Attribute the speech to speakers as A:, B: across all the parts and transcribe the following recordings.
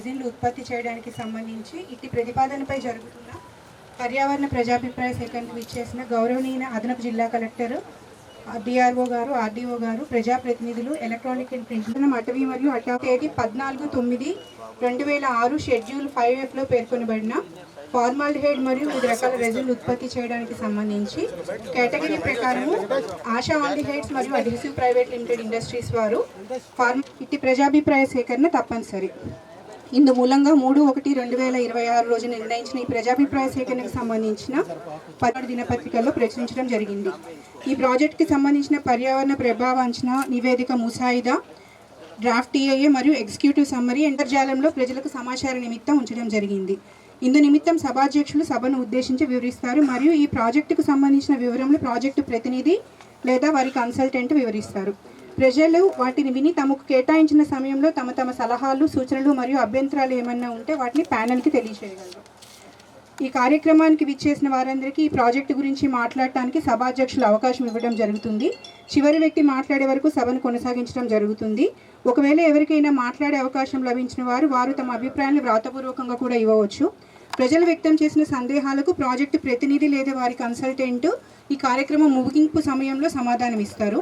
A: రెజిన్లు ఉత్పత్తి చేయడానికి సంబంధించి ఇట్టి ప్రతిపాదనపై జరుగుతున్న పర్యావరణ ప్రజాభిప్రాయ సేకరణకు విచ్చేసిన గౌరవనీయ అదనపు జిల్లా కలెక్టర్ డిఆర్ఓ గారు, ఆర్డీఓ గారు, ప్రజాప్రతినిధులు, ఎలక్ట్రానిక్ అండ్ ప్రింట్ అటవీ మరియు తేదీ 14/9/2006 షెడ్యూల్ 5Fలో పేర్కొనబడిన ఫార్మాల్డిహైడ్ మరియు వివిధ రకాల రెజిన్లు ఉత్పత్తి చేయడానికి సంబంధించి కేటగిరీ ప్రకారము ఆశా ఆల్డిహైడ్స్ మరియు అడ్హెసివ్ ప్రైవేట్ లిమిటెడ్ ఇండస్ట్రీస్ వారు ఇట్టి ప్రజాభిప్రాయ సేకరణ తప్పనిసరి. ఇందు మూలంగా 3/1/2026 రోజు నిర్ణయించిన ఈ ప్రజాభిప్రాయ సేకరణకు సంబంధించిన 16 దినపత్రికల్లో ప్రచురించడం జరిగింది. ఈ ప్రాజెక్టుకి సంబంధించిన పర్యావరణ ప్రభావ అంచనా నివేదిక ముసాయిదా, డ్రాఫ్ట్ టీఐఏ మరియు ఎగ్జిక్యూటివ్ సమ్మరీ అంతర్జాలంలో ప్రజలకు సమాచార నిమిత్తం ఉంచడం జరిగింది. ఇందు నిమిత్తం సభాధ్యక్షులు సభను ఉద్దేశించి వివరిస్తారు మరియు ఈ ప్రాజెక్టుకు సంబంధించిన వివరములు ప్రాజెక్టు ప్రతినిధి లేదా వారి కన్సల్టెంట్ వివరిస్తారు. ప్రజలు వాటిని విని తమకు కేటాయించిన సమయంలో తమ తమ సలహాలు, సూచనలు మరియు అభ్యంతరాలు ఏమన్నా ఉంటే వాటిని ప్యానెల్కి తెలియజేయగలరు. ఈ కార్యక్రమానికి విచ్చేసిన వారందరికీ ఈ ప్రాజెక్టు గురించి మాట్లాడటానికి సభాధ్యక్షులు అవకాశం ఇవ్వడం జరుగుతుంది. చివరి వ్యక్తి మాట్లాడే వరకు సభను కొనసాగించడం జరుగుతుంది. ఒకవేళ ఎవరికైనా మాట్లాడే అవకాశం లభించిన వారు తమ అభిప్రాయాన్ని వ్రాతపూర్వకంగా కూడా ఇవ్వవచ్చు. ప్రజలు వ్యక్తం చేసిన సందేహాలకు ప్రాజెక్టు ప్రతినిధి లేదా వారి కన్సల్టెంట్ ఈ కార్యక్రమం ముగింపు సమయంలో సమాధానం ఇస్తారు.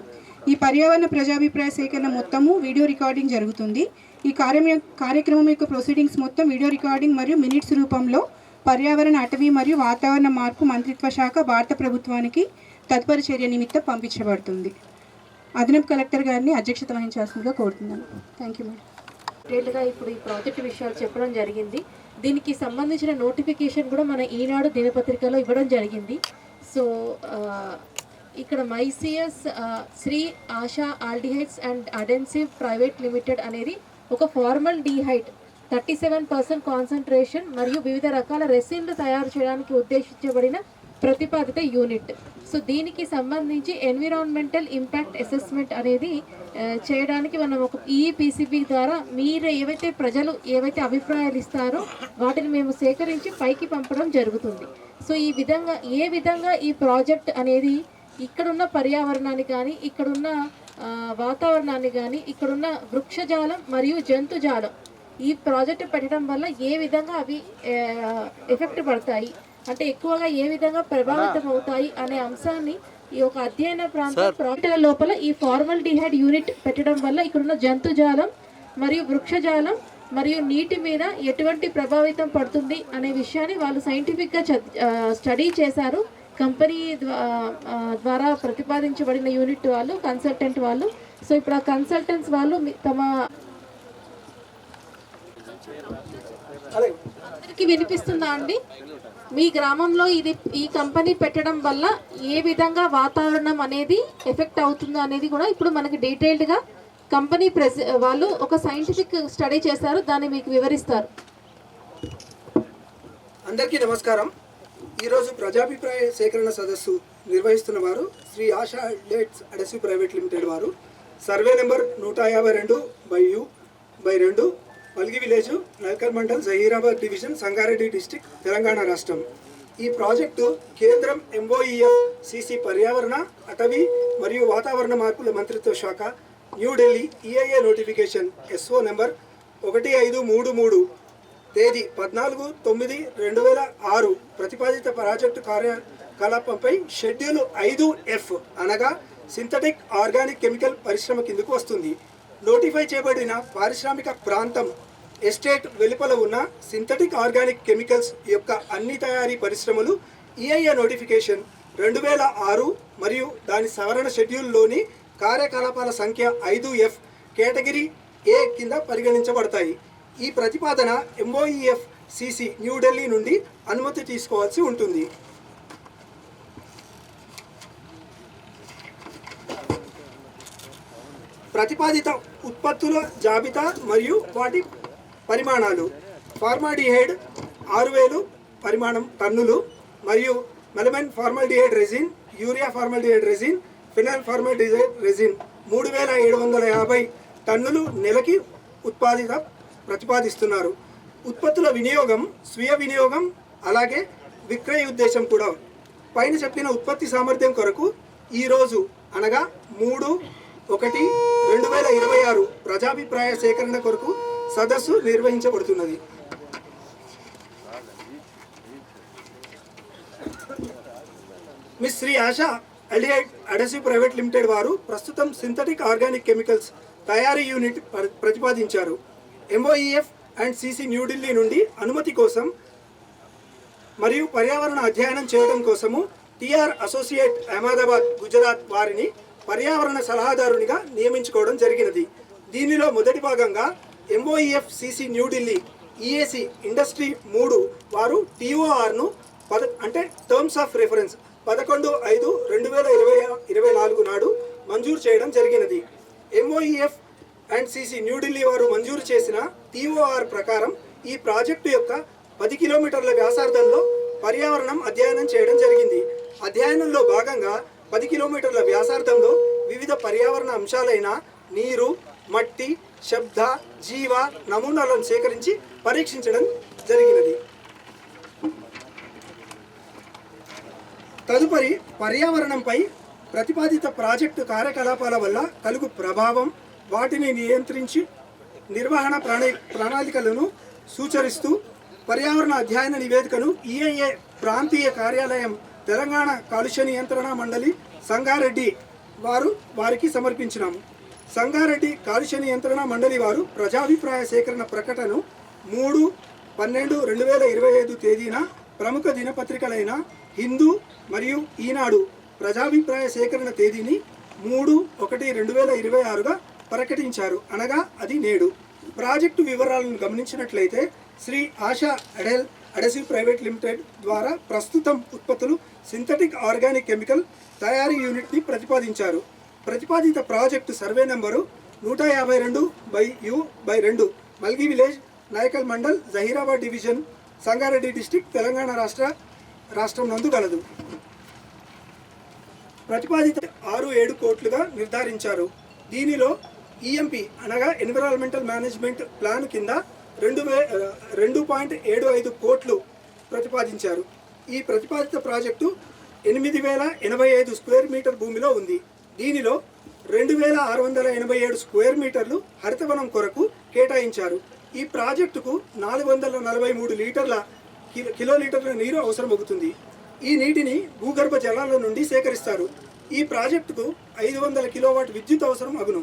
A: ఈ పర్యావరణ ప్రజాభిప్రాయ సేకరణ మొత్తము వీడియో రికార్డింగ్ జరుగుతుంది. ఈ కార్యక్రమం యొక్క ప్రొసీడింగ్స్ మొత్తం వీడియో రికార్డింగ్ మరియు మినిట్స్ రూపంలో పర్యావరణ, అటవీ మరియు వాతావరణ మార్పు మంత్రిత్వ శాఖ భారత ప్రభుత్వానికి తదుపరి చర్య నిమిత్తం పంపించబడుతుంది. అదనపు కలెక్టర్ గారిని అధ్యక్షత వహించాల్సిందిగా కోరుతున్నాను. Thank you madam.
B: డీటెయిల్గా ఇప్పుడు ఈ ప్రాజెక్ట్ విషయాలు చెప్పడం జరిగింది. దీనికి సంబంధించిన నోటిఫికేషన్ కూడా మన ఈనాడు దినపత్రికలో ఇవ్వడం జరిగింది. సో ఇక్కడ మైసియస్ Shri Asha aldehydes and adhesive private limited అనేది ఒక ఫార్మల్ డిహైడ్ 37% కాన్సన్ట్రేషన్ మరియు వివిధ రకాల రెసిన్లు తయారు చేయడానికి ఉద్దేశించబడిన ప్రతిపాదిత యూనిట్. సో దీనికి సంబంధించి ఎన్విరాన్మెంటల్ ఇంపాక్ట్ అసెస్మెంట్ అనేది చేయడానికి మనం ఒక ఈపీసీబీ ద్వారా మీరు ప్రజలు ఏవైతే అభిప్రాయాలు ఇస్తారో వాటిని మేము సేకరించి పైకి పంపడం జరుగుతుంది. సో ఈ విధంగా ఈ ప్రాజెక్ట్ అనేది ఇక్కడున్న పర్యావరణాన్ని కానీ, ఇక్కడున్న వాతావరణాన్ని కానీ, ఇక్కడున్న వృక్షజాలం మరియు జంతుజాలం ఈ ప్రాజెక్టు పెట్టడం వల్ల ఏ విధంగా అవి ఎఫెక్ట్ పడతాయి, అంటే ఎక్కువగా ఏ విధంగా ప్రభావితం అవుతాయి అనే అంశాన్ని ఈ ఒక అధ్యయన ప్రాంతాల లోపల ఈ ఫార్మాల్డిహైడ్ యూనిట్ పెట్టడం వల్ల ఇక్కడున్న జంతుజాలం మరియు వృక్షజాలం మరియు నీటి మీద ఎటువంటి ప్రభావితం పడుతుంది అనే విషయాన్ని వాళ్ళు సైంటిఫిక్గా స్టడీ చేశారు. కంపెనీ ద్వారా ప్రతిపాదించబడిన యూనిట్ వాళ్ళు, కన్సల్టెంట్ వాళ్ళు. సో ఇప్పుడు ఆ కన్సల్టెంట్స్ వాళ్ళు తమ అందరికీ వినిపిస్తుందా అండి? మీ గ్రామంలో ఈ కంపెనీ పెట్టడం వల్ల ఏ విధంగా వాతావరణం అనేది ఎఫెక్ట్ అవుతుందో అనేది కూడా ఇప్పుడు మనకి డీటెయిల్డ్గా కంపెనీ వాళ్ళు ఒక సైంటిఫిక్ స్టడీ చేశారు, దాన్ని మీకు వివరిస్తారు.
C: అందరికీ నమస్కారం. ఈరోజు ప్రజాభిప్రాయ సేకరణ సదస్సు నిర్వహిస్తున్న వారు Shri Asha aldehydes adhesive private limited వారు. Survey number 152/2 Malgi village, Nalkal mandal, Zaheerabad division, Sangareddy district, Telangana రాష్ట్రం. ఈ ప్రాజెక్టు కేంద్రం MOEF CC పర్యావరణ, అటవీ మరియు వాతావరణ మార్పుల మంత్రిత్వ శాఖ, New Delhi EIA notification SO number 1533 తేదీ 14/9/2006 ప్రతిపాదిత ప్రాజెక్టు కార్యకలాపంపై షెడ్యూల్ 5F అనగా సింథటిక్ ఆర్గానిక్ కెమికల్ పరిశ్రమ కిందకు వస్తుంది. నోటిఫై చేయబడిన పారిశ్రామిక ప్రాంతం ఎస్టేట్ వెలుపల ఉన్న సింథటిక్ ఆర్గానిక్ కెమికల్స్ యొక్క అన్ని తయారీ పరిశ్రమలు EIA నోటిఫికేషన్ 2006 మరియు దాని సవరణ షెడ్యూల్లోని కార్యకలాపాల సంఖ్య 5F కేటగిరీ A కింద పరిగణించబడతాయి. ఈ ప్రతిపాదన MOEF CC న్యూఢిల్లీ నుండి అనుమతి తీసుకోవాల్సి ఉంటుంది. ప్రతిపాదిత ఉత్పత్తుల జాబితా మరియు వాటి పరిమాణాలు: ఫార్మాల్డిహైడ్ 6000 పరిమాణం టన్నులు మరియు melamine formaldehyde resin, urea formaldehyde resin, phenyl formaldehyde resin 3750 టన్నులు నెలకి ప్రతిపాదిస్తున్నారు. ఉత్పత్తుల వినియోగం, స్వీయ వినియోగం, అలాగే విక్రయ ఉద్దేశం కూడా. పైన చెప్పిన ఉత్పత్తి సామర్థ్యం కొరకు ఈరోజు అనగా 3/1/2026 ప్రజాభిప్రాయ సేకరణ కొరకు సదస్సు నిర్వహించబడుతున్నది. మిస్ Shri Asha aldehyde adhesive private limited వారు ప్రస్తుతం సింథటిక్ ఆర్గానిక్ కెమికల్స్ తయారీ యూనిట్ ప్రతిపాదించారు. MOEF అండ్ CC న్యూఢిల్లీ నుండి అనుమతి కోసం మరియు పర్యావరణ అధ్యయనం చేయడం కోసము TR అసోసియేట్ అహ్మదాబాద్ గుజరాత్ వారిని పర్యావరణ సలహాదారునిగా నియమించుకోవడం జరిగినది. దీనిలో మొదటి భాగంగా MOEF CC New Delhi EAC industry 3 వారు TORను అంటే టర్మ్స్ ఆఫ్ రెఫరెన్స్ 11/5/2024 నాడు మంజూరు చేయడం జరిగినది. MOEF అండ్ CC న్యూఢిల్లీ వారు మంజూరు చేసిన TOR ప్రకారం ఈ ప్రాజెక్టు యొక్క 10 కిలోమీటర్ల వ్యాసార్థంలో పర్యావరణం అధ్యయనం చేయడం జరిగింది. అధ్యయనంలో భాగంగా 10 కిలోమీటర్ల వ్యాసార్థంలో వివిధ పర్యావరణ అంశాలైన నీరు, మట్టి, శబ్ద, జీవ నమూనాలను సేకరించి పరీక్షించడం జరిగినది. తదుపరి పర్యావరణంపై ప్రతిపాదిత ప్రాజెక్టు కార్యకలాపాల వల్ల కలుగు ప్రభావం, వాటిని నియంత్రించి నిర్వహణ ప్రణాళికలను సూచరిస్తూ పర్యావరణ అధ్యయన నివేదికను EIA ప్రాంతీయ కార్యాలయం తెలంగాణ కాలుష్య నియంత్రణ మండలి సంగారెడ్డి వారికి సమర్పించినాము. సంగారెడ్డి కాలుష్య నియంత్రణ మండలి వారు ప్రజాభిప్రాయ సేకరణ ప్రకటనను 3/12/2025 తేదీన ప్రముఖ దినపత్రికలైన హిందూ మరియు ఈనాడు ప్రజాభిప్రాయ సేకరణ తేదీని 3/1/2026గా ప్రకటించారు. అనగా అది నేడు. ప్రాజెక్టు వివరాలను గమనించినట్లయితే Shri Asha adhesive private limited ద్వారా ప్రస్తుతం ఉత్పత్తులు సింథటిక్ ఆర్గానిక్ కెమికల్ తయారీ యూనిట్ని ప్రతిపాదించారు. ప్రతిపాదిత project survey number 152/U/2 Malgi village, Nayakal mandal, Zaheerabad division, Sangareddy district, Telangana రాష్ట్రం నందు గలదు. ప్రతిపాదిత 6-7 కోట్లుగా నిర్ధారించారు. దీనిలో EMP అనగా ఎన్విరాన్మెంటల్ మేనేజ్మెంట్ ప్లాన్ కింద 2.75 కోట్లు ప్రతిపాదించారు. ఈ ప్రతిపాదిత ప్రాజెక్టు 8,085 స్క్వేర్ మీటర్ భూమిలో ఉంది. దీనిలో 2,687 స్క్వేర్ మీటర్లు హరితవనం కొరకు కేటాయించారు. ఈ ప్రాజెక్టుకు 443 కిలోలీటర్ల నీరు అవసరమవుతుంది. ఈ నీటిని భూగర్భ జలాల నుండి సేకరిస్తారు. ఈ ప్రాజెక్టుకు 500 కిలోవాట్ విద్యుత్ అవసరం అగును.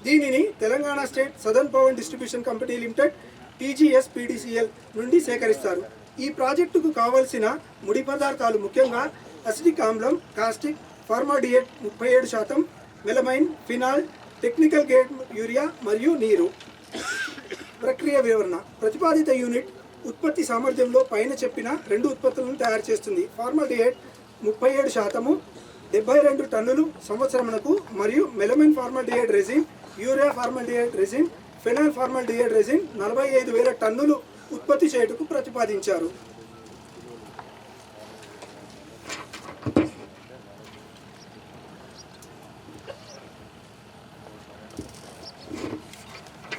C: దీనిని Telangana state southern power distribution company limited TGS-PDCL నుండి సేకరిస్తారు. ఈ ప్రాజెక్టుకు కావలసిన ముడి పదార్థాలు ముఖ్యంగా అసిటిక్ ఆమ్లం, caustic, formaldehyde 37%, melamine, phenol, technical grade urea మరియు నీరు. ప్రక్రియ వివరణ. ప్రతిపాదిత యూనిట్ ఉత్పత్తి సామర్థ్యంలో పైన చెప్పిన 2 ఉత్పత్తులను తయారు చేస్తుంది. ఫార్మాడియేట్ 37%, 72 టన్నులు సంవత్సరమునకు, మరియు melamine formaldehyde resin, urea formaldehyde resin, phenol formaldehyde resin 45,000 టన్నులు ఉత్పత్తి చేయుటకు ప్రతిపాదించారు.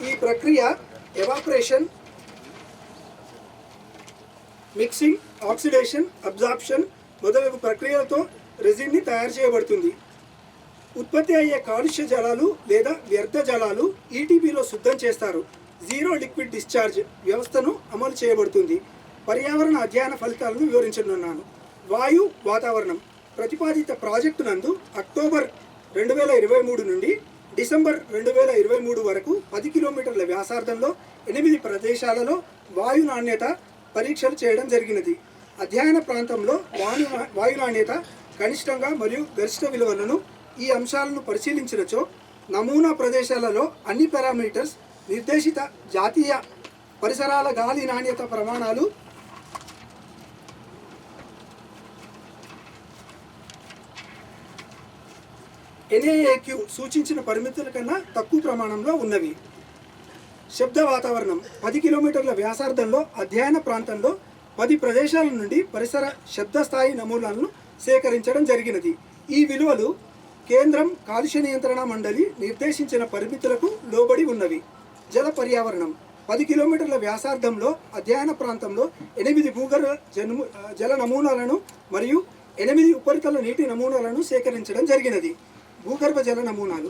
C: ఈ ప్రక్రియ ఎవాపరేషన్, మిక్సింగ్, ఆక్సిడేషన్, అబ్జార్ప్షన్ మొదలగు ప్రక్రియలతో రెజిన్ని తయారు చేయబడుతుంది. ఉత్పత్తి అయ్యే కాలుష్య జలాలు లేదా వ్యర్థ జలాలు ETPలో శుద్ధం చేస్తారు. జీరో లిక్విడ్ డిశ్చార్జ్ వ్యవస్థను అమలు చేయబడుతుంది. పర్యావరణ అధ్యయన ఫలితాలను వివరించనున్నాను. వాయు, వాతావరణం. ప్రతిపాదిత ప్రాజెక్టు నందు అక్టోబర్ 2023 నుండి డిసెంబర్ 2023 వరకు 10 కిలోమీటర్ల వ్యాసార్థంలో 8 ప్రదేశాలలో వాయు నాణ్యత పరీక్షలు చేయడం జరిగినది. అధ్యయన ప్రాంతంలో వాయు నాణ్యత కనిష్టంగా మరియు గరిష్ట విలువలను ఈ అంశాలను పరిశీలించినచో నమూనా ప్రదేశాలలో అన్ని పారామీటర్స్ నిర్దేశిత జాతీయ పరిసరాల గాలి నాణ్యత ప్రమాణాలు NAAQ సూచించిన పరిమితుల కన్నా తక్కువ ప్రమాణంలో ఉన్నవి. శబ్ద వాతావరణం. 10 కిలోమీటర్ల వ్యాసార్థంలో అధ్యయన ప్రాంతంలో 10 ప్రదేశాల నుండి పరిసర శబ్ద స్థాయి నమూనాలను సేకరించడం జరిగినది. ఈ విలువలు కేంద్రం కాలుష్య నియంత్రణ మండలి నిర్దేశించిన పరిమితులకు లోబడి ఉన్నవి. జల పర్యావరణం. 10 కిలోమీటర్ల వ్యాసార్థంలో అధ్యయన ప్రాంతంలో 8 భూగర్భ జల నమూనాలను మరియు 8 ఉపరితల నీటి నమూనాలను సేకరించడం జరిగినది. భూగర్భ జల నమూనాలు.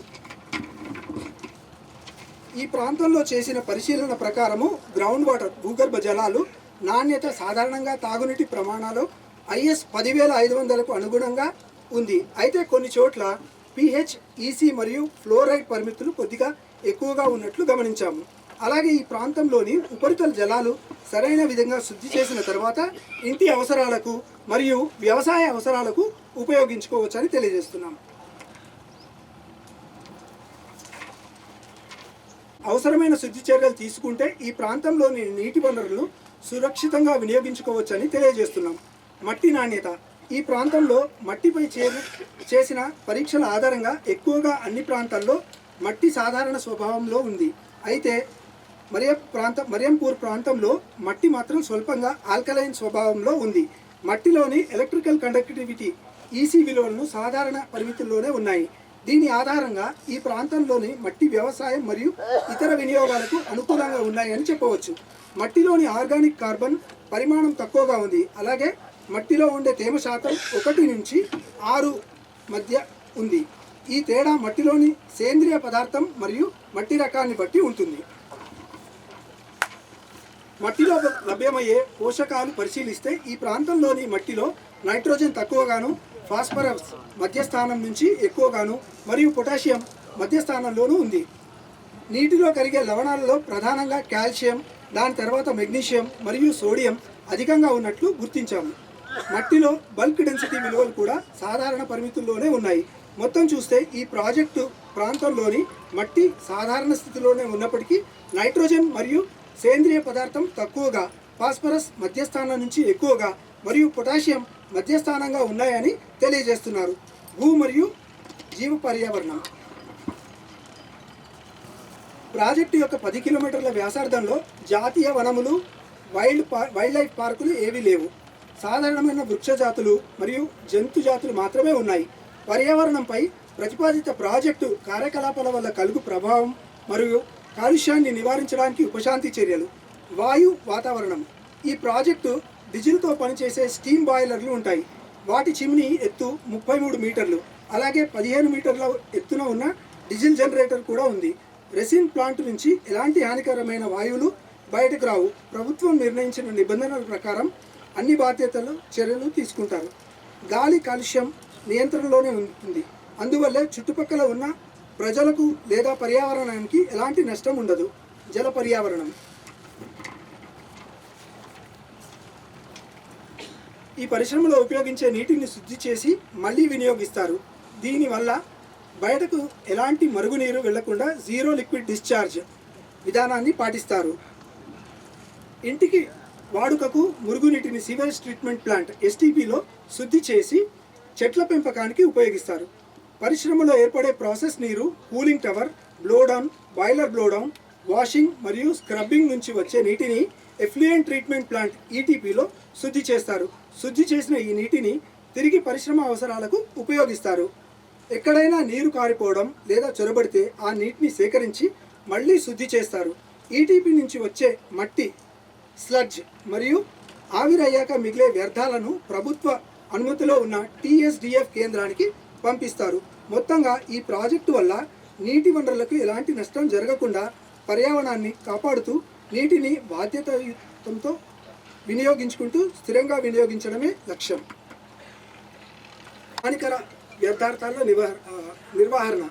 C: ఈ ప్రాంతంలో చేసిన పరిశీలన ప్రకారము గ్రౌండ్ వాటర్ భూగర్భ జలాలు నాణ్యత సాధారణంగా తాగునీటి ప్రమాణాలు IS 10,500కు అనుగుణంగా ఉంది. అయితే కొన్ని చోట్ల pH, EC మరియు ఫ్లోరైడ్ పరిమితులు కొద్దిగా ఎక్కువగా ఉన్నట్లు గమనించాము. అలాగే ఈ ప్రాంతంలోని ఉపరితల జలాలు సరైన విధంగా శుద్ధి చేసిన తర్వాత ఇంటి అవసరాలకు మరియు వ్యవసాయ అవసరాలకు ఉపయోగించుకోవచ్చని తెలియజేస్తున్నాం. అవసరమైన శుద్ధి చర్యలు తీసుకుంటే ఈ ప్రాంతంలోని నీటి వనరులను సురక్షితంగా వినియోగించుకోవచ్చని తెలియజేస్తున్నాం. మట్టి నాణ్యత ఈ ప్రాంతంలో మట్టిపై చేసిన పరీక్షల ఆధారంగా ఎక్కువగా అన్ని ప్రాంతాల్లో మట్టి సాధారణ స్వభావంలో ఉంది. అయితే మరియంపూర్ ప్రాంతంలో మట్టి మాత్రం స్వల్పంగా ఆల్కలైన్ స్వభావంలో ఉంది. మట్టిలోని ఎలక్ట్రికల్ కండక్టివిటీ EC విలువలను సాధారణ పరిమితుల్లోనే ఉన్నాయి. దీని ఆధారంగా ఈ ప్రాంతంలోని మట్టి వ్యవసాయం మరియు ఇతర వినియోగాలకు అనుకూలంగా ఉన్నాయని చెప్పవచ్చు. మట్టిలోని ఆర్గానిక్ కార్బన్ పరిమాణం తక్కువగా ఉంది. అలాగే మట్టిలో ఉండే తేమ శాతం 1 నుంచి 6 మధ్య ఉంది. ఈ తేడా మట్టిలోని సేంద్రియ పదార్థం మరియు మట్టి రకాన్ని బట్టి ఉంటుంది. మట్టిలో లభ్యమయ్యే పోషకాలు పరిశీలిస్తే ఈ ప్రాంతంలోని మట్టిలో నైట్రోజన్ తక్కువగాను, ఫాస్ఫరస్ మధ్యస్థానం నుంచి ఎక్కువగాను మరియు పొటాషియం మధ్యస్థానంలోనూ ఉంది. నీటిలో కరిగే లవణాలలో ప్రధానంగా కాల్షియం, దాని తర్వాత మెగ్నీషియం మరియు సోడియం అధికంగా ఉన్నట్లు గుర్తించాము. మట్టిలో బల్క్ డెన్సిటీ విలువలు కూడా సాధారణ పరిమితుల్లోనే ఉన్నాయి. మొత్తం చూస్తే ఈ ప్రాజెక్టు ప్రాంతంలోని మట్టి సాధారణ స్థితిలోనే ఉన్నప్పటికీ నైట్రోజన్ మరియు సేంద్రియ పదార్థం తక్కువగా, ఫాస్ఫరస్ మధ్యస్థానం నుంచి ఎక్కువగా మరియు పొటాషియం మధ్యస్థానంగా ఉన్నాయని తెలియజేస్తున్నారు. భూ మరియు జీవ పర్యావరణం ప్రాజెక్టు యొక్క 10 కిలోమీటర్ల వ్యాసార్థంలో జాతీయ వనములు, వైల్డ్ లైఫ్ పార్కులు ఏవీ లేవు. సాధారణమైన వృక్ష జాతులు మరియు జంతు జాతులు మాత్రమే ఉన్నాయి. పర్యావరణంపై ప్రతిపాదిత ప్రాజెక్టు కార్యకలాపాల వల్ల కలుగు ప్రభావం మరియు కాలుష్యాన్ని నివారించడానికి ఉపశాంతి చర్యలు. వాతావరణం ఈ ప్రాజెక్టు డీజిల్తో పనిచేసే స్టీమ్ బాయిలర్లు ఉంటాయి. వాటి చిమ్నీ ఎత్తు 33 మీటర్లు. అలాగే 15 మీటర్ల ఎత్తున ఉన్న డీజిల్ జనరేటర్ కూడా ఉంది. రెసిన్ ప్లాంట్ నుంచి ఎలాంటి హానికరమైన వాయువులు బయటకు రావు. ప్రభుత్వం నిర్ణయించిన నిబంధనల ప్రకారం అన్ని చర్యలు తీసుకుంటారు. గాలి కాలుష్యం నియంత్రణలోనే ఉంటుంది. అందువల్లే చుట్టుపక్కల ఉన్న ప్రజలకు లేదా పర్యావరణానికి ఎలాంటి నష్టం ఉండదు. జల పర్యావరణం ఈ పరిశ్రమలో ఉపయోగించే నీటిని శుద్ధి చేసి మళ్ళీ వినియోగిస్తారు. దీనివల్ల బయటకు ఎలాంటి మరుగునీరు వెళ్లకుండా జీరో లిక్విడ్ డిశ్చార్జ్ విధానాన్ని పాటిస్తారు. ఇంటికి వాడుకకు మురుగునీటిని సివేజ్ ట్రీట్మెంట్ ప్లాంట్ STPలో శుద్ధి చేసి చెట్ల పెంపకానికి ఉపయోగిస్తారు. పరిశ్రమలో ఏర్పడే ప్రాసెస్ నీరు cooling tower, blowdown, boiler blowdown, washing మరియు స్క్రబ్బింగ్ నుంచి వచ్చే నీటిని ఎఫ్లూయెంట్ ట్రీట్మెంట్ ప్లాంట్ ETPలో శుద్ధి చేస్తారు. శుద్ధి చేసిన ఈ నీటిని తిరిగి పరిశ్రమ అవసరాలకు ఉపయోగిస్తారు. ఎక్కడైనా నీరు కారిపోవడం లేదా చొరబడితే ఆ నీటిని సేకరించి మళ్ళీ శుద్ధి చేస్తారు. ETP నుంచి వచ్చే మట్టి, స్లడ్జ్ మరియు ఆవిరయ్యాక మిగిలే వ్యర్థాలను ప్రభుత్వ అనుమతిలో ఉన్న TSDF కేంద్రానికి పంపిస్తారు. మొత్తంగా ఈ ప్రాజెక్టు వల్ల నీటి వనరులకు ఎలాంటి నష్టం జరగకుండా పర్యావరణాన్ని కాపాడుతూ నీటిని బాధ్యతాయుతంతో వినియోగించుకుంటూ స్థిరంగా వినియోగించడమే లక్ష్యం. హానికర వ్యర్థాల నిర్వహణ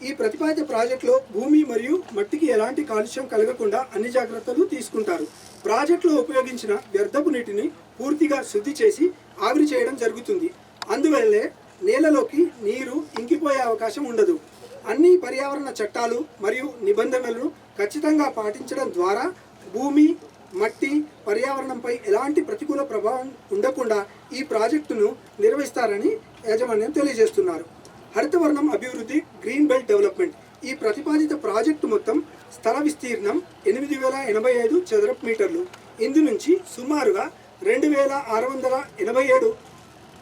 C: ఈ ప్రతిపాదిత ప్రాజెక్టులో భూమి మరియు మట్టికి ఎలాంటి కాలుష్యం కలగకుండా అన్ని జాగ్రత్తలు తీసుకుంటారు. ప్రాజెక్టులో ఉపయోగించిన వ్యర్థపు నీటిని పూర్తిగా శుద్ధి చేసి ఆవిరి చేయడం జరుగుతుంది. అందువల్లే నేలలోకి నీరు ఇంకిపోయే అవకాశం ఉండదు. అన్ని పర్యావరణ చట్టాలు మరియు నిబంధనలను ఖచ్చితంగా పాటించడం ద్వారా భూమి, మట్టి, పర్యావరణంపై ఎలాంటి ప్రతికూల ప్రభావం ఉండకుండా ఈ ప్రాజెక్టును నిర్వహిస్తారని యాజమాన్యం తెలియజేస్తున్నారు. హరితవర్ణం అభివృద్ధి, గ్రీన్ బెల్ట్ డెవలప్మెంట్ ఈ ప్రతిపాదిత ప్రాజెక్టు మొత్తం స్థల విస్తీర్ణం 8,085 చదరపు మీటర్లు. ఇందు నుంచి సుమారుగా 2,687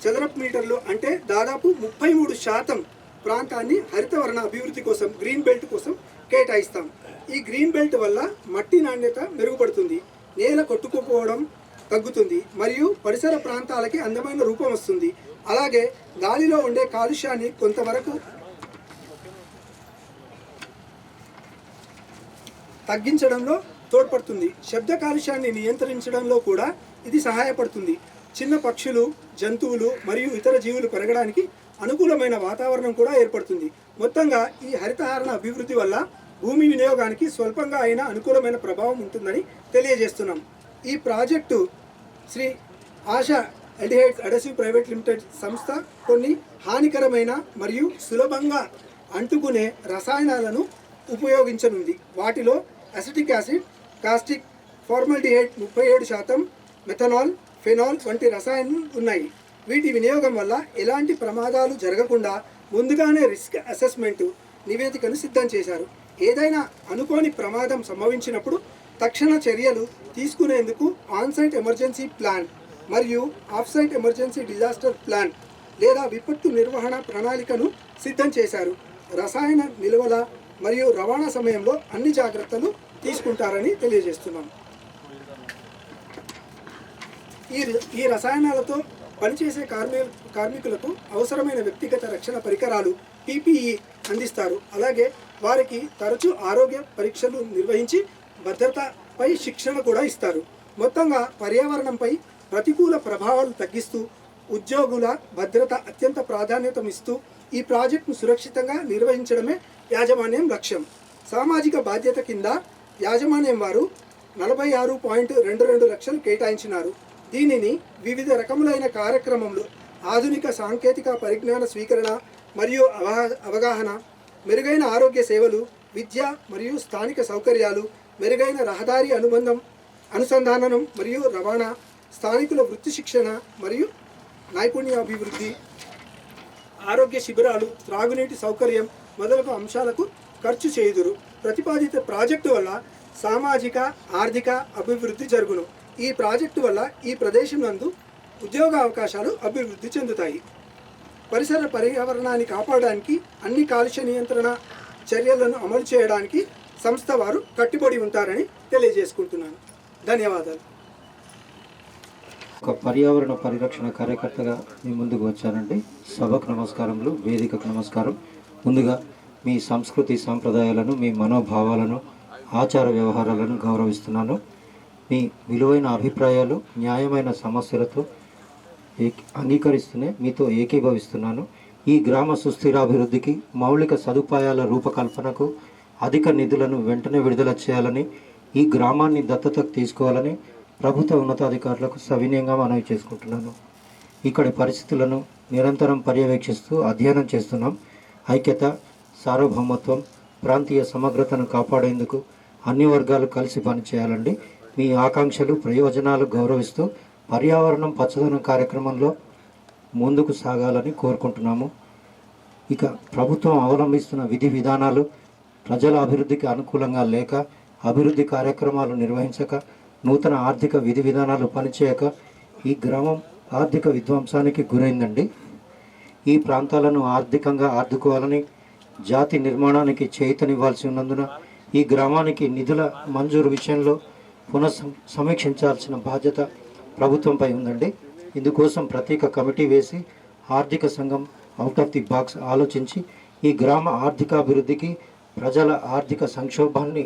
C: చదరపు మీటర్లు అంటే దాదాపు 33% ప్రాంతాన్ని హరితవర్ణ అభివృద్ధి కోసం, గ్రీన్ బెల్ట్ కోసం కేటాయిస్తాం. ఈ గ్రీన్ బెల్ట్ వల్ల మట్టి నాణ్యత మెరుగుపడుతుంది, నేల కొట్టుకుపోవడం తగ్గుతుంది మరియు పరిసర ప్రాంతాలకి అందమైన రూపం వస్తుంది. అలాగే గాలిలో ఉండే కాలుష్యాన్ని కొంతవరకు తగ్గించడంలో తోడ్పడుతుంది. శబ్ద కాలుష్యాన్ని నియంత్రించడంలో కూడా ఇది సహాయపడుతుంది. చిన్న పక్షులు, జంతువులు మరియు ఇతర జీవులు పెరగడానికి అనుకూలమైన వాతావరణం కూడా ఏర్పడుతుంది. మొత్తంగా ఈ హరితహారణ అభివృద్ధి వల్ల భూమి వినియోగానికి స్వల్పంగా అయినా అనుకూలమైన ప్రభావం ఉంటుందని తెలియజేస్తున్నాం. ఈ project Shri Asha aldehydes adhesive private limited సంస్థ కొన్ని హానికరమైన మరియు సులభంగా అంటుకునే రసాయనాలను ఉపయోగించనుంది. వాటిలో acetic acid, caustic, formaldehyde 37%, methanol, phenol వంటి రసాయనాలు ఉన్నాయి. వీటి వినియోగం వల్ల ఎలాంటి ప్రమాదాలు జరగకుండా ముందుగానే రిస్క్ అసెస్మెంట్ నివేదికను సిద్ధం చేశారు. ఏదైనా అనుకోని ప్రమాదం సంభవించినప్పుడు తక్షణ చర్యలు తీసుకునేందుకు ఆన్సైట్ ఎమర్జెన్సీ ప్లాన్ మరియు ఆఫ్సైట్ ఎమర్జెన్సీ డిజాస్టర్ ప్లాన్ లేదా విపత్తు నిర్వహణ ప్రణాళికను సిద్ధం చేశారు. రసాయన నిల్వల మరియు రవాణా సమయంలో అన్ని జాగ్రత్తలు తీసుకుంటారని తెలియజేస్తున్నాం. ఈ రసాయనాలతో పనిచేసే కార్మికులకు అవసరమైన వ్యక్తిగత రక్షణ పరికరాలు PPE అందిస్తారు. అలాగే వారికి తరచూ ఆరోగ్య పరీక్షలు నిర్వహించి భద్రతపై శిక్షణ కూడా ఇస్తారు. మొత్తంగా పర్యావరణంపై ప్రతికూల ప్రభావాలు తగ్గిస్తూ ఉద్యోగుల భద్రత అత్యంత ప్రాధాన్యతనిస్తూ ఈ ప్రాజెక్టును సురక్షితంగా నిర్వహించడమే యాజమాన్యం లక్ష్యం. సామాజిక బాధ్యత కింద యాజమాన్యం వారు 46.22 లక్షలు కేటాయించినారు. దీనిని వివిధ రకములైన కార్యక్రమంలో ఆధునిక సాంకేతిక పరిజ్ఞాన స్వీకరణ మరియు అవగాహన, మెరుగైన ఆరోగ్య సేవలు, విద్య మరియు స్థానిక సౌకర్యాలు, మెరుగైన రహదారి అనుసంధానం మరియు రవాణా, స్థానికుల వృత్తి శిక్షణ మరియు నైపుణ్యాభివృద్ధి, ఆరోగ్య శిబిరాలు, త్రాగునీటి సౌకర్యం మొదలగు అంశాలకు ఖర్చు చేయుదురు. ప్రతిపాదిత ప్రాజెక్టు వల్ల సామాజిక ఆర్థిక అభివృద్ధి జరుగును. ఈ ప్రాజెక్టు వల్ల ఈ ప్రదేశం నందు ఉద్యోగ అవకాశాలు అభివృద్ధి చెందుతాయి. పరిసర పర్యావరణాన్ని కాపాడడానికి అన్ని కాలుష్య నియంత్రణ చర్యలను అమలు చేయడానికి సంస్థ వారు కట్టుబడి ఉంటారని తెలియజేసుకుంటున్నాను. ధన్యవాదాలు.
D: ఒక పర్యావరణ పరిరక్షణ కార్యకర్తగా మీ ముందుకు వచ్చానండి. సభకు నమస్కారములు, వేదికకు నమస్కారం. ముందుగా మీ సంస్కృతి సాంప్రదాయాలను, మీ మనోభావాలను, ఆచార వ్యవహారాలను గౌరవిస్తున్నాను. మీ విలువైన అభిప్రాయాలు, న్యాయమైన సమస్యలతో అంగీకరిస్తూనే మీతో ఏకీభవిస్తున్నాను. ఈ గ్రామ సుస్థిరాభివృద్ధికి, మౌలిక సదుపాయాల రూపకల్పనకు అధిక నిధులను వెంటనే విడుదల చేయాలని, ఈ గ్రామాన్ని దత్తతకు తీసుకోవాలని ప్రభుత్వ ఉన్నతాధికారులకు సవినయంగా మనవి చేసుకుంటున్నాను. ఇక్కడి పరిస్థితులను నిరంతరం పర్యవేక్షిస్తూ అధ్యయనం చేస్తున్నాం. ఐక్యత, సార్వభౌమత్వం, ప్రాంతీయ సమగ్రతను కాపాడేందుకు అన్ని వర్గాలు కలిసి పనిచేయాలండి. మీ ఆకాంక్షలు, ప్రయోజనాలు గౌరవిస్తూ పర్యావరణం పచ్చదనం కార్యక్రమంలో ముందుకు సాగాలని కోరుకుంటున్నాము. ఇక ప్రభుత్వం అవలంబిస్తున్న విధి విధానాలు ప్రజల అభివృద్ధికి అనుకూలంగా లేక, అభివృద్ధి కార్యక్రమాలు నిర్వహించక, నూతన ఆర్థిక విధి విధానాలు పనిచేయక ఈ గ్రామం ఆర్థిక విధ్వంసానికి గురైందండి. ఈ ప్రాంతాలను ఆర్థికంగా ఆదుకోవాలని, జాతి నిర్మాణానికి చేయూతనివ్వాల్సి ఉన్నందున ఈ గ్రామానికి నిధుల మంజూరు విషయంలో సమీక్షించాల్సిన బాధ్యత ప్రభుత్వంపై ఉందండి. ఇందుకోసం ప్రత్యేక కమిటీ వేసి ఆర్థిక సంఘం అవుట్ ఆఫ్ ది బాక్స్ ఆలోచించి ఈ గ్రామ ఆర్థికాభివృద్ధికి, ప్రజల ఆర్థిక సంక్షోభాన్ని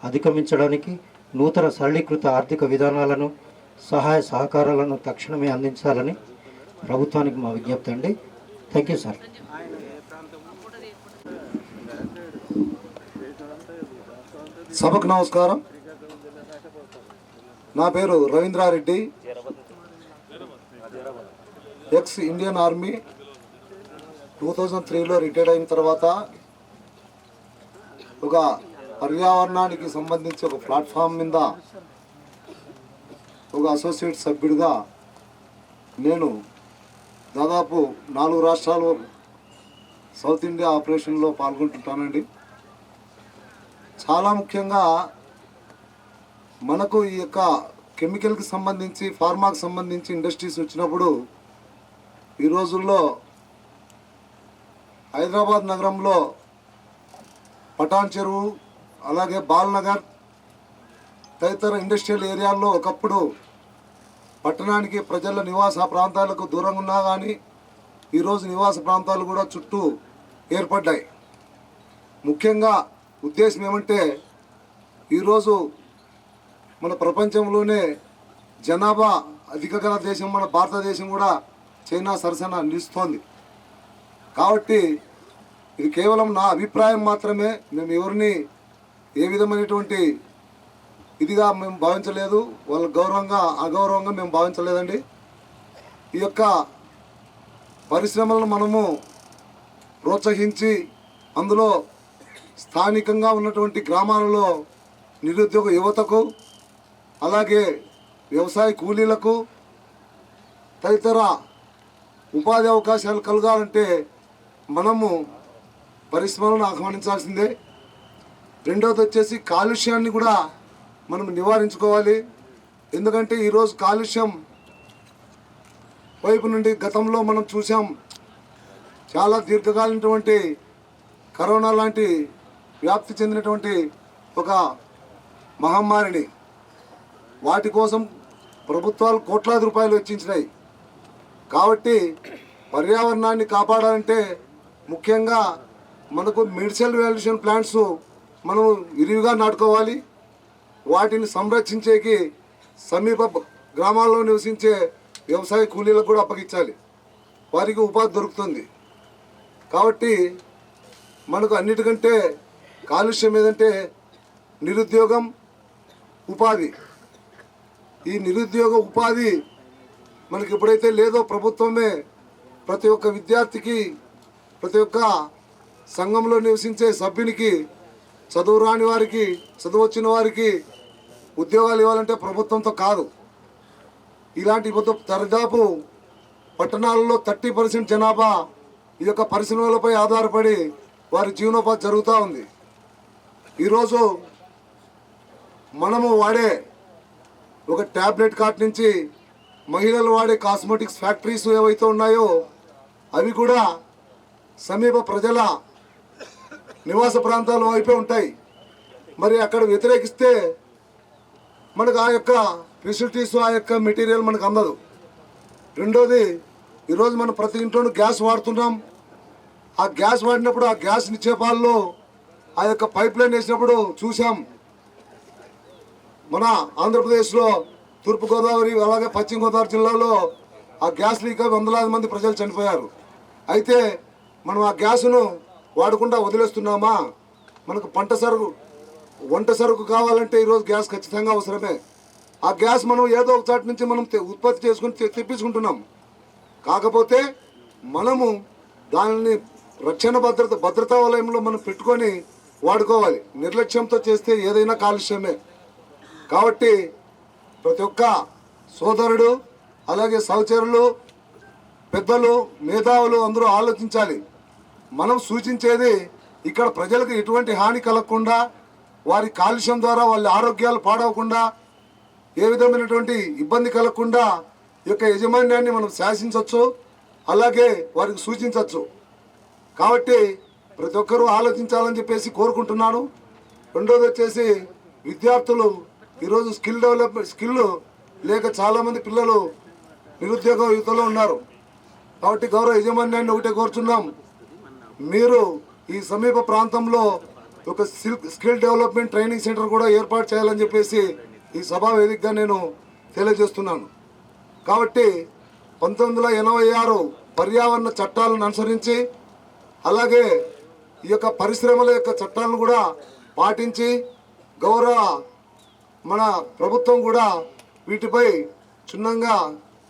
D: అధిగమించడానికి నూతన సరళీకృత ఆర్థిక విధానాలను, సహాయ సహకారాలను తక్షణమే అందించాలని ప్రభుత్వానికి మా విజ్ఞప్తి అండి. Thank you sir.
E: సభకు నమస్కారం. నా పేరు రవీంద్రారెడ్డి, ఎక్స్ ఇండియన్ ఆర్మీ. 2003లో రిటైర్డ్ అయిన తర్వాత ఒక పర్యావరణానికి సంబంధించి ఒక ప్లాట్ఫామ్ మీద ఒక అసోసియేట్ సభ్యుడిగా నేను దాదాపు 4 రాష్ట్రాలు సౌత్ ఇండియా ఆపరేషన్లో పాల్గొంటుంటానండి. చాలా ముఖ్యంగా మనకు ఈ యొక్క కెమికల్కి సంబంధించి, ఫార్మాకి సంబంధించి ఇండస్ట్రీస్ వచ్చినప్పుడు ఈ రోజుల్లో హైదరాబాద్ నగరంలో పటాన్ చెరువు, అలాగే బాల్నగర్ తదితర ఇండస్ట్రియల్ ఏరియాల్లో ఒకప్పుడు పట్టణానికి, ప్రజల నివాస ప్రాంతాలకు దూరంగా ఉన్నా కానీ ఈరోజు నివాస ప్రాంతాలు కూడా చుట్టూ ఏర్పడ్డాయి. ముఖ్యంగా ఉద్దేశం ఏమంటే ఈరోజు మన ప్రపంచంలోనే జనాభా అధిక గల దేశం మన భారతదేశం కూడా చైనా సరసన నిలుస్తోంది. కాబట్టి ఇది కేవలం నా అభిప్రాయం మాత్రమే. మేము ఎవరిని ఏ విధమైనటువంటి ఇదిగా మేము భావించలేదు, వాళ్ళ గౌరవంగా అగౌరవంగా మేము భావించలేదండి. ఈ యొక్క పరిశ్రమలను మనము ప్రోత్సహించి అందులో స్థానికంగా ఉన్నటువంటి గ్రామాలలో నిరుద్యోగ యువతకు, అలాగే వ్యవసాయ కూలీలకు తదితర ఉపాధి అవకాశాలు కలగాలంటే మనము పరిశ్రమలను ఆహ్వానించాల్సిందే. రెండవది వచ్చేసి కాలుష్యాన్ని కూడా మనం నివారించుకోవాలి. ఎందుకంటే ఈరోజు కాలుష్యం వైపు నుండి గతంలో మనం చూసాం, చాలా దీర్ఘకాలినటువంటి కరోనా లాంటి వ్యాప్తి చెందినటువంటి ఒక మహమ్మారిని, వాటి కోసం ప్రభుత్వాలు కోట్లాది రూపాయలు వెచ్చించినాయి. కాబట్టి పర్యావరణాన్ని కాపాడాలంటే ముఖ్యంగా మనకు మెడిసినల్ వాల్యుయేషన్ ప్లాంట్స్ మనం విరివిగా నాటుకోవాలి. వాటిని సంరక్షించేకి సమీప గ్రామాల్లో నివసించే వ్యవసాయ కూలీలకు కూడా అప్పగించాలి, వారికి ఉపాధి దొరుకుతుంది. కాబట్టి మనకు అన్నిటికంటే కాలుష్యం ఏదంటే నిరుద్యోగం, ఉపాధి. ఈ నిరుద్యోగ ఉపాధి మనకి ఎప్పుడైతే లేదో ప్రభుత్వమే ప్రతి ఒక్క విద్యార్థికి, ప్రతి ఒక్క సంఘంలో నివసించే సభ్యునికి, చదువు రాని వారికి, చదువు వచ్చిన వారికి ఉద్యోగాలు ఇవ్వాలంటే ప్రభుత్వంతో కాదు. ఇలాంటి దరిదాపు పట్టణాలలో 30% జనాభా ఈ యొక్క పరిశ్రమలపై ఆధారపడి వారి జీవనోపాధి జరుగుతూ ఉంది. ఈరోజు మనము వాడే ఒక ట్యాబ్లెట్ కార్ట్ నుంచి మహిళలు వాడే కాస్మెటిక్స్ ఫ్యాక్టరీస్ ఏవైతే ఉన్నాయో అవి కూడా సమీప ప్రజల నివాస ప్రాంతాల వైపే ఉంటాయి. మరి అక్కడ వ్యతిరేకిస్తే మనకు ఆ యొక్క ఫెసిలిటీస్, ఆ యొక్క మెటీరియల్ మనకు అందదు. రెండోది, ఈరోజు మనం ప్రతి ఇంట్లోనూ గ్యాస్ వాడుతున్నాం. ఆ గ్యాస్ వాడినప్పుడు ఆ గ్యాస్ నిక్షేపాల్లో ఆ యొక్క పైప్ లైన్ వేసినప్పుడు చూసాం, మన ఆంధ్రప్రదేశ్లో తూర్పుగోదావరి అలాగే పశ్చిమ గోదావరి జిల్లాలో ఆ గ్యాస్ లీక్ అయి వందలాది మంది ప్రజలు చనిపోయారు. అయితే మనం ఆ గ్యాస్ను వాడకుండా వదిలేస్తున్నామా? మనకు వంట సరుకు కావాలంటే ఈరోజు గ్యాస్ ఖచ్చితంగా అవసరమే. ఆ గ్యాస్ మనం ఏదో ఒక చాటి నుంచి మనం ఉత్పత్తి చేసుకుని తెప్పించుకుంటున్నాం. కాకపోతే మనము దానిని రక్షణ భద్రతా వలయంలో మనం పెట్టుకొని వాడుకోవాలి. నిర్లక్ష్యంతో చేస్తే ఏదైనా కాలుష్యమే. కాబట్టి ప్రతి ఒక్క సోదరుడు, అలాగే సహచరులు, పెద్దలు, మేధావులు అందరూ ఆలోచించాలి. మనం సూచించేది ఇక్కడ ప్రజలకు ఎటువంటి హాని కలగకుండా, వారి కాలుష్యం ద్వారా వాళ్ళ ఆరోగ్యాలు పాడవకుండా, ఏ విధమైనటువంటి ఇబ్బంది కలగకుండా ఈ యొక్క యజమాన్యాన్ని మనం శాసించవచ్చు, అలాగే వారికి సూచించవచ్చు. కాబట్టి ప్రతి ఒక్కరూ ఆలోచించాలని చెప్పేసి కోరుకుంటున్నాను. రెండోది వచ్చేసి విద్యార్థులు ఈరోజు స్కిల్ లేక చాలామంది పిల్లలు నిరుద్యోగ యువతలో ఉన్నారు. కాబట్టి గౌరవ యజమాన్యాన్ని ఒకటే కోరుచున్నాం, మీరు ఈ సమీప ప్రాంతంలో ఒక స్కిల్ డెవలప్మెంట్ ట్రైనింగ్ సెంటర్ కూడా ఏర్పాటు చేయాలని చెప్పేసి ఈ సభా వేదికగా నేను తెలియజేస్తున్నాను. కాబట్టి 1986 పర్యావరణ చట్టాలను అనుసరించి, అలాగే ఈ యొక్క పరిశ్రమల యొక్క చట్టాలను కూడా పాటించి, గౌరవ మన ప్రభుత్వం కూడా వీటిపై క్షుణ్ణంగా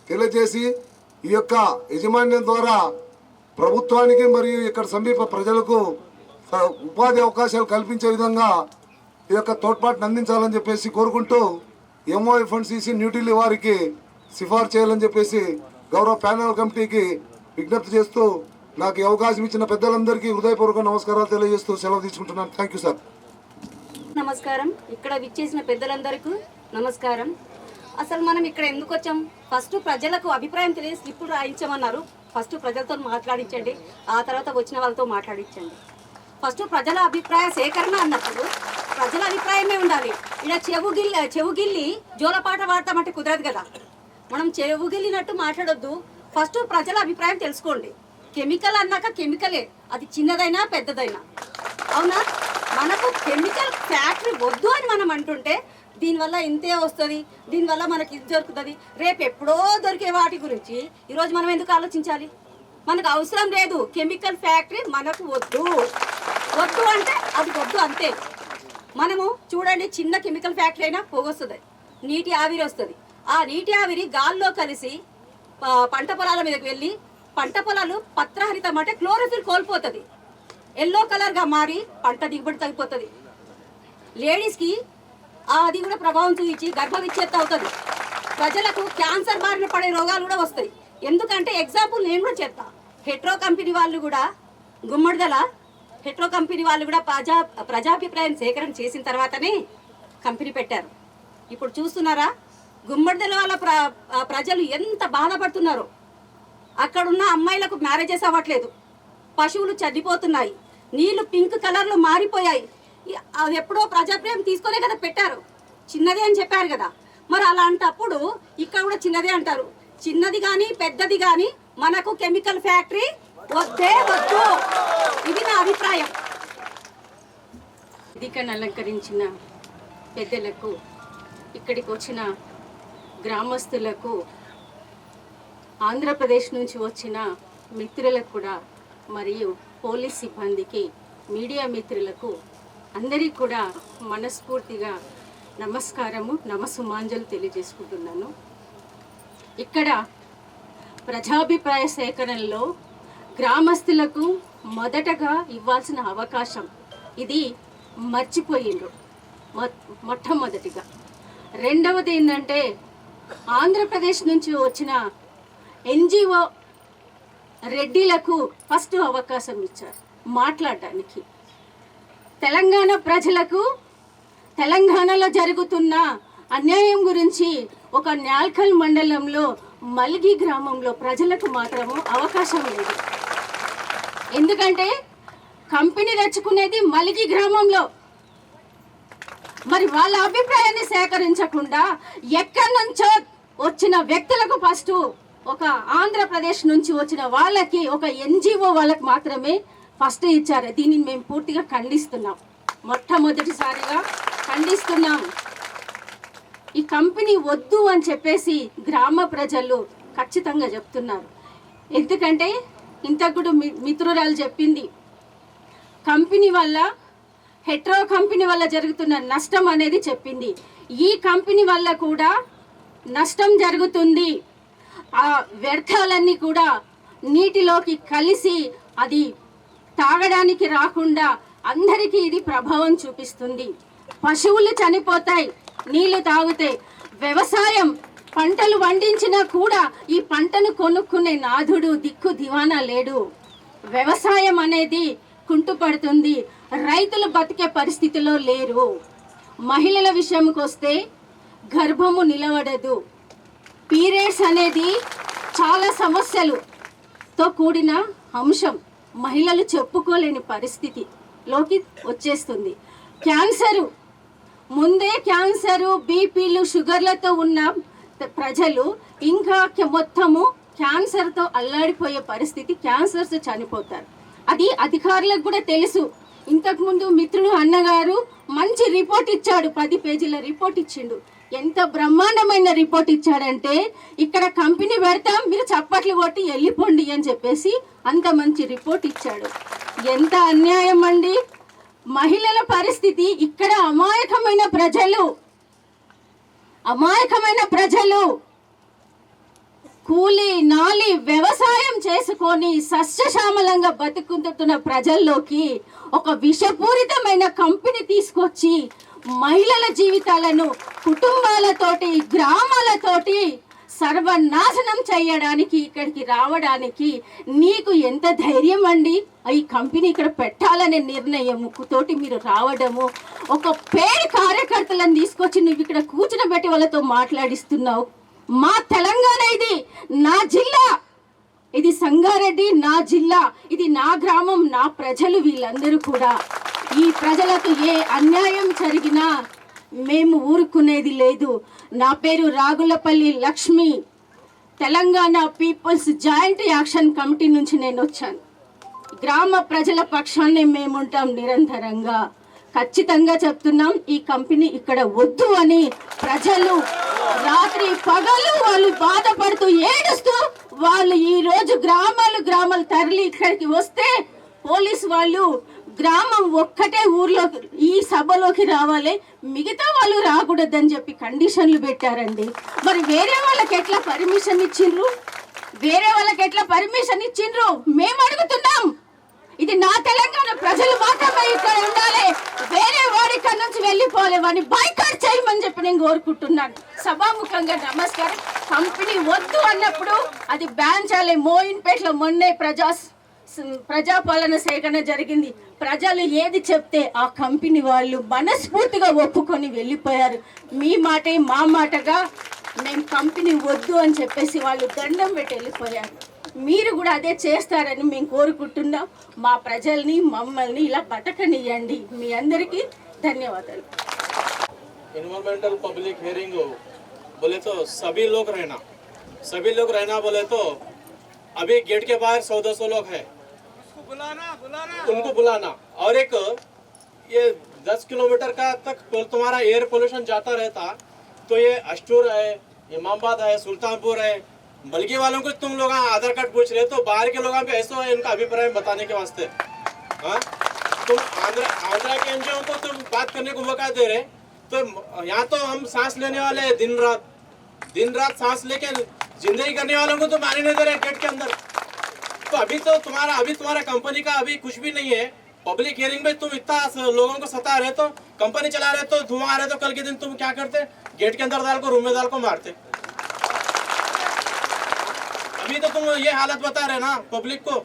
E: తెలియజేసి ఈ యొక్క యజమాన్యం ద్వారా ప్రభుత్వానికి మరియు ఇక్కడ సమీప ప్రజలకు ఉపాధి అవకాశాలు కల్పించే విధంగా ఈ యొక్క తోడ్పాటును అందించాలని చెప్పేసి కోరుకుంటూ MOFNCC న్యూఢిల్లీ వారికి సిఫార్సు చేయాలని చెప్పేసి గౌరవ ప్యానెల్ కమిటీకి విజ్ఞప్తి చేస్తూ నాకు ఈ అవకాశం ఇచ్చిన పెద్దలందరికీ హృదయపూర్వక నమస్కారాలు తెలియజేస్తూ సెలవు తీసుకుంటున్నాను. Thank you sir.
F: నమస్కారం. ఇక్కడ విచ్చేసిన పెద్దలందరికీ నమస్కారం. అసలు మనం ఇక్కడ ఎందుకు వచ్చాం? ఫస్ట్ ప్రజలకు అభిప్రాయం తెలియని స్లిప్పులు రాయించమన్నారు. ఫస్ట్ ప్రజలతో మాట్లాడించండి, ఆ తర్వాత వచ్చిన వాళ్ళతో మాట్లాడించండి. ఫస్ట్ ప్రజల అభిప్రాయ సేకరణ అన్నప్పుడు ప్రజల అభిప్రాయమే ఉండాలి. ఇలా చెవుగిల్లి జోలపాట పాడతామంటే కుదరదు కదా. మనం చెవుగిల్లినట్టు మాట్లాడొద్దు. ఫస్ట్ ప్రజల అభిప్రాయం తెలుసుకోండి. కెమికల్ అన్నాక కెమికలే, అది చిన్నదైనా పెద్దదైనా, అవునా? మన మనకు కెమికల్ ఫ్యాక్టరీ వద్దు అని మనం అంటుంటే దీనివల్ల ఇంతే వస్తుంది, దీనివల్ల మనకి ఇది దొరుకుతుంది, రేపు ఎప్పుడో దొరికే వాటి గురించి ఈరోజు మనం ఎందుకు ఆలోచించాలి? మనకు అవసరం లేదు, కెమికల్ ఫ్యాక్టరీ మనకు వద్దు. వద్దు అంటే అది వద్దు అంతే. మనము చూడండి, చిన్న కెమికల్ ఫ్యాక్టరీ అయినా పొగొస్తుంది, నీటి ఆవిరి వస్తుంది. ఆ నీటి ఆవిరి గాల్లో కలిసి పంట పొలాల మీదకి వెళ్ళి పంట పొలాలు పత్రహరితం అంటే క్లోరోఫిల్ కోల్పోతుంది, ఎల్లో కలర్గా మారి పంట దిగుబడి తగ్గిపోతుంది. లేడీస్కి అది కూడా ప్రభావం చూపించి గర్భ విచ్ఛేదం అవుతుంది. ప్రజలకు క్యాన్సర్ బారిన పడే రోగాలు కూడా వస్తాయి. ఎందుకంటే ఎగ్జాంపుల్ నేను కూడా చెప్తా. హెట్రో కంపెనీ వాళ్ళు కూడా గుమ్మడిదల హెట్రో కంపెనీ వాళ్ళు కూడా ప్రజాభిప్రాయం సేకరణ చేసిన తర్వాతనే కంపెనీ పెట్టారు. ఇప్పుడు చూస్తున్నారా గుమ్మడిదల వాళ్ళ ప్రజలు ఎంత బాధపడుతున్నారో. అక్కడున్న అమ్మాయిలకు మ్యారేజెస్ అవ్వట్లేదు, పశువులు చనిపోతున్నాయి, నీళ్లు పింక్ కలర్లో మారిపోయాయి. అది ఎప్పుడో ప్రజాప్రేమ తీసుకునే కదా పెట్టారు, చిన్నది అని చెప్పారు కదా. మరి అలాంటప్పుడు ఇక్కడ కూడా చిన్నదే అంటారు. చిన్నది కానీ పెద్దది కానీ మనకు కెమికల్ ఫ్యాక్టరీ వద్దే వద్దు, ఇది నా అభిప్రాయం.
G: వేదికను అలంకరించిన పెద్దలకు, ఇక్కడికి వచ్చిన గ్రామస్తులకు, ఆంధ్రప్రదేశ్ నుంచి వచ్చిన మిత్రులకు కూడా, మరియు పోలీస్ సిబ్బందికి, మీడియా మిత్రులకు అందరికీ కూడా మనస్ఫూర్తిగా నమస్కారము, నమస్సుమాంజలు తెలియజేసుకుంటున్నాను. ఇక్కడ ప్రజాభిప్రాయ సేకరణలో గ్రామస్తులకు మొదటగా ఇవ్వాల్సిన అవకాశం ఇది మర్చిపోయిండ్రు మొట్టమొదటిగా. రెండవది ఏంటంటే ఆంధ్రప్రదేశ్ నుంచి వచ్చిన ఎన్జిఓ రెడ్డిలకు ఫస్ట్ అవకాశం ఇచ్చారు మాట్లాడడానికి. తెలంగాణ ప్రజలకు తెలంగాణలో జరుగుతున్న అన్యాయం గురించి ఒక న్యాల్కల్ మండలంలో మల్గి గ్రామంలో ప్రజలకు మాత్రము అవకాశం లేదు. ఎందుకంటే కంపెనీ తెచ్చుకునేది మల్గి గ్రామంలో. మరి వాళ్ళ అభిప్రాయాన్ని సేకరించకుండా ఎక్కడి నుంచో వచ్చిన వ్యక్తులకు ఫస్ట్ ఒక ఆంధ్రప్రదేశ్ నుంచి వచ్చిన వాళ్ళకి ఒక ఎన్జిఓ వాళ్ళకి మాత్రమే ఫస్ట్ ఇచ్చారు. దీనిని మేము పూర్తిగా ఖండిస్తున్నాం, మొట్టమొదటిసారిగా ఖండిస్తున్నాం. ఈ కంపెనీ వద్దు అని చెప్పేసి గ్రామ ప్రజలు ఖచ్చితంగా చెప్తున్నారు. ఎందుకంటే ఇంతకుడు మిత్రురాలు చెప్పింది, కంపెనీ వల్ల, హెట్రో కంపెనీ వల్ల జరుగుతున్న నష్టం అనేది చెప్పింది. ఈ కంపెనీ వల్ల కూడా నష్టం జరుగుతుంది. ఆ వ్యర్థాలన్నీ కూడా నీటిలోకి కలిసి అది తాగడానికి రాకుండా అందరికీ ఇది ప్రభావం చూపిస్తుంది. పశువులు చనిపోతాయి నీళ్లు తాగితే. వ్యవసాయం పంటలు వండించినా కూడా ఈ పంటను కొనుక్కునే నాథుడు దిక్కు దివానా లేడు. వ్యవసాయం అనేది కుంటుపడుతుంది, రైతులు బతికే పరిస్థితిలో లేరు. మహిళల విషయంకి వస్తే గర్భము నిలబడదు. పీరియడ్స్ అనేది చాలా సమస్యలతో కూడిన అంశం, మహిళలు చెప్పుకోలేని పరిస్థితిలోకి వచ్చేస్తుంది. క్యాన్సరు, ముందే క్యాన్సరు, బీపీలు, షుగర్లతో ఉన్న ప్రజలు ఇంకా మొత్తము క్యాన్సర్తో అల్లాడిపోయే పరిస్థితి, క్యాన్సర్స్ చనిపోతారు. అది అధికారులకు కూడా తెలుసు. ఇంతకుముందు మిత్రుడు అన్నగారు మంచి రిపోర్ట్ ఇచ్చాడు, 10 పేజీల రిపోర్ట్ ఇచ్చిండు. ఎంత బ్రహ్మాండమైన రిపోర్ట్ ఇచ్చాడంటే, ఇక్కడ కంపెనీ పెడతాం మీరు చప్పట్లు కొట్టి వెళ్ళిపోండి అని చెప్పేసి అంత మంచి రిపోర్ట్ ఇచ్చాడు. ఎంత అన్యాయం అండి మహిళల పరిస్థితి. ఇక్కడ అమాయకమైన ప్రజలు కూలి నాలి వ్యవసాయం చేసుకొని సస్యశ్యామలంగా బతుకుతున్న ప్రజల్లోకి ఒక విషపూరితమైన కంపెనీ తీసుకొచ్చి మహిళల జీవితాలను, కుటుంబాలతోటి, గ్రామాలతోటి సర్వనాశనం చేయడానికి, ఇక్కడికి రావడానికి నీకు ఎంత ధైర్యం అండి? ఈ కంపెనీ ఇక్కడ పెట్టాలనే నిర్ణయం తోటి మీరు రావడము, ఒక పేరు కార్యకర్తలను తీసుకొచ్చి నువ్వు ఇక్కడ కూర్చునబెట్టి వాళ్ళతో మాట్లాడిస్తున్నావు. మా తెలంగాణ ఇది, నా జిల్లా, ఇది సంగారెడ్డి నా జిల్లా, ఇది నా గ్రామం, నా ప్రజలు, వీళ్ళందరూ కూడా. ఈ ప్రజలకు ఏ అన్యాయం జరిగినా మేము ఊరుకునేది లేదు. నా పేరు Ragulapalli Lakshmi, Telangana people's joint action committee నుంచి నేను వచ్చాను. గ్రామ ప్రజల పక్షాన్నే మేముంటాం నిరంతరంగా. ఖచ్చితంగా చెప్తున్నాం, ఈ కంపెనీ ఇక్కడ వద్దు అని ప్రజలు రాత్రి పగలు వాళ్ళు బాధపడుతూ ఏడుస్తూ వాళ్ళు ఈ రోజు గ్రామాలు తరలి ఇక్కడికి వస్తే పోలీసు వాళ్ళు గ్రామం ఒక్కటే ఊర్లో ఈ సభలోకి రావాలి, మిగతా వాళ్ళు రాకూడదని చెప్పి కండిషన్లు పెట్టారండి. మరి వేరే వాళ్ళకి ఎట్లా పర్మిషన్ ఇచ్చిండ్రు? మేము అడుగుతున్నాం. ఇది నా తెలంగాణ, ప్రజలు మాత్రమే ఇక్కడ ఉండాలి, వేరే వాడి ఇక్కడ నుంచి వెళ్ళిపోలే, వాడిని బాయ్కాట్ చేయమని చెప్పి నేను కోరుకుంటున్నాను. సభాముఖంగా నమస్కారం. కంపెనీ వద్దు అన్నప్పుడు అది బ్యాన్ చేయాలి. మోయిన్పేటలో మొన్నే ప్రజాపాలన సేకరణ జరిగింది. ప్రజలు ఏది చెప్తే ఆ కంపెనీ వాళ్ళు మనస్ఫూర్తిగా ఒప్పుకొని వెళ్ళిపోయారు. మీ మాటే మా మాటగా మేము కంపెనీ వద్దు అని చెప్పేసి వాళ్ళు దండం పెట్టి వెళ్ళిపోయారు. మీరు కూడా అదే చేస్తారని మేము కోరుకుంటున్నాం. మా ప్రజల్ని మమ్మల్ని ఇలా బతకనియండి. మీ అందరికీ ధన్యవాదాలు.
H: इन्वायरमेंटल पब्लिक हियरिंग बोले तो सभी लोग रहना बोले तो अभी गेट के बाहर 100-200 लोग हैं, उनको बुलाना और एक ये 10 किलोमीटर का तक तुम्हारा एयर पोल्यूशन जाता रहता, तो ये अष्टूर है, इमामाबाद है, सुल्तानपुर है, बल्कि वालों को तुम लोग आधार कार्ड पूछ रहे तो बाहर के लोगों पे ऐसा है इनका अभिप्राय बताने के वास्ते। हाँ, तुम आंध्रा के एनजीओ को तुम बात करने को मौका दे रहे, तो यहाँ तो हम सांस लेने वाले हैं दिन रात सांस लेके जिंदगी करने वालों को तो माने नहीं दे रहे गेट के अंदर। तो अभी तुम्हारा कंपनी का अभी कुछ भी नहीं है। पब्लिक हियरिंग में तुम इतना लोगों को सता रहे, तो कंपनी चला रहे तो धुआं आ रहे, तो कल के दिन तुम क्या करते? गेट के अंदर डाल को रूम में डाल को मारते। अभी तो तुम ये हालत बता रहे ना पब्लिक को,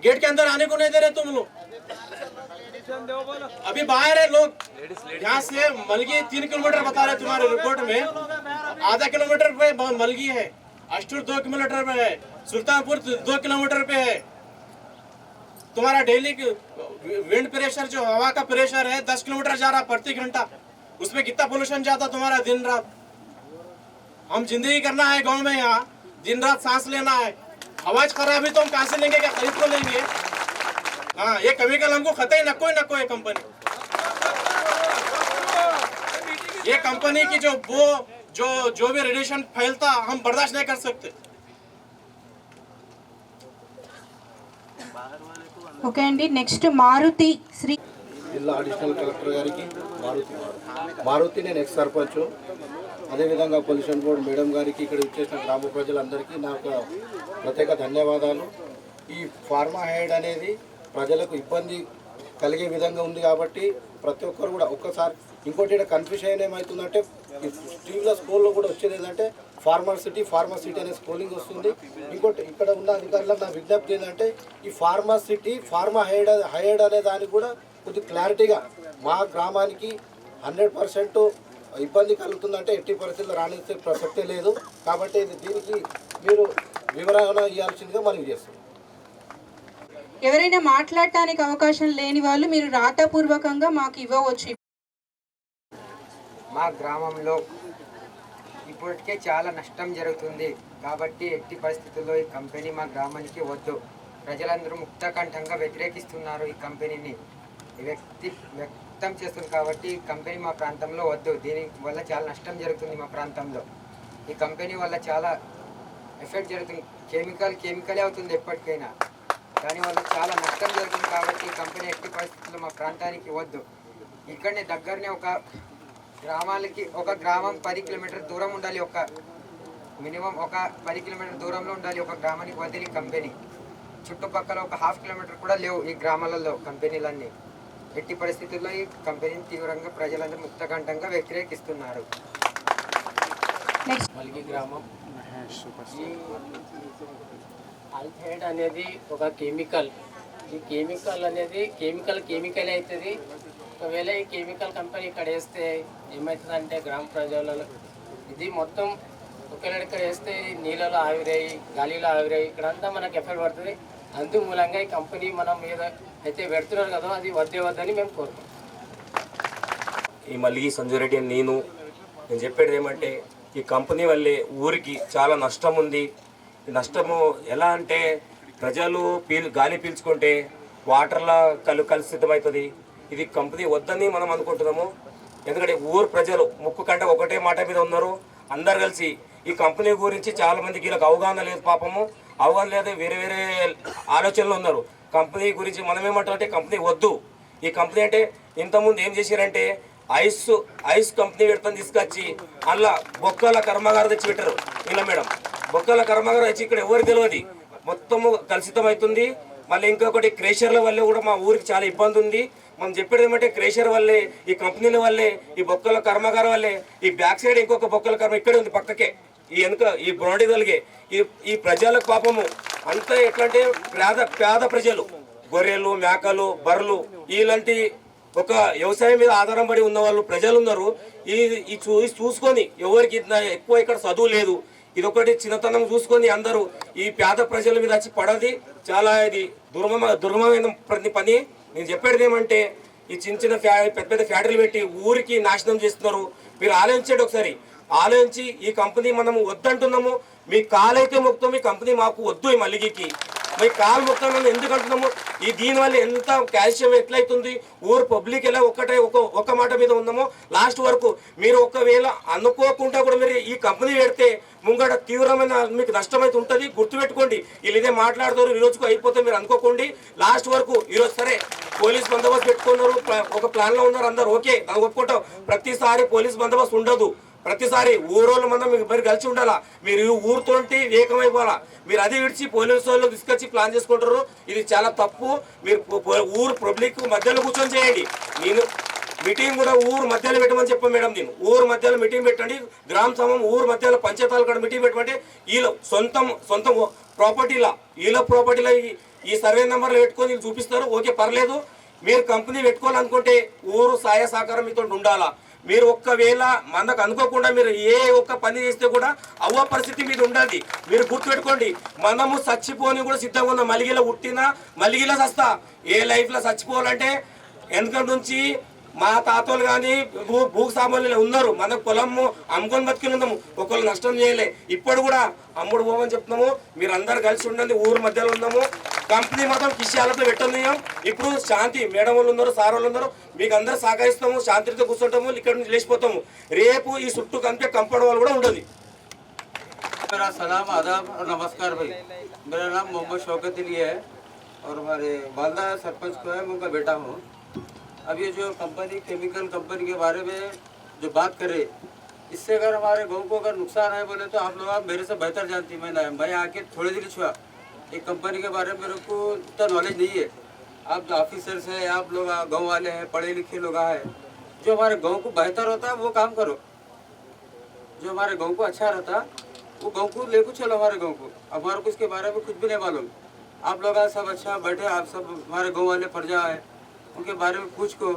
H: गेट के अंदर आने को नहीं दे रहे तुम लोग। अभी बाहर है लोग, यहाँ से मलगी 3 किलोमीटर बता रहे तुम्हारे रिपोर्ट में, आधा किलोमीटर पे मलगी है, अष्टूर 2 किलोमीटर पे है, सुल्तानपुर 2 किलोमीटर पे है। तुम्हारा डेली विंड प्रेशर जो हवा का प्रेशर है 10 किलोमीटर जा रहा प्रति घंटा, उसमें कितना पोल्यूशन जाता तुम्हारा दिन रात। हम जिंदगी करना है गांव में, यहाँ दिन रात सांस लेना है। आवाज खराब है तो हम कहाँ से लेंगे? क्या खरीद को लेंगे? हाँ, ये केमिकल हमको खतरे न कोई कंपनी। ये कंपनी की जो भी रेडिएशन फैलता हम बर्दाश्त नहीं कर सकते।
A: ఓకే అండి, నెక్స్ట్ మారుతి శ్రీ
I: జిల్లా అడిషనల్ కలెక్టర్ గారికి మారుతి నేను ఎక్స్ సర్పంచ్, అదేవిధంగా పొల్యూషన్ బోర్డు మేడం గారికి, ఇక్కడ ఇచ్చేసిన గ్రామ ప్రజలందరికీ నాకు ప్రత్యేక ధన్యవాదాలు. ఈ ఫార్మా హెడ్ అనేది ప్రజలకు ఇబ్బంది కలిగే విధంగా ఉంది కాబట్టి ప్రతి ఒక్కరు కూడా ఒక్కసారి, ఇంకోటి ఇక్కడ కన్ఫ్యూషన్ ఏమవుతుందంటే టీవీలో స్కూల్లో కూడా వచ్చేది ఏంటంటే ఫార్మాసిటీ అనే స్కూలింగ్ వస్తుంది. ఇంకోటి ఇక్కడ ఉన్న అధికారులకు నా విజ్ఞప్తి ఏంటంటే ఈ ఫార్మా హెడ్ అనే దానికి కూడా కొద్దిగా క్లారిటీగా మా గ్రామానికి 100% ఇబ్బంది కలుగుతుందంటే ఎట్టి పరిస్థితుల్లో రాణించే ప్రసక్తే లేదు. కాబట్టి దీనికి మీరు వివరణ ఇవ్వాల్సిందిగా మనం చేస్తాం.
A: ఎవరైనా మాట్లాడటానికి అవకాశం లేని వాళ్ళు మీరు రాతపూర్వకంగా మాకు ఇవ్వవచ్చు.
J: మా గ్రామంలో ఇప్పటికే చాలా నష్టం జరుగుతుంది కాబట్టి ఎట్టి పరిస్థితుల్లో ఈ కంపెనీ మా గ్రామానికి వద్దు. ప్రజలందరూ ముక్తకంఠంగా వ్యతిరేకిస్తున్నారు, ఈ కంపెనీని వ్యక్తం చేస్తుంది కాబట్టి ఈ కంపెనీ మా ప్రాంతంలో వద్దు. దీని వల్ల చాలా నష్టం జరుగుతుంది మా ప్రాంతంలో. ఈ కంపెనీ వల్ల చాలా ఎఫెక్ట్ జరుగుతుంది, కెమికలే అవుతుంది ఎప్పటికైనా, దానివల్ల చాలా నష్టం జరుగుతుంది కాబట్టి ఈ కంపెనీ ఎట్టి పరిస్థితుల్లో మా ప్రాంతానికి వద్దు. ఇక్కడనే దగ్గరనే ఒక గ్రామం 10 కిలోమీటర్ దూరం ఉండాలి, మినిమం ఒక 10 కిలోమీటర్ దూరంలో ఉండాలి ఒక గ్రామానికి వదిలి కంపెనీ. చుట్టుపక్కల ఒక 1/2 కిలోమీటర్ కూడా లేవు ఈ గ్రామాలలో కంపెనీలన్నీ. ఎట్టి పరిస్థితుల్లో ఈ కంపెనీని తీవ్రంగా ప్రజలందరూ ముక్తకంఠంగా వ్యతిరేకిస్తున్నారు.
K: మల్గి గ్రామం. ఈ ఆల్ఫైడ్ అనేది ఒక కెమికల్. ఈ కెమికల్ అనేది కెమికల్ అవుతుంది. ఒకవేళ ఈ కెమికల్ కంపెనీ ఇక్కడ వేస్తే ఏమవుతుందంటే గ్రామ ప్రజలలో ఇది మొత్తం ఒకవేళ ఇక్కడ వేస్తే నీళ్ళలో ఆవిరాయి, గాలిలో ఆవిరాయి, ఇక్కడంతా మనకు ఎఫెక్ట్ పడుతుంది. అందు మూలంగా ఈ కంపెనీ మనం మీద అయితే పెడుతున్నారు కదా, అది వద్దని మేము కోరుకుంటాం.
L: ఈ మల్లిగి సంజయ్ రెడ్డి నేను చెప్పేది ఏమంటే ఈ కంపెనీ వల్లే ఊరికి చాలా నష్టం ఉంది. ఈ నష్టము ఎలా అంటే ప్రజలు గాలి పీల్చుకుంటే వాటర్లో కలుషితం అవుతుంది. ఇది కంపెనీ వద్దని మనం అనుకుంటున్నాము. ఎందుకంటే ఊరు ప్రజలు ముక్కు కంటే ఒకటే మాట మీద ఉన్నారు. అందరు కలిసి ఈ కంపెనీ గురించి చాలా మందికి వీళ్ళకి అవగాహన లేదు, పాపము అవగాహన లేదు, వేరే వేరే ఆలోచనలు ఉన్నారు. కంపెనీ గురించి మనం ఏమంటామంటే కంపెనీ వద్దు. ఈ కంపెనీ అంటే ఇంతకుముందు ఏం చేశారంటే ఐస్ కంపెనీ పెడతాను తీసుకొచ్చి అలా బొక్కల కర్మాగారం తెచ్చి పెట్టారు. ఇలా మేడం బొక్కల కర్మాగారం వచ్చి ఇక్కడ ఎవరికి తెలియదు, మొత్తము కలుషితం అవుతుంది. మళ్ళీ ఇంకొకటి క్రేషర్ల వల్లే కూడా మా ఊరికి చాలా ఇబ్బంది ఉంది. మనం చెప్పేది ఏమంటే క్రేషర్ వల్లే, ఈ కంపెనీల వల్లే, ఈ బొక్కల కర్మాగారం వల్లే, ఈ బ్యాక్ సైడ్ ఇంకొక బొక్కల కర్మ ఇక్కడే ఉంది పక్కకే, ఈ వెనుక ఈ బ్రౌండి కలిగే ఈ ప్రజలకు పాపము అంతా ఎట్లా అంటే పేద ప్రజలు, గొర్రెలు, మేకలు, బర్రెలు ఇలాంటి ఒక వ్యవసాయం మీద ఆధారం పడి ఉన్న వాళ్ళు ప్రజలు ఉన్నారు. ఈ చూసుకొని ఎవరికి ఎక్కువ ఇక్కడ చదువు లేదు, ఇదొకటి చిన్నతనం చూసుకొని అందరూ ఈ పేద ప్రజల మీద వచ్చి పడది చాలా ఇది దుర్మమైన పని. నేను చెప్పేది ఏమంటే ఈ చిన్న పెద్ద పెద్ద ఫ్యాక్టరీలు పెట్టి ఊరికి నాశనం చేస్తున్నారు. మీరు ఆలోచించండి ఒకసారి, ఆలోచించి ఈ కంపెనీ మనం వద్దంటున్నాము. మీ కాలైతే మొత్తం ఈ కంపెనీ మాకు వద్దు, ఈ మల్లిగికి మీ కాలు మొత్తం ఎందుకు అంటున్నాము. ఈ దీనివల్ల ఎంత కాల్షియం ఎట్లయితుంది, ఊరు పబ్లిక్ ఎలా ఒక్క మాట మీద ఉన్నామో లాస్ట్ వరకు. మీరు ఒకవేళ అనుకోకుండా కూడా మీరు ఈ కంపెనీ పెడితే ముంగడ తీవ్రమైన మీకు నష్టమైతే ఉంటుంది. గుర్తుపెట్టుకోండి, వీళ్ళు ఇదే మాట్లాడుతారు, ఈ రోజుకు అయిపోతే మీరు అనుకోకండి. లాస్ట్ వరకు ఈరోజు సరే పోలీస్ బందోబస్తు పెట్టుకున్నారు, ఒక ప్లాన్లో ఉన్నారు, అందరు ఓకే, దాన్ని ఒప్పుకుంటాం. ప్రతిసారి పోలీస్ బందోబస్తు ఉండదు, ప్రతిసారి ఊరోళ్ళు మనం మీరు కలిసి ఉండాలా, మీరు ఊరితోటి ఏకమైపోవాలా. మీరు అది విడిచి పోలీసు వాళ్ళు తీసుకొచ్చి ప్లాన్ చేసుకుంటారు, ఇది చాలా తప్పు. మీరు ఊరు పబ్లిక్ మధ్యలో కూర్చొని చేయండి. నేను మీటింగ్ కూడా ఊరు మధ్యలో పెట్టమని చెప్పాను మేడం. నేను ఊరు మధ్యలో మీటింగ్ పెట్టండి, గ్రామ సమం ఊరు మధ్యలో పంచాయతీలు కూడా మీటింగ్ పెట్టమంటే వీళ్ళు సొంత ప్రాపర్టీలా ఈ సర్వే నెంబర్లు పెట్టుకొని వీళ్ళు చూపిస్తారు, ఓకే పర్లేదు. మీరు కంపెనీ పెట్టుకోవాలనుకుంటే ఊరు సహాయ సహకారం మీతో ఉండాలా. మీరు ఒక్కవేళ మనకు అనుకోకుండా మీరు ఏ ఒక్క పని చేస్తే కూడా అవ్వ పరిస్థితి మీద ఉండాలి. మీరు గుర్తుపెట్టుకోండి, మనము చచ్చిపోని కూడా సిద్ధంగా ఉన్న, మలిగిలో పుట్టినా మలిగిలో చస్తా. ఏ లైఫ్లో చచ్చిపోవాలంటే వెనక నుంచి మా తాతలు కానీ భూస్వాములు ఉన్నారు, మనకు పొలము అమ్ముకొని బతికి ఉన్నాము, ఒకళ్ళు నష్టం చేయలే. ఇప్పుడు కూడా అమ్ముడు పోమని చెప్తున్నాము. మీరు అందరు కలిసి ఉండండి, ఊరు మధ్యలో ఉన్నాము. కంపెనీ మాత్రం కిషాలతో పెట్టన్నాం. ఇప్పుడు శాంతి మేడం వాళ్ళు ఉన్నారు, సార్ వాళ్ళు ఉన్నారు, మీకు అందరూ సహకరిస్తాము, శాంతితో కూర్చుంటాము, ఇక్కడ నుంచి లేచిపోతాము. రేపు ఈ చుట్టూ కంపే కంపౌండ్ వాళ్ళు కూడా ఉండదు.
M: मेरा सलाम आदाब और नमस्कार भाई। मेरा नाम मोहम्मद शौकत अली है और हमारे वालदा सरपंच को है, मैं उनका बेटा हूँ। अब ये जो कंपनी केमिकल कंपनी के बारे में जो बात करे, इससे अगर हमारे गाँव को अगर नुकसान है बोले तो आप लोग मेरे से बेहतर जानती। मैं आके थोड़े दिन छुआ, एक कंपनी के बारे में मेरे को इतना नॉलेज नहीं है। आप जो ऑफिसर्स हैं, आप लोग गाँव वाले हैं, पढ़े लिखे लोग हैं, जो हमारे गाँव को बेहतर होता है वो काम करो। जो हमारे गाँव को अच्छा रहता वो गाँव को लेकर चलो हमारे गाँव को। हमारे को इसके बारे में कुछ भी नहीं मालूम। आप लोग सब अच्छा बैठे, आप सब हमारे गाँव वाले प्रजा है, उनके बारे में पूछ को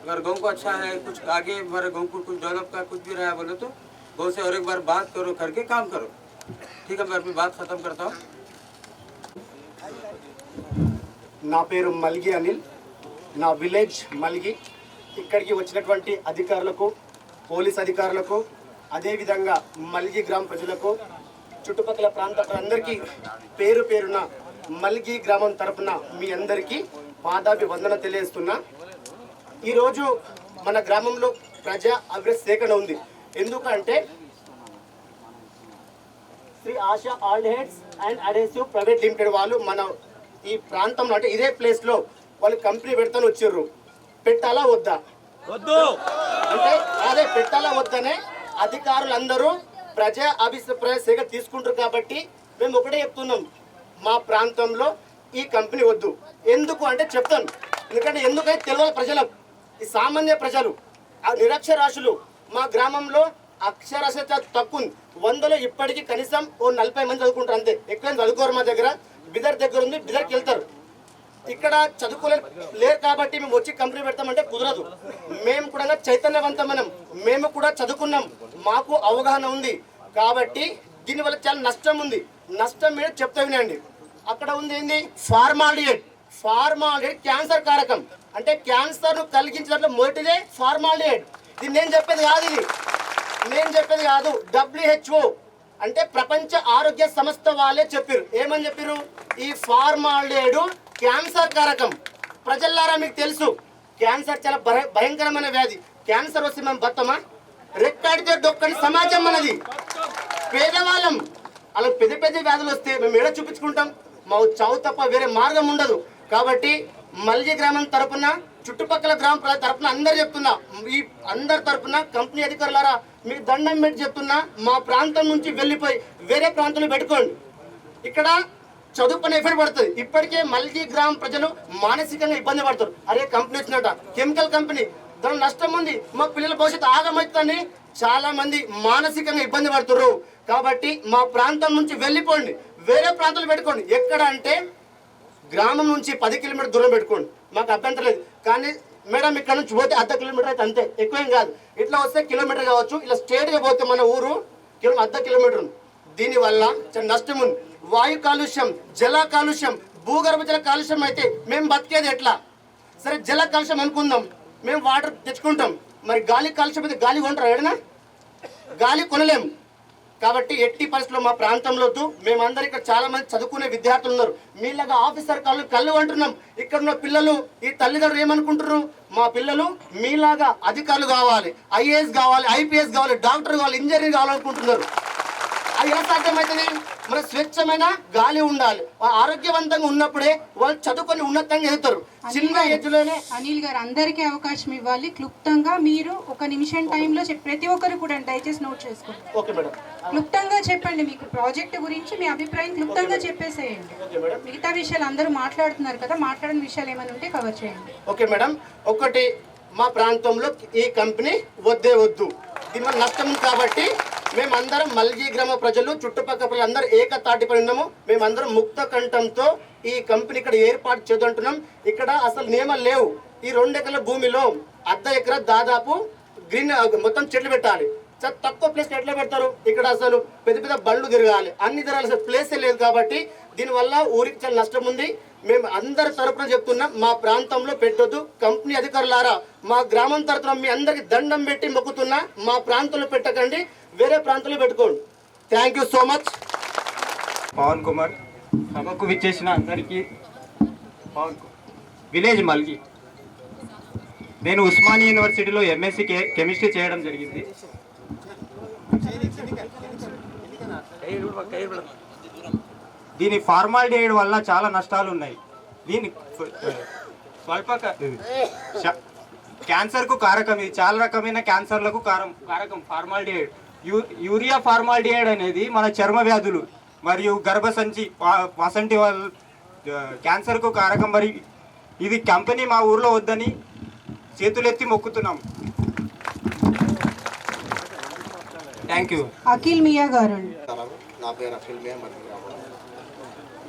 M: अगर गाँव को अच्छा है, कुछ आगे हमारे गाँव को कुछ डेवलप का कुछ भी रहा है बोले तो गाँव से और एक बार बात करो, करके काम करो। ठीक है, मैं अपनी बात ख़त्म करता हूँ।
N: నా పేరు మల్గి అనిల్, నా విలేజ్ మల్గి. ఇక్కడికి వచ్చినటువంటి అధికారులకు, పోలీస్ అధికారులకు, అదేవిధంగా మల్గి గ్రామ ప్రజలకు, చుట్టుపక్కల ప్రాంత అందరికీ పేరు పేరున మల్గి గ్రామం తరపున మీ అందరికీ పాదాభివందన తెలియజేస్తున్నా. ఈరోజు మన గ్రామంలో ప్రజా అభివృద్ధి సేకరణ ఉంది. ఎందుకంటే Shri Asha aldehydes and adhesive private limited వాళ్ళు మన ఈ ప్రాంతంలో అంటే ఇదే ప్లేస్లో వాళ్ళు కంపెనీ పెడతాను వచ్చారు. పెట్టాలా వద్దా? అంటే అదే పెట్టాలా వద్దనే అధికారులందరూ ప్రజా అభిప్రాయ సేకరణ తీసుకుంటారు. కాబట్టి మేము ఒకటే చెప్తున్నాం, మా ప్రాంతంలో ఈ కంపెనీ వద్దు. ఎందుకు అంటే చెప్తాను, ఎందుకంటే ఎందుకైతే తెలియదు ప్రజలకు, ఈ సామాన్య ప్రజలు నిరక్షరాస్యులు. మా గ్రామంలో అక్షరాస్యత తక్కువ, 100లో ఇప్పటికీ కనీసం ఓ 40 మంది చదువుకుంటారు అంతే, ఎక్కువ చదువుకోరు. మా దగ్గర బిదర్ దగ్గర ఉంది, బిదర్కి వెళ్తారు. ఇక్కడ చదువుకోలేరు కాబట్టి మేము వచ్చి కంపెనీ పెడతామంటే కుదరదు. మేము కూడా చైతన్యవంతమైన, మేము కూడా చదువుకున్నాం, మాకు అవగాహన ఉంది. కాబట్టి దీనివల్ల చాలా నష్టం ఉంది. నష్టం మీద చెప్తా వినండి. అక్కడ ఉంది ఏంది, ఫార్మాలిడేట్. ఫార్మాలిడేట్ క్యాన్సర్ కారకం, అంటే క్యాన్సర్ను కలిగించినట్లు మొదటిదే ఫార్మాలిడేట్. ఇది నేను చెప్పేది కాదు, ఇది నేను చెప్పేది కాదు. WHO అంటే ప్రపంచ ఆరోగ్య సంస్థ వాళ్ళే చెప్పారు. ఏమని చెప్పారు? ఈ ఫార్మాలిడేట్ క్యాన్సర్ కారకం. ప్రజల్లారా మీకు తెలుసు, క్యాన్సర్ చాలా భయంకరమైన వ్యాధి. క్యాన్సర్ వస్తే మేము బతమా? రెక్కాడితే డొక్కని సమాజం మనది. పేదవాళ్ళం. అలా పెద్ద పెద్ద వ్యాధులు వస్తే మేము ఏడ చూపించుకుంటాం? మా చావు తప్ప వేరే మార్గం ఉండదు. కాబట్టి మల్జీ గ్రామం తరపున, చుట్టుపక్కల గ్రామ ప్రజల తరపున అందరు చెప్తున్నా, ఈ అందరి తరపున కంపెనీ అధికారులారా మీకు దండం పెట్టి చెప్తున్నా, మా ప్రాంతం నుంచి వెళ్ళిపోయి వేరే ప్రాంతంలో పెట్టుకోండి. ఇక్కడ చదువు పని ఎఫెక్ట్ పడుతుంది. ఇప్పటికే మల్జీ గ్రామ ప్రజలు మానసికంగా ఇబ్బంది పడతారు. అరే కంపెనీ వచ్చినట, కెమికల్ కంపెనీ, దాని నష్టం ఉంది, మా పిల్లల భవిష్యత్తు ఆగమవుతుందని చాలా మంది మానసికంగా ఇబ్బంది పడుతున్నారు. కాబట్టి మా ప్రాంతం నుంచి వెళ్ళిపోండి, వేరే ప్రాంతాలు పెట్టుకోండి. ఎక్కడ అంటే గ్రామం నుంచి 10 కిలోమీటర్ దూరం పెట్టుకోండి, మాకు అభ్యంతరం లేదు. కానీ మేడం ఇక్కడ నుంచి పోతే 1/2 కిలోమీటర్ అయితే అంతే, ఎక్కువేం కాదు. ఇట్లా వస్తే కిలోమీటర్ కావచ్చు, ఇలా స్ట్రేట్గా పోతే మన ఊరు 1/2 కిలోమీటర్. దీనివల్ల చాలా నష్టం ఉంది. వాయు కాలుష్యం, జల కాలుష్యం, భూగర్భ జల కాలుష్యం అయితే మేము బతికేది ఎట్లా? సరే జల కాలుష్యం అనుకుందాం, మేము వాటర్ తెచ్చుకుంటాం. మరి గాలి కాలుష్యం అయితే గాలి కొంటారు ఏడనా? గాలి కొనలేము. కాబట్టి ఎట్టి పరిస్థితుల్లో మా ప్రాంతంలో మేమందరం ఇక్కడ చాలా మంది చదువుకునే విద్యార్థులు ఉన్నారు. మీలాగా ఆఫీసర్ కళ్ళు అంటున్నాం. ఇక్కడ ఉన్న పిల్లలు, ఈ తల్లిదండ్రులు ఏమనుకుంటున్నారు? మా పిల్లలు మీలాగా అధికారులు కావాలి, ఐఏఎస్ కావాలి, ఐపీఎస్ కావాలి, డాక్టర్ కావాలి, ఇంజనీర్ కావాలనుకుంటున్నారు. అది ఎలా సాధ్యమవుతుంది? మన స్వచ్ఛమైన గాలి ఉండాలి. ఆరోగ్యవంతంగా ఉన్నప్పుడే వాళ్ళు చదువుకొని ఉన్నతంగా ఎదుగుతారు. చిన్న ఏజ్లోనే.
A: అనిల్ గారు, అందరికీ అవకాశం ఇవ్వాలి. క్లుప్తంగా మీరు 1 నిమిషం టైంలో ప్రతి ఒక్కరు కూడా దయచేసి నోట్ చేసుకోండి.
N: Okay madam.
A: క్లుప్తంగా చెప్పండి, మీకు ప్రాజెక్ట్ గురించి మీ అభిప్రాయం క్లుప్తంగా చెప్పేసేయండి. మిగతా విషయాలు అందరూ మాట్లాడుతున్నారు కదా, మాట్లాడిన విషయాలు ఏమైనా ఉంటే కవర్ చేయండి.
N: Okay madam. ఒకటి, మా ప్రాంతంలో ఈ కంపెనీ వద్దే వద్దు, దీని నష్టం కాబట్టి మేమందరం మల్జీ గ్రామ ప్రజలు, చుట్టుపక్కల ప్రజలు అందరూ ఏకతాటిపై ఉన్నాము. మేమందరం ముక్త కంఠంతో ఈ కంపెనీ ఇక్కడ ఏర్పాటు చేద్దంటున్నాం. ఇక్కడ అసలు నియమాలు లేవు. ఈ 2 ఎకరాల భూమిలో 1/2 ఎకరా దాదాపు గ్రీన్ మొత్తం చెట్లు పెట్టాలి. చాలా తక్కువ ప్లేస్ ఎట్లా పెడతారు? ఇక్కడ అసలు పెద్ద పెద్ద బండ్లు తిరగాలి, అన్ని తిరగాలి, అసలు ప్లేసే లేదు. కాబట్టి దీనివల్ల ఊరికి చాలా నష్టం ఉంది. మేము అందరి తరపున చెప్తున్నాం, మా ప్రాంతంలో పెట్టొద్దు. కంపెనీ అధికారులారా, మా గ్రామం తరపున మీ అందరికి దండం పెట్టి మొక్కుతున్నా, మా ప్రాంతంలో పెట్టకండి, వేరే ప్రాంతంలో పెట్టుకోండి. Thank you so much.
O: Pavan Kumar. సభకు విచ్చేసిన అందరికీ విలేజ్ మల్గి. నేను ఉస్మానియా యూనివర్సిటీలో ఎంఎస్సీ కెమిస్ట్రీ చేయడం జరిగింది. దీని ఫార్మాలిడిహైడ్ వల్ల చాలా నష్టాలు ఉన్నాయి. దీని స్వల్ప క్యాన్సర్కు కారకం. ఇది చాలా రకమైన క్యాన్సర్లకు కారకం ఫార్మాలిడిహైడ్. యూరియా ఫార్మాలిడిహైడ్ అనేది మన చర్మ వ్యాధులు మరియు గర్భసంచి వసంటి క్యాన్సర్కు కారకం. మరి ఇది కంపెనీ మా ఊర్లో వద్దని చేతులెత్తి మొక్కుతున్నాం. Thank you.
A: అఖిల్ మియా గారు.
P: నా పేరు అఖిల్ మియా.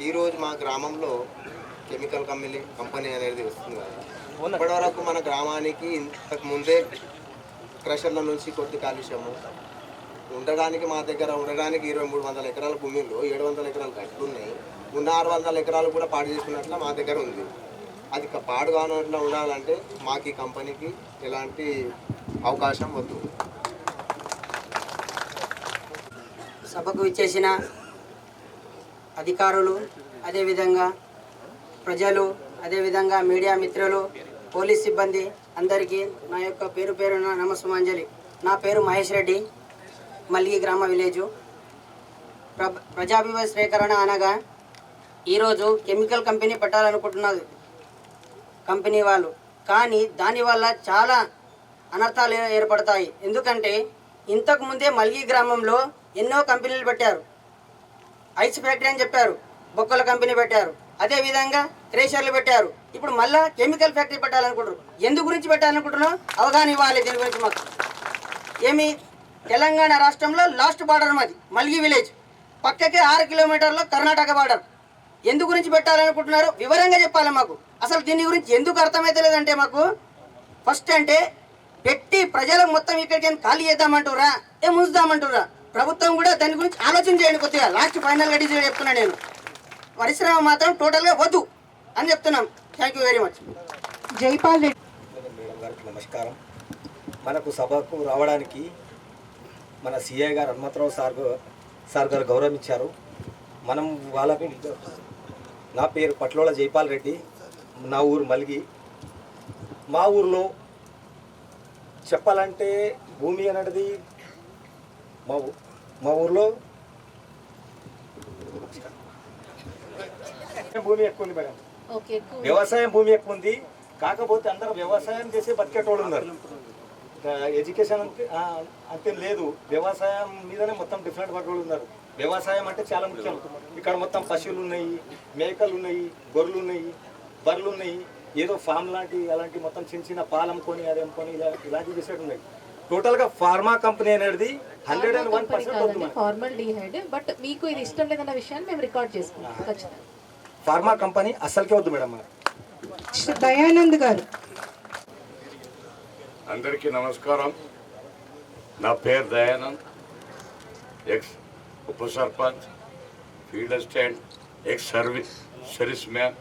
P: ఈరోజు మా గ్రామంలో కెమికల్ కంపెనీ అనేది వస్తుంది కదా. ఇప్పటివరకు మన గ్రామానికి ఇంతకు ముందే క్రషర్ల నుంచి కొద్ది కాలుష్యము ఉండడానికి, మా దగ్గర ఉండడానికి 2300 ఎకరాల భూమిలో 700 ఎకరాలు గట్లు ఉన్నాయి. ఉన్న 600 ఎకరాలు కూడా పాడు చేసుకున్నట్ల మా దగ్గర ఉంది. అది పాడు కానట్లా ఉండాలంటే మాకు ఈ కంపెనీకి ఎలాంటి అవకాశం వద్దు.
J: సభకు ఇచ్చేసిన అధికారులు, అదేవిధంగా ప్రజలు, అదేవిధంగా మీడియా మిత్రులు, పోలీస్ సిబ్బంది అందరికీ నా యొక్క పేరున నమస్సుమాంజలి. నా పేరు మహేష్ రెడ్డి, మల్గి గ్రామ విలేజు. ప్రజాభిప్రాయ సేకరణ అనగా ఈరోజు కెమికల్ కంపెనీ పెట్టాలనుకుంటున్నారు కంపెనీ వాళ్ళు. కానీ దానివల్ల చాలా అనర్థాలు ఏర్పడతాయి. ఎందుకంటే ఇంతకుముందే మల్గి గ్రామంలో ఎన్నో కంపెనీలు పెట్టారు. ఐస్ ఫ్యాక్టరీ అని చెప్పారు, బొక్కల కంపెనీ పెట్టారు, అదేవిధంగా క్రేషర్లు పెట్టారు. ఇప్పుడు మళ్ళా కెమికల్ ఫ్యాక్టరీ పెట్టాలనుకుంటారు. ఎందు గురించి పెట్టాలనుకుంటున్నాం అవగాహన ఇవ్వాలి. దీని గురించి మాకు ఏమి, తెలంగాణ రాష్ట్రంలో లాస్ట్ బార్డర్ మాది మల్గి విలేజ్, పక్కకే 6 కిలోమీటర్లో కర్ణాటక బార్డర్. ఎందు గురించి పెట్టాలనుకుంటున్నారు వివరంగా చెప్పాలి మాకు. అసలు దీని గురించి ఎందుకు అర్థమైతే లేదంటే మాకు ఫస్ట్ అంటే పెట్టి ప్రజలకు మొత్తం ఇక్కడికి ఖాళీ చేద్దామంటురా, ఉంచుదామంటురా. ప్రభుత్వం కూడా దాని గురించి ఆలోచన చేయండి కొద్దిగా. లాస్ట్ ఫైనల్గా డిసిజన్ చెప్తున్నాను నేను. పరిశ్రమ మాత్రం టోటల్గా వద్దు అని చెప్తున్నాం. Thank you very much.
A: Jaipal Reddy.
Q: Madam గారికి నమస్కారం. మనకు సభకు రావడానికి మన సిఐ గారు హనుమంతరావు సార్ గారు గౌరవం ఇచ్చారు. మనం వాళ్ళకి, నా పేరు పట్లోల జైపాల్ రెడ్డి, నా ఊరు మల్గి. మా ఊర్లో చెప్పాలంటే భూమి అనేది మా ఊర్లో భూమి ఎక్కువ ఉంది మేడం. వ్యవసాయం భూమి ఎక్కువ ఉంది. కాకపోతే అందరూ వ్యవసాయం చేసి బతికేటోళ్ళు ఉన్నారు. ఎడ్యుకేషన్ అంతేం లేదు. వ్యవసాయం మీదనే మొత్తం డిఫరెంట్ పడ్డోళ్ళు ఉన్నారు. వ్యవసాయం అంటే చాలా ముఖ్యం. ఇక్కడ మొత్తం పశువులు ఉన్నాయి, మేకలు ఉన్నాయి, గొర్రెలు ఉన్నాయి, బర్రెలు ఉన్నాయి. ఏదో ఫామ్ లాంటి అలాంటి మొత్తం చిన్న చిన్న పాలు అమ్ముకొని అది అమ్ముకొని ఇలాంటివి చేసేట్టు ఉన్నాయి. టోటల్గా ఫార్మా కంపెనీ అనేది 101%
B: ఫార్మాల్డిహైడ్. బట్ మీకు ఇది ఇష్టం లేదన్న విషయాన్ని మేము రికార్డ్ చేసుకున్నాం. ఖచ్చితంగా
Q: ఫార్మా కంపెనీ అస్సలకే వద్దు మేడం.
A: దయానంద్ గారు.
R: అందరికీ నమస్కారం. నా పేరు దయానంద్, ఎక్స్ ఉప sarpanch, field assistant, ex service man.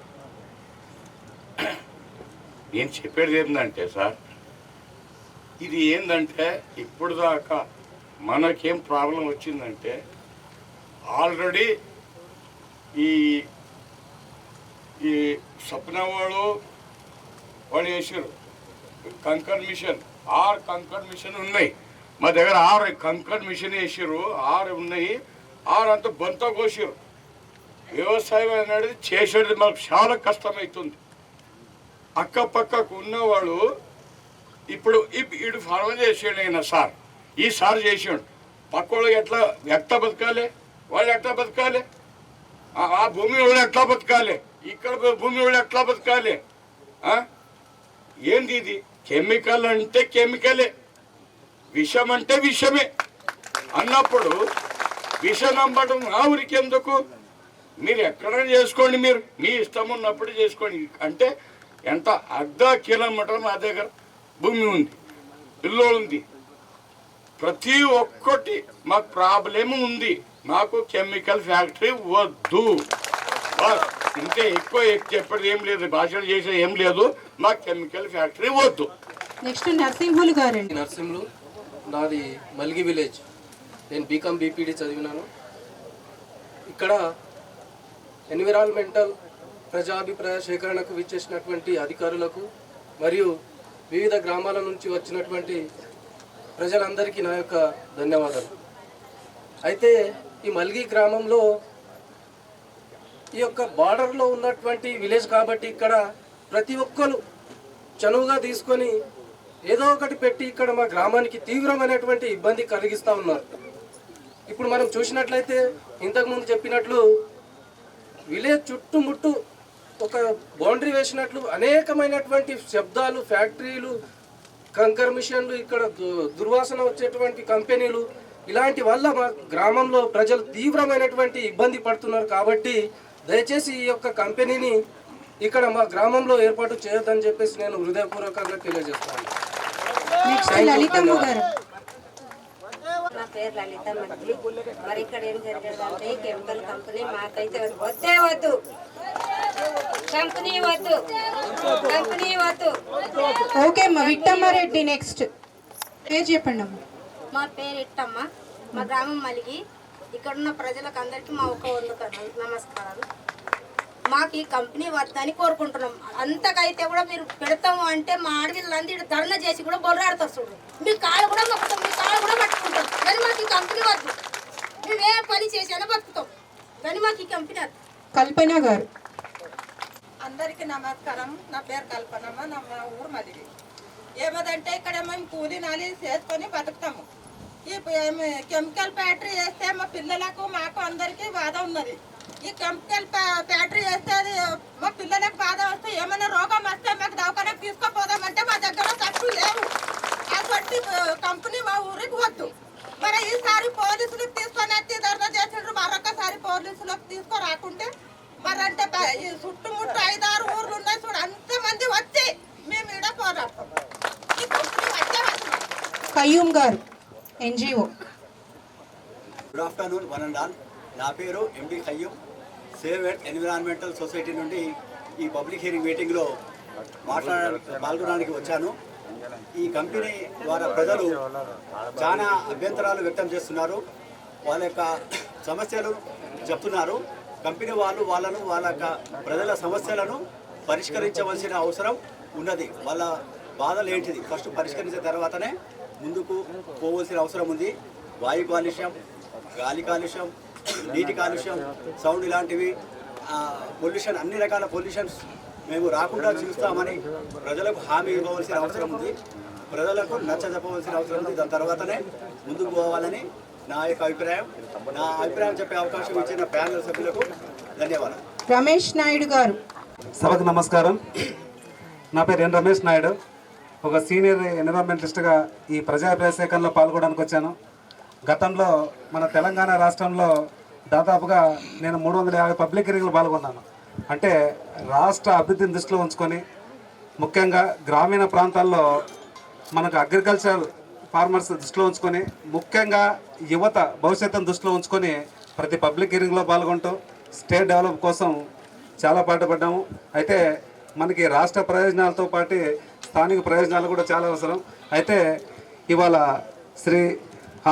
R: నేను చెప్పేది ఏంటంటే సార్, ఇది ఏంటంటే ఇప్పుడు దాకా మనకేం ప్రాబ్లం వచ్చిందంటే ఆల్రెడీ ఈ సప్న వాళ్ళు వేసారు కంకర్ మిషన్. 6 కంకర్ మిషన్ ఉన్నాయి మా దగ్గర. 6 కంకర్ మిషన్ వేసారు, 6 ఉన్నాయి. 6 అంతా బంత కోసారు. వ్యవసాయం అనేది చేసేది మాకు చాలా కష్టమవుతుంది. అక్కపక్కకు ఉన్నవాళ్ళు ఇప్పుడు ఇటు ఫార్మర్ చేసాడు అయినా సార్, ఈ సార్ చేసాడు. పక్కోళ్ళు ఎట్లా బతకాలి, వాళ్ళు ఎట్లా బతకాలి, ఆ భూమి వాళ్ళు ఎట్లా బతకాలి, ఇక్కడ భూమి వాళ్ళు ఎట్లా బతకాలి? ఏంది ఇది? కెమికల్ అంటే కెమికలే, విషం అంటే విషమే అన్నప్పుడు విషం నమ్మడం నా ఊరికి ఎందుకు? మీరు ఎక్కడైనా చేసుకోండి, మీరు మీ ఇష్టం ఉన్నప్పుడు చేసుకోండి. అంటే ఎంత 1/2 కిలోమీటర్ నా దగ్గర భూమి ఉంది, ఇల్లు ఉంది. ప్రతి ఒక్కటి మాకు ప్రాబ్లం ఉంది. మాకు కెమికల్ ఫ్యాక్టరీ వద్దు. ఇంతే, ఎక్కువ చెప్పేది ఏం లేదు, భాషలు చేసేది ఏం లేదు. మాకు కెమికల్ ఫ్యాక్టరీ వద్దు.
A: నెక్స్ట్ నరసింహులు గారండి.
S: నరసింహులు, నాది మల్గి విలేజ్. నేను బీకామ్ బీపీడీ చదివినాను. ఇక్కడ ఎన్విరాన్మెంటల్ ప్రజాభిప్రాయ సేకరణకు విచ్చేసినటువంటి అధికారులకు మరియు వివిధ గ్రామాల నుంచి వచ్చినటువంటి ప్రజలందరికీ నా యొక్క ధన్యవాదాలు. అయితే ఈ మల్గి గ్రామంలో ఈ యొక్క బార్డర్లో ఉన్నటువంటి విలేజ్ కాబట్టి ఇక్కడ ప్రతి ఒక్కరు చనువుగా తీసుకొని ఏదో ఒకటి పెట్టి ఇక్కడ మా గ్రామానికి తీవ్రమైనటువంటి ఇబ్బంది కలిగిస్తూ ఉన్నారు. ఇప్పుడు మనం చూసినట్లయితే ఇంతకుముందు చెప్పినట్లు విలేజ్ చుట్టుముట్టు ఒక బౌండరీ వేసినట్లు అనేకమైనటువంటి శబ్దాలు, ఫ్యాక్టరీలు, కంకర్ మిషన్లు, ఇక్కడ దుర్వాసన వచ్చేటువంటి కంపెనీలు, ఇలాంటి వల్ల మా గ్రామంలో ప్రజలు తీవ్రమైనటువంటి ఇబ్బంది పడుతున్నారు. కాబట్టి దయచేసి ఈ యొక్క కంపెనీని ఇక్కడ మా గ్రామంలో ఏర్పాటు చేయొద్దని చెప్పేసి నేను హృదయపూర్వకంగా తెలియజేస్తాను.
T: నా పేరు లలిత మంత్రి. మరి ఇక్కడ ఏం జరిగేదంటే కెమికల్ కంపెనీ మాకైతే వద్దే వద్దు, కంపెనీ వద్దు, కంపెనీ వద్దు.
A: ఓకే అమ్మా, విట్టమ్మారెడ్డి నెక్స్ట్. పేరు చెప్పండి అమ్మా.
T: మా పేరు ఇట్టమ్మ, మా గ్రామం మలిగి. ఇక్కడ ఉన్న ప్రజలకు అందరికీ మా ఒక నమస్కారాలు. మాకు ఈ కంపెనీ వద్దని కోరుకుంటున్నాం. అంతకైతే కూడా మీరు పెడతాము అంటే మా ఆడపిల్లలందరూ ఇక్కడ ధర్నా చేసి కూడా బొర్రాడతారు. చూడు, మీ కాళ్ళు కూడా మొక్కుతాం, మీ కాళ్ళు కూడా పట్టుకుంటాం. కానీ మాకు ఈ కంపెనీ వద్దు. మేము ఏ పని చేసినా బతుకుతాం, కానీ మాకు ఈ కంపెనీ వద్దు.
A: కల్పన గారు.
U: అందరికీ నమస్కారం. నా పేరు కల్పనమ్మ, నా ఊరు మలిగి. ఏమదంటే ఇక్కడ మేము కూలీ నాలి చేసుకొని బతుకుతాము. ఈ కెమికల్ ఫ్యాక్టరీ చేస్తే మా పిల్లలకు మాకు అందరికీ బాధ ఉన్నది. ఈ కెమికల్ ఫ్యాక్టరీ చేస్తే అది మా పిల్లలకు బాధ వస్తే ఏమైనా రోగం వస్తే మాకు దవాఖానకు తీసుకుపోదామంటే మా దగ్గర తక్కువ లేవు. అటువంటి కంపెనీ మా ఊరికి వద్దు. మరి ఈసారి పోలీసులకు తీసుకొని వచ్చి ధర్నా చేసిండ్రు. మరొకసారి పోలీసులకు తీసుకురాకుంటే మరి అంటే ఈ చుట్టుముట్టు 5-6 ఊర్లు ఉన్నాయి చూడు, అంతమంది వచ్చి మేము ఈడ పోరాడతాం. ఈ కంపెనీ వచ్చే వద్దు.
A: కయ్యూమ్ గారు, NGO.
V: Good afternoon one and all. నా పేరు ఎండి కయ్యూమ్, సేవ్ ఎన్విరాన్మెంటల్ సొసైటీ నుండి ఈ పబ్లిక్ హియరింగ్ మీటింగ్లో పాల్గొనడానికి వచ్చాను. ఈ కంపెనీ ద్వారా ప్రజలు చాలా అభ్యంతరాలు వ్యక్తం చేస్తున్నారు. వాళ్ళ యొక్క సమస్యలు చెప్తున్నారు. కంపెనీ వాళ్ళ యొక్క ప్రజల సమస్యలను పరిష్కరించవలసిన అవసరం ఉన్నది. వాళ్ళ బాధలు ఏంటిది ఫస్ట్ పరిష్కరించిన తర్వాతనే ముందుకు పోవలసిన అవసరం ఉంది. వాయు కాలుష్యం, గాలి కాలుష్యం, నీటి కాలుష్యం, సౌండ్ ఇలాంటివి పొల్యూషన్, అన్ని రకాల పొల్యూషన్స్ మేము రాకుండా చూస్తామని ప్రజలకు హామీ ఇవ్వవలసిన అవసరం ఉంది. ప్రజలకు నచ్చజెప్పవలసిన అవసరం ఉంది. దాని తర్వాతనే ముందుకు పోవాలని నా యొక్క అభిప్రాయం. నా అభిప్రాయం చెప్పే అవకాశం ఇచ్చిన ప్యానెల్ సభ్యులకు ధన్యవాదాలు.
A: రమేష్ నాయుడు గారు.
C: సభకు నమస్కారం. నా పేరు ఎన్ రమేష్ నాయుడు. ఒక సీనియర్ ఎన్విరాన్మెంటలిస్ట్గా ఈ ప్రజాభిప్రాయ సేకరణలో పాల్గొనడానికి వచ్చాను. గతంలో మన తెలంగాణ రాష్ట్రంలో దాదాపుగా నేను 350 పబ్లిక్ హీరింగ్లు పాల్గొన్నాను. అంటే రాష్ట్ర అభివృద్ధిని దృష్టిలో ఉంచుకొని, ముఖ్యంగా గ్రామీణ ప్రాంతాల్లో మనకు అగ్రికల్చర్ ఫార్మర్స్ దృష్టిలో ఉంచుకొని, ముఖ్యంగా యువత భవిష్యత్తును దృష్టిలో ఉంచుకొని ప్రతి పబ్లిక్ హీరింగ్లో పాల్గొంటూ స్టేట్ డెవలప్ కోసం చాలా పాటుపడ్డాము. అయితే మనకి రాష్ట్ర ప్రయోజనాలతో పాటు స్థానిక ప్రయోజనాలు కూడా చాలా అవసరం. అయితే ఇవాళ Shri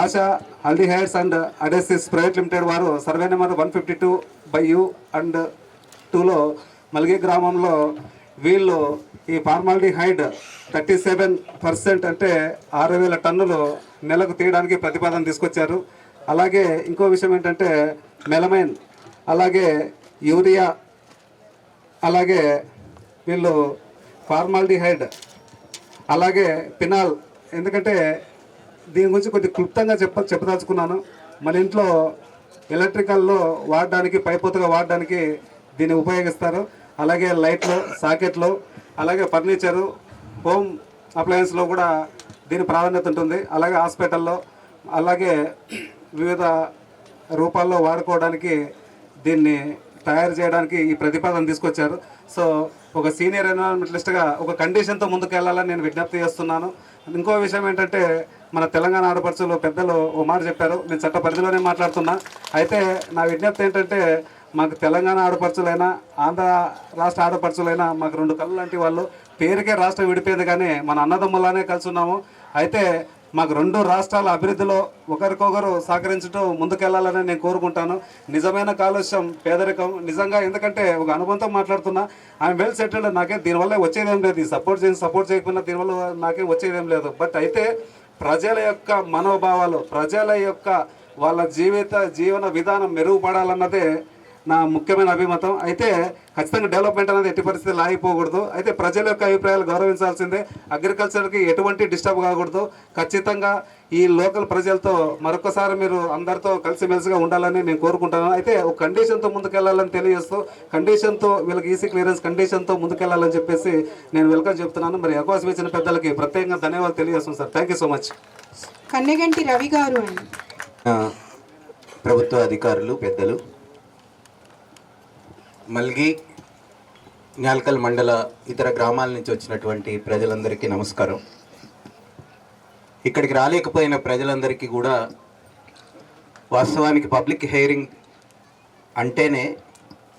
C: Asha aldehydes and adhesives private limited వారు సర్వే నెంబర్ 152/U&2లో మల్గి గ్రామంలో వీళ్ళు ఈ ఫార్మాల్డిహైడ్ 37% అంటే 6,000 టన్నులు నెలకు తీయడానికి ప్రతిపాదన తీసుకొచ్చారు. అలాగే ఇంకో విషయం ఏంటంటే మెలమైన్, అలాగే యూరియా, అలాగే వీళ్ళు ఫార్మాల్డిహైడ్, అలాగే పినాల్. ఎందుకంటే దీని గురించి కొద్దిగా క్లుప్తంగా చెప్పదలుచుకున్నాను. మన ఇంట్లో ఎలక్ట్రికల్లో వాడడానికి, పైపోతగా వాడడానికి దీన్ని ఉపయోగిస్తారు. అలాగే లైట్లు, సాకెట్లు, అలాగే ఫర్నిచరు, హోమ్ అప్లయన్స్లో కూడా దీని ప్రాధాన్యత ఉంటుంది. అలాగే హాస్పిటల్లో, అలాగే వివిధ రూపాల్లో వాడుకోవడానికి దీన్ని తయారు చేయడానికి ఈ ప్రతిపాదన తీసుకొచ్చారు. సో ఒక సీనియర్ ఎన్విరాన్మెంటలిస్ట్గా ఒక కండిషన్తో ముందుకు వెళ్ళాలని నేను విజ్ఞప్తి చేస్తున్నాను. ఇంకో విషయం ఏంటంటే మన తెలంగాణ ఆడపడుచులు పెద్దలు ఓ మాట చెప్పారు. నేను చట్ట పరిధిలోనే మాట్లాడుతున్నా. అయితే నా విజ్ఞప్తి ఏంటంటే మాకు తెలంగాణ ఆడపడుచులైనా ఆంధ్ర రాష్ట్ర ఆడపడుచులైనా మాకు 2 కళ్ళు లాంటి వాళ్ళు. పేరుకే రాష్ట్రం విడిపోయింది కానీ మన అన్నదమ్ములానే కలిసి ఉన్నాము. అయితే మాకు 2 రాష్ట్రాల అభివృద్ధిలో ఒకరికొకరు సహకరించడం ముందుకెళ్లాలని నేను కోరుకుంటాను. నిజమైన కాలుష్యం పేదరికం నిజంగా, ఎందుకంటే ఒక అనుభవంతో మాట్లాడుతున్నా. I'm well settled. నాకేం దీనివల్ల వచ్చేదేం లేదు. సపోర్ట్ చేయకపోయినా దీనివల్ల నాకేం వచ్చేదేం లేదు. బట్ అయితే ప్రజల యొక్క మనోభావాలు, ప్రజల యొక్క వాళ్ళ జీవన విధానం మెరుగుపడాలన్నదే నా ముఖ్యమైన అభిమతం. అయితే ఖచ్చితంగా డెవలప్మెంట్ అనేది ఎట్టి పరిస్థితులు ఆగిపోకూడదు. అయితే ప్రజల యొక్క అభిప్రాయాలు గౌరవించాల్సిందే. అగ్రికల్చర్కి ఎటువంటి డిస్టర్బ్ కాకూడదు. ఖచ్చితంగా ఈ లోకల్ ప్రజలతో మరొకసారి మీరు అందరితో కలిసిమెలిసిగా ఉండాలని నేను కోరుకుంటాను. అయితే ఒక కండిషన్తో ముందుకెళ్లాలని తెలియజేస్తూ, కండిషన్తో వీళ్ళకి ఈసీ క్లియరెన్స్ కండిషన్తో ముందుకెళ్లాలని చెప్పేసి నేను వెల్కమ్ చెప్తున్నాను. మరి అవకాశం ఇచ్చిన పెద్దలకి ప్రత్యేకంగా ధన్యవాదాలు తెలియజేస్తున్నాను sir. Thank you so much.
A: Kanneganti Ravi గారు అండి.
D: ప్రభుత్వ అధికారులు, పెద్దలు, మల్గి, న్యాల్కల్ మండల ఇతర గ్రామాల నుంచి వచ్చినటువంటి ప్రజలందరికీ నమస్కారం. ఇక్కడికి రాలేకపోయిన ప్రజలందరికీ కూడా వాస్తవానికి పబ్లిక్ హియరింగ్ అంటేనే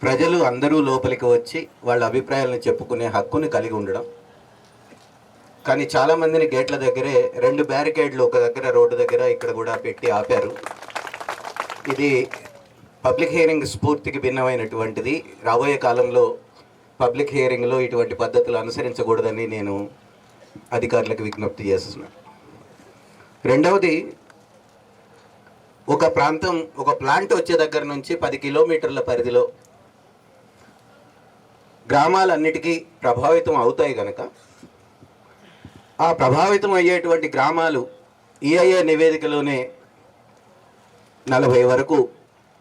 D: ప్రజలు అందరూ లోపలికి వచ్చి వాళ్ళ అభిప్రాయాలను చెప్పుకునే హక్కుని కలిగి ఉండడం. కానీ చాలామందిని గేట్ల దగ్గరే 2 బ్యారికేడ్లు ఒక దగ్గర రోడ్డు దగ్గర ఇక్కడ కూడా పెట్టి ఆపారు. ఇది పబ్లిక్ హియరింగ్ స్ఫూర్తికి భిన్నమైనటువంటిది. రాబోయే కాలంలో పబ్లిక్ హియరింగ్లో ఇటువంటి పద్ధతులు అనుసరించకూడదని నేను అధికారులకు విజ్ఞప్తి చేస్తున్నాను. రెండవది, ఒక ప్రాంతం, ఒక ప్లాంట్ వచ్చే దగ్గర నుంచి 10 కిలోమీటర్ల పరిధిలో గ్రామాలన్నిటికీ ప్రభావితం అవుతాయి కనుక ఆ ప్రభావితం అయ్యేటువంటి గ్రామాలు ఈఐఏ నివేదికలోనే 40 వరకు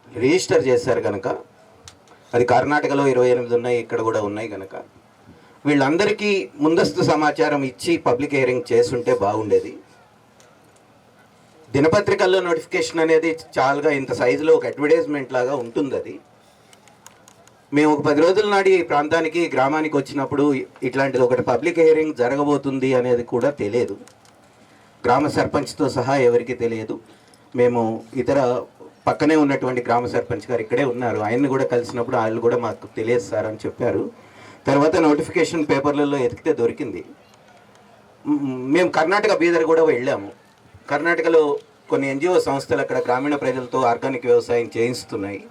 D: రిజిస్టర్ చేశారు కనుక, అది కర్ణాటకలో 28 ఉన్నాయి, ఇక్కడ కూడా ఉన్నాయి కనుక వీళ్ళందరికీ ముందస్తు సమాచారం ఇచ్చి పబ్లిక్ హియరింగ్ చేసుంటే బాగుండేది. దినపత్రికల్లో నోటిఫికేషన్ అనేది చాలా ఇంత సైజులో ఒక అడ్వర్టైజ్మెంట్ లాగా ఉంటుంది. అది మేము ఒక 10 రోజుల నాడు ఈ ప్రాంతానికి, గ్రామానికి వచ్చినప్పుడు ఇట్లాంటిది ఒకటి పబ్లిక్ హియరింగ్ జరగబోతుంది అనేది కూడా తెలియదు. గ్రామ సర్పంచ్తో సహా ఎవరికి తెలియదు. మేము ఇతర పక్కనే ఉన్నటువంటి గ్రామ సర్పంచ్ గారు ఇక్కడే ఉన్నారు, ఆయన్ని కూడా కలిసినప్పుడు వాళ్ళు కూడా మాకు తెలియదు సార్ అని చెప్పారు. తర్వాత నోటిఫికేషన్ పేపర్లలో ఎతికితే దొరికింది. మేము కర్ణాటక బీదర్ కూడా వెళ్ళాము. కర్ణాటకలో కొన్ని ఎన్జిఓ సంస్థలు అక్కడ గ్రామీణ ప్రజలతో ఆర్గానిక్ వ్యవసాయం చేయిస్తున్నాయి.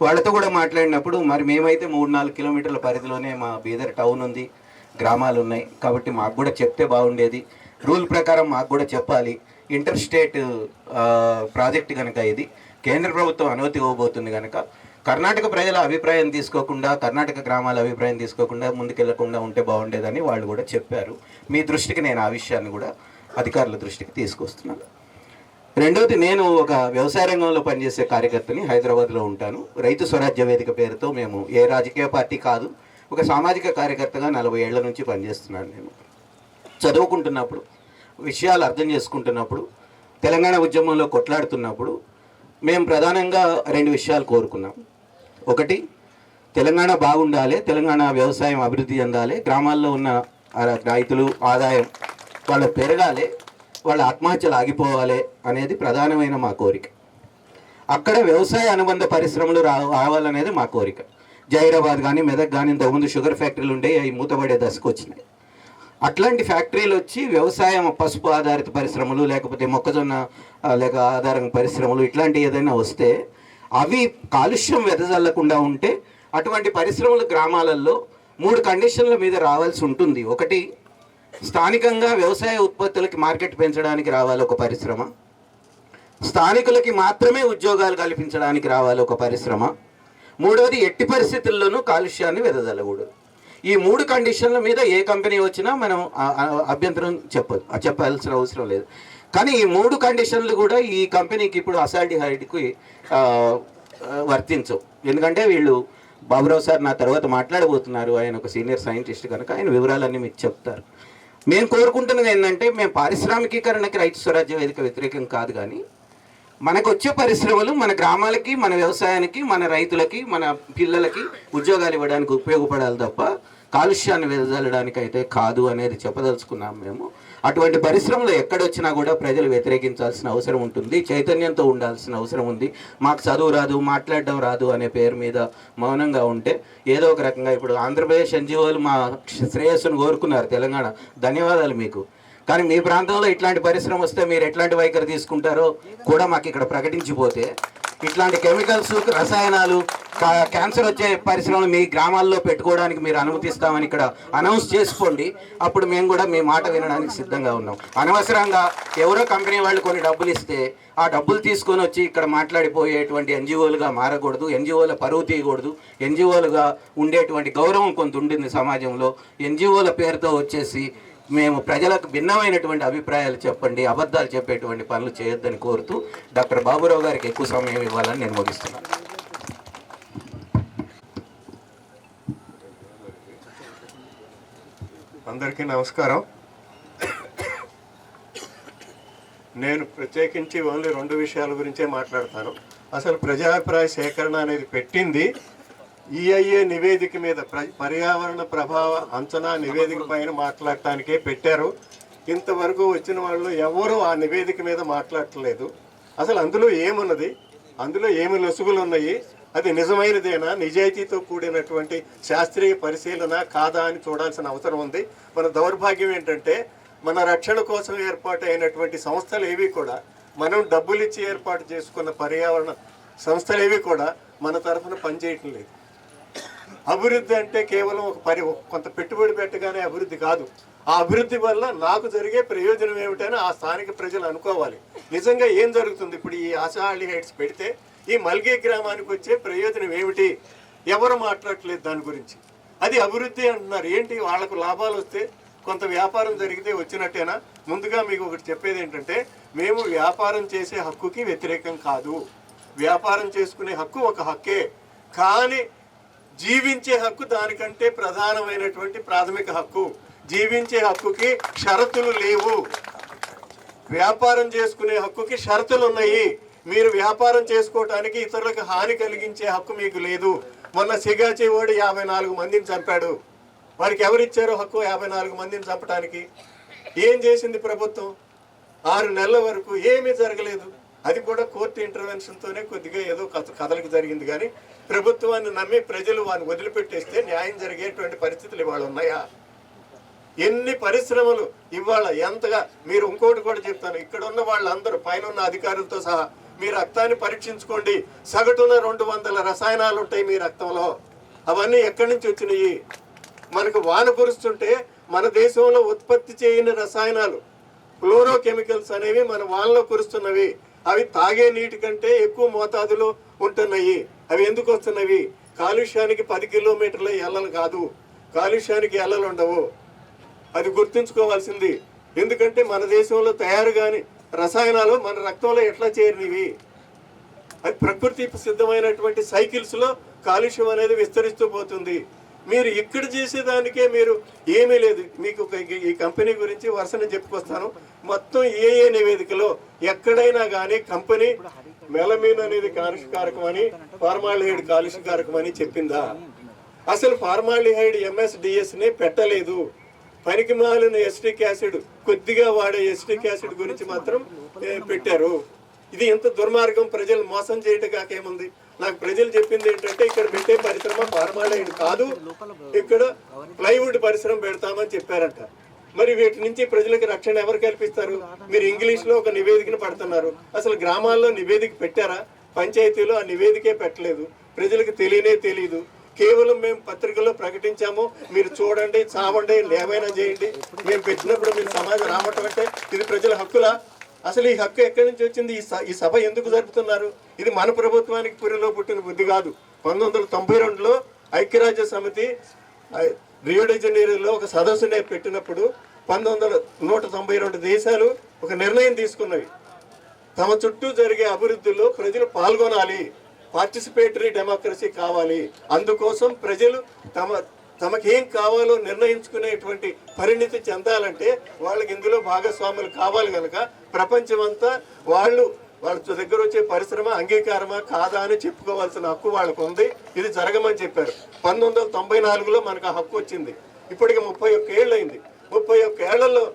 D: వాళ్ళతో కూడా మాట్లాడినప్పుడు మరి మేమైతే 3-4 కిలోమీటర్ల పరిధిలోనే మా బీదర్ టౌన్ ఉంది, గ్రామాలు ఉన్నాయి. కాబట్టి మాకు కూడా చెప్తే బాగుండేది. రూల్ ప్రకారం మాకు కూడా చెప్పాలి. ఇంటర్ స్టేట్ ప్రాజెక్ట్ కనుక ఇది కేంద్ర ప్రభుత్వం అనుమతి ఇవ్వబోతుంది కనుక కర్ణాటక ప్రజల అభిప్రాయం తీసుకోకుండా, కర్ణాటక గ్రామాల అభిప్రాయం తీసుకోకుండా ముందుకెళ్లకుండా ఉంటే బాగుండేదని వాళ్ళు కూడా చెప్పారు. మీ దృష్టికి నేను ఆ విషయాన్ని కూడా అధికారుల దృష్టికి తీసుకొస్తున్నాను. రెండవది, నేను ఒక వ్యవసాయ రంగంలో పనిచేసే కార్యకర్తని, హైదరాబాద్లో ఉంటాను. రైతు స్వరాజ్య వేదిక పేరుతో మేము ఏ రాజకీయ పార్టీ కాదు, ఒక సామాజిక కార్యకర్తగా 40 ఏళ్ల నుంచి పనిచేస్తున్నాను. నేను చదువుకుంటున్నప్పుడు, విషయాలు అర్థం చేసుకుంటున్నప్పుడు, తెలంగాణ ఉద్యమంలో కొట్లాడుతున్నప్పుడు మేము ప్రధానంగా 2 విషయాలు కోరుకున్నాం. ఒకటి, తెలంగాణ బాగుండాలి, తెలంగాణ వ్యవసాయం అభివృద్ధి చెందాలి, గ్రామాల్లో ఉన్న రైతులు ఆదాయం వాళ్ళు పెరగాలి, వాళ్ళ ఆత్మహత్యలు ఆగిపోవాలి అనేది ప్రధానమైన మా కోరిక. అక్కడ వ్యవసాయ అనుబంధ పరిశ్రమలు రావాలనేది మా కోరిక. జైరాబాద్ కానీ మెదక్ కానీ ఇంతకుముందు షుగర్ ఫ్యాక్టరీలు ఉండే, అవి మూతపడే దశకు వచ్చినాయి. అట్లాంటి ఫ్యాక్టరీలు వచ్చి వ్యవసాయం, పసుపు ఆధారిత పరిశ్రమలు, లేకపోతే మొక్కజొన్న లేక ఆధారం పరిశ్రమలు ఇట్లాంటివి ఏదైనా వస్తే అవి కాలుష్యం వెదజల్లకుండా ఉంటే అటువంటి పరిశ్రమలు గ్రామాలలో 3 కండిషన్ల మీద రావాల్సి ఉంటుంది. ఒకటి, స్థానికంగా వ్యవసాయ ఉత్పత్తులకి మార్కెట్ పెంచడానికి రావాలి ఒక పరిశ్రమ. స్థానికులకి మాత్రమే ఉద్యోగాలు కల్పించడానికి రావాలి ఒక పరిశ్రమ. మూడవది, ఎట్టి పరిస్థితుల్లోనూ కాలుష్యాన్ని వెదజల్లకూడదు. ఈ 3 కండిషన్ల మీద ఏ కంపెనీ వచ్చినా మనం అభ్యంతరం చెప్పాల్సిన అవసరం లేదు. కానీ ఈ 3 కండిషన్లు కూడా ఈ కంపెనీకి ఇప్పుడు అసాల్డిహైడ్కి వర్తించవు. ఎందుకంటే వీళ్ళు, బాబురావు సార్ నా తర్వాత మాట్లాడబోతున్నారు, ఆయన ఒక సీనియర్ సైంటిస్ట్ కనుక ఆయన వివరాలన్నీ మీకు చెప్తారు. మేము కోరుకుంటున్నది ఏంటంటే, మేము పారిశ్రామికీకరణకి రైతు స్వరాజ్య వేదిక వ్యతిరేకం కాదు, కానీ మనకు వచ్చే పరిశ్రమలు మన గ్రామాలకి, మన వ్యవసాయానికి, మన రైతులకి, మన పిల్లలకి ఉద్యోగాలు ఇవ్వడానికి ఉపయోగపడాలి తప్ప కాలుష్యాన్ని వెదజల్లడానికి అయితే కాదు అనేది చెప్పదలుచుకున్నాం మేము. అటువంటి పరిశ్రమలు ఎక్కడొచ్చినా కూడా ప్రజలు వ్యతిరేకించాల్సిన అవసరం ఉంటుంది, చైతన్యంతో ఉండాల్సిన అవసరం ఉంది. మాకు చదువు రాదు, మాట్లాడడం రాదు అనే పేరు మీద మౌనంగా ఉంటే ఏదో ఒక రకంగా, ఇప్పుడు ఆంధ్రప్రదేశ్ ఎన్జిఓలు మా శ్రేయస్సును కోరుకున్నారు, తెలంగాణ ధన్యవాదాలు మీకు. కానీ మీ ప్రాంతంలో ఇట్లాంటి పరిశ్రమ వస్తే మీరు ఎట్లాంటి వైఖరి తీసుకుంటారో కూడా మాకు ఇక్కడ ప్రకటించిపోతే, ఇట్లాంటి కెమికల్స్, రసాయనాలు, క్యాన్సర్ వచ్చే పరిశ్రమలు మీ గ్రామాల్లో పెట్టుకోవడానికి మీరు అనుమతిస్తామని ఇక్కడ అనౌన్స్ చేసుకోండి. అప్పుడు మేము కూడా మీ మాట వినడానికి సిద్ధంగా ఉన్నాం. అనవసరంగా ఎవరో కంపెనీ వాళ్ళు కొన్ని డబ్బులు ఇస్తే ఆ డబ్బులు తీసుకొని వచ్చి ఇక్కడ మాట్లాడిపోయేటువంటి ఎన్జిఓలుగా మారకూడదు, ఎన్జిఓల పరువు తీయకూడదు. ఎన్జిఓలుగా ఉండేటువంటి గౌరవం కొంత ఉంటుంది సమాజంలో. ఎన్జిఓల పేరుతో వచ్చేసి మేము ప్రజలకు భిన్నమైనటువంటి అభిప్రాయాలు చెప్పండి, అబద్ధాలు చెప్పేటువంటి పనులు చేయొద్దని కోరుతూ డాక్టర్ బాబురావు గారికి ఎక్కువ సమయం ఇవ్వాలని నేను ముగిస్తున్నాను.
E: అందరికీ నమస్కారం. నేను ప్రత్యేకించి ఓన్లీ 2 విషయాల గురించే మాట్లాడతాను. అసలు ప్రజాభిప్రాయ సేకరణ అనేది పెట్టింది ఈఐఏ నివేదిక మీద, పర్యావరణ ప్రభావ అంచనా నివేదిక పైన మాట్లాడటానికే పెట్టారు. ఇంతవరకు వచ్చిన వాళ్ళు ఎవరు ఆ నివేదిక మీద మాట్లాడట్లేదు. అసలు అందులో ఏమున్నది, అందులో ఏమి లొసుగులు ఉన్నాయి, అది నిజమైనదేనా, నిజాయితీతో కూడినటువంటి శాస్త్రీయ పరిశీలన కాదా అని చూడాల్సిన అవసరం ఉంది. మన దౌర్భాగ్యం ఏంటంటే, మన రక్షణ కోసం ఏర్పాటు అయినటువంటి సంస్థలు ఏవి కూడా, మనం డబ్బులు ఇచ్చి ఏర్పాటు చేసుకున్న పర్యావరణ సంస్థలు ఏవి కూడా మన తరఫున పనిచేయటం లేదు. అభివృద్ధి అంటే కేవలం కొంత పెట్టుబడి పెట్టగానే అభివృద్ధి కాదు. ఆ అభివృద్ధి వల్ల నాకు జరిగే ప్రయోజనం ఏమిటని ఆ స్థానిక ప్రజలు అనుకోవాలి. నిజంగా ఏం జరుగుతుంది, ఇప్పుడు ఈ ఆశాల్డిహైడ్స్ పెడితే ఈ మల్గే గ్రామానికి వచ్చే ప్రయోజనం ఏమిటి, ఎవరు మాట్లాడట్లేదు దాని గురించి. అది అభివృద్ధి అంటున్నారు. ఏంటి, వాళ్లకు లాభాలు వస్తే కొంత వ్యాపారం జరిగితే వచ్చినట్టేనా? ముందుగా మీకు ఒకటి చెప్పేది ఏంటంటే, మేము వ్యాపారం చేసే హక్కుకి వ్యతిరేకం కాదు. వ్యాపారం చేసుకునే హక్కు ఒక హక్కే, కానీ జీవించే హక్కు దానికంటే ప్రధానమైనటువంటి ప్రాథమిక హక్కు. జీవించే హక్కుకి షరతులు లేవు, వ్యాపారం చేసుకునే హక్కుకి షరతులు ఉన్నాయి. మీరు వ్యాపారం చేసుకోవటానికి ఇతరులకు హాని కలిగించే హక్కు మీకు లేదు. మొన్న సిగాచి వాడు 54 మందిని చంపాడు. వారికి ఎవరిచ్చారో హక్కు 54 మందిని చంపడానికి? ఏం చేసింది ప్రభుత్వం? 6 నెలల వరకు ఏమీ జరగలేదు. అది కూడా కోర్టు ఇంటర్వెన్షన్తోనే కొద్దిగా ఏదో కథలకు జరిగింది. కానీ ప్రభుత్వాన్ని నమ్మి ప్రజలు వారిని వదిలిపెట్టేస్తే న్యాయం జరిగేటువంటి పరిస్థితులు ఇవాళ ఉన్నాయా? ఎన్ని పరిశ్రమలు ఇవాళ ఎంతగా, మీరు ఇంకోటి కూడా చెప్తాను, ఇక్కడ ఉన్న వాళ్ళందరూ పైన ఉన్న అధికారులతో సహా మీ రక్తాన్ని పరీక్షించుకోండి. సగటున 200 రసాయనాలు ఉంటాయి మీ రక్తంలో. అవన్నీ ఎక్కడి నుంచి వచ్చినాయి? మనకు వాన కురుస్తుంటే మన దేశంలో ఉత్పత్తి చేయని రసాయనాలు ఫ్లోరోకెమికల్స్ అనేవి మన వానలో కురుస్తున్నవి. అవి తాగే నీటి కంటే ఎక్కువ మోతాదులో ఉంటున్నాయి. అవి ఎందుకు వస్తున్నవి? కాలుష్యానికి 10 కిలోమీటర్ల ఎల్లలు కాదు, కాలుష్యానికి ఎల్లలు ఉండవు. అది గుర్తుంచుకోవాల్సింది. ఎందుకంటే మన దేశంలో తయారు కాని రసాయనాలు మన రక్తంలో ఎట్లా చేరినవి? అది ప్రకృతి సిద్ధమైనటువంటి సైకిల్స్లో కాలుష్యం అనేది విస్తరిస్తూ పోతుంది. మీరు ఇక్కడ చేసేదానికే మీరు ఏమీ లేదు. మీకు ఈ కంపెనీ గురించి వరుసని చెప్పుకొస్తాను. మొత్తం ఏ నివేదికలో ఎక్కడైనా కానీ కంపెనీ మెలమీన్ అనేది కాలుష్యకారకం అని, ఫార్మాల్డిహైడ్ కాలుష్యకారకం అని చెప్పిందా? అసలు ఫార్మాల్డిహైడ్ MSDSని పెట్టలేదు. పనికి మాలిన ఎస్టిక్ యాసిడ్, కొద్దిగా వాడే ఎస్టిక్ యాసిడ్ గురించి మాత్రం పెట్టారు. ఇది ఎంత దుర్మార్గం! ప్రజలు మోసం చేయటం కాకేముంది? నాకు ప్రజలు చెప్పింది ఏంటంటే ఇక్కడ పెట్టే పరిశ్రమ ఫార్మాల్డిహైడ్ కాదు, ఇక్కడ ప్లైవుడ్ పరిశ్రమ పెడతామని చెప్పారంట. మరి వీటి నుంచి ప్రజలకు రక్షణ ఎవరు కల్పిస్తారు? మీరు ఇంగ్లీష్లో ఒక నివేదికను పడుతున్నారు. అసలు గ్రామాల్లో నివేదిక పెట్టారా? పంచాయతీలో ఆ నివేదికే పెట్టలేదు. ప్రజలకు తెలియదు. కేవలం మేము పత్రికల్లో ప్రకటించాము, మీరు చూడండి, చావండి, ఏమైనా చేయండి. మేము పెట్టినప్పుడు మీరు సమాజం రావటం అంటే ఇది ప్రజల హక్కులా? అసలు ఈ హక్కు ఎక్కడి నుంచి వచ్చింది? ఈ సభ ఎందుకు జరుపుతున్నారు? ఇది మన ప్రభుత్వానికి పురిలో పుట్టిన బుద్ధి కాదు. 1992లో ఐక్యరాజ్య సమితి రియో డి జనీరోలో ఒక సదస్సునే పెట్టినప్పుడు 192 దేశాలు ఒక నిర్ణయం తీసుకున్నవి. తమ చుట్టూ జరిగే అభివృద్ధిలో ప్రజలు పాల్గొనాలి, పార్టిసిపేటరీ డెమోక్రసీ కావాలి. అందుకోసం ప్రజలు తమకేం కావాలో నిర్ణయించుకునేటువంటి పరిణితి చెందాలంటే వాళ్ళకి ఇందులో భాగస్వాములు కావాలి కనుక ప్రపంచమంతా వాళ్ళ దగ్గర వచ్చే పరిశ్రమ అంగీకారమా కాదా అని చెప్పుకోవాల్సిన హక్కు వాళ్ళకు ఉంది. ఇది జరగమని చెప్పారు. 1994లో మనకు ఆ హక్కు వచ్చింది. ఇప్పటికి 31 ఏళ్ళు అయింది. 31 ఏళ్లలో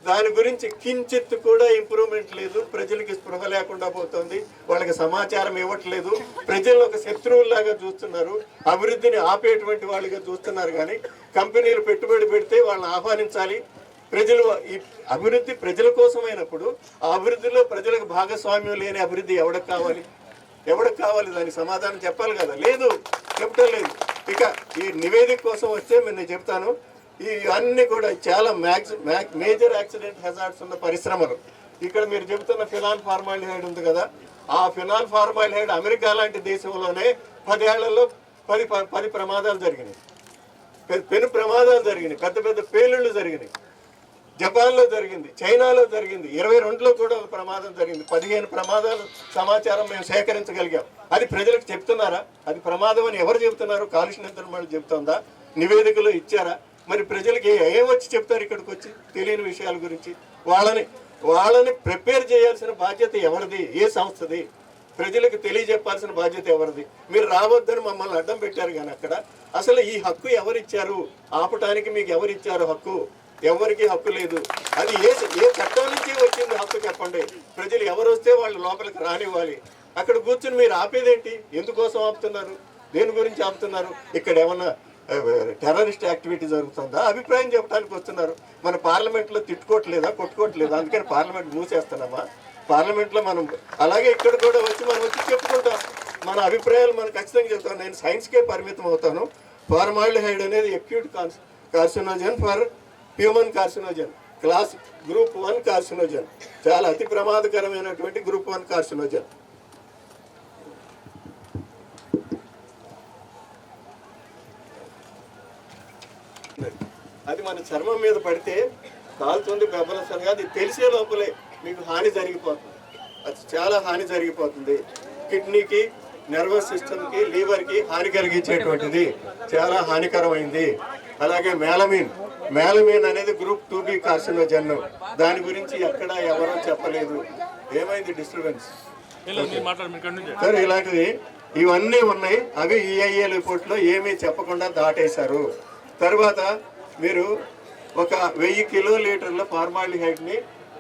E: దాని గురించి కించిత్ కూడా ఇంప్రూవ్మెంట్ లేదు. ప్రజలకి స్పృహ లేకుండా పోతుంది. వాళ్ళకి సమాచారం ఇవ్వట్లేదు. ప్రజలను ఒక శత్రువుల్లాగా చూస్తున్నారు. అభివృద్ధిని ఆపేటువంటి వాళ్ళుగా చూస్తున్నారు. కానీ కంపెనీలు పెట్టుబడి పెడితే వాళ్ళని ఆహ్వానించాలి. ప్రజలు ఈ అభివృద్ధి ప్రజల కోసమైనప్పుడు ఆ అభివృద్ధిలో ప్రజలకు భాగస్వామ్యం లేని అభివృద్ధి ఎవరికి కావాలి? దానికి సమాధానం చెప్పాలి కదా. లేదు, చెప్పడం లేదు. ఇక ఈ నివేదిక కోసం వస్తే నేను చెప్తాను. ఇవన్నీ కూడా చాలా మేజర్ యాక్సిడెంట్ హెజార్డ్స్ ఉన్న పరిశ్రమలు. ఇక్కడ మీరు చెబుతున్న ఫినాల్ ఫార్మాల్డిహైడ్ ఉంది కదా, ఆ ఫినాల్ ఫార్మాల్డిహైడ్ అమెరికా లాంటి దేశంలోనే 10 ఏళ్లలో 10 ప్రమాదాలు జరిగినాయి. పెను ప్రమాదాలు జరిగినాయి. పెద్ద పేలుళ్ళు జరిగినాయి. జపాన్లో జరిగింది, చైనాలో జరిగింది, 22లో కూడా ఒక ప్రమాదం జరిగింది. 15 ప్రమాదాలు సమాచారం మేము సేకరించగలిగాం. అది ప్రజలకు చెప్తున్నారా? అది ప్రమాదం అని ఎవరు చెబుతున్నారు? కాలుష్య నియంత్రణ మండలి చెబుతుందా? నివేదికలు ఇచ్చారా? మరి ప్రజలకి ఏం వచ్చి చెప్తారు? ఇక్కడికి వచ్చి తెలియని విషయాల గురించి వాళ్ళని ప్రిపేర్ చేయాల్సిన బాధ్యత ఎవరిది? ఏ సంస్థది? ప్రజలకు తెలియజెప్పాల్సిన బాధ్యత ఎవరిది? మీరు రావద్దని మమ్మల్ని అడ్డం పెట్టారు. కానీ అక్కడ అసలు ఈ హక్కు ఎవరిచ్చారు? ఆపటానికి మీకు ఎవరిచ్చారు హక్కు? ఎవరికి హక్కు లేదు. అది ఏ చట్టం నుంచి వచ్చింది హక్కు చెప్పండి. ప్రజలు ఎవరు వస్తే వాళ్ళు లోపలికి రానివ్వాలి. అక్కడ కూర్చుని మీరు ఆపేదేంటి? ఎందుకోసం ఆపుతున్నారు? దేని గురించి ఆపుతున్నారు? ఇక్కడ ఏమన్నా టెర్రరిస్ట్ యాక్టివిటీ జరుగుతుందా? అభిప్రాయం చెప్పడానికి వస్తున్నారు. మన పార్లమెంట్లో తిట్టుకోవట్లేదా, కొట్టుకోవట్లేదా? అందుకని పార్లమెంట్ మూసేస్తున్నామా? పార్లమెంట్లో మనం అలాగే ఇక్కడ కూడా వచ్చి చెప్పుకుంటాం. మన అభిప్రాయాలు మనం ఖచ్చితంగా చెప్తాను. నేను సైన్స్కే పరిమితం అవుతాను. ఫార్మాల్డిహైడ్ అనేది acute carcinogen for human carcinogen, class group 1 carcinogen, చాలా అతి ప్రమాదకరమైనటువంటి గ్రూప్ 1 కార్సినోజన్. అది మన చర్మం మీద పడితే కాలుతుంది, బెబ్బలసరిగా అది తెలిసే లోపలే మీకు హాని జరిగిపోతుంది. అది చాలా హాని జరిగిపోతుంది. కిడ్నీకి, నర్వస్ సిస్టమ్కి, లివర్కి హాని కలిగించేటువంటిది, చాలా హానికరమైంది. అలాగే మేలమీన్ అనేది గ్రూప్ 2B కార్సినోజన్. దాని గురించి ఎక్కడ ఎవరో చెప్పలేదు. ఏమైంది డిస్టర్బెన్స్? సరే, ఇలాంటివి ఇవన్నీ ఉన్నాయి. అవి EIA రిపోర్ట్లో ఏమీ చెప్పకుండా దాటేశారు. తర్వాత మీరు ఒక 1000 కిలోలీటర్ల ఫార్మాల్డిహైడ్ని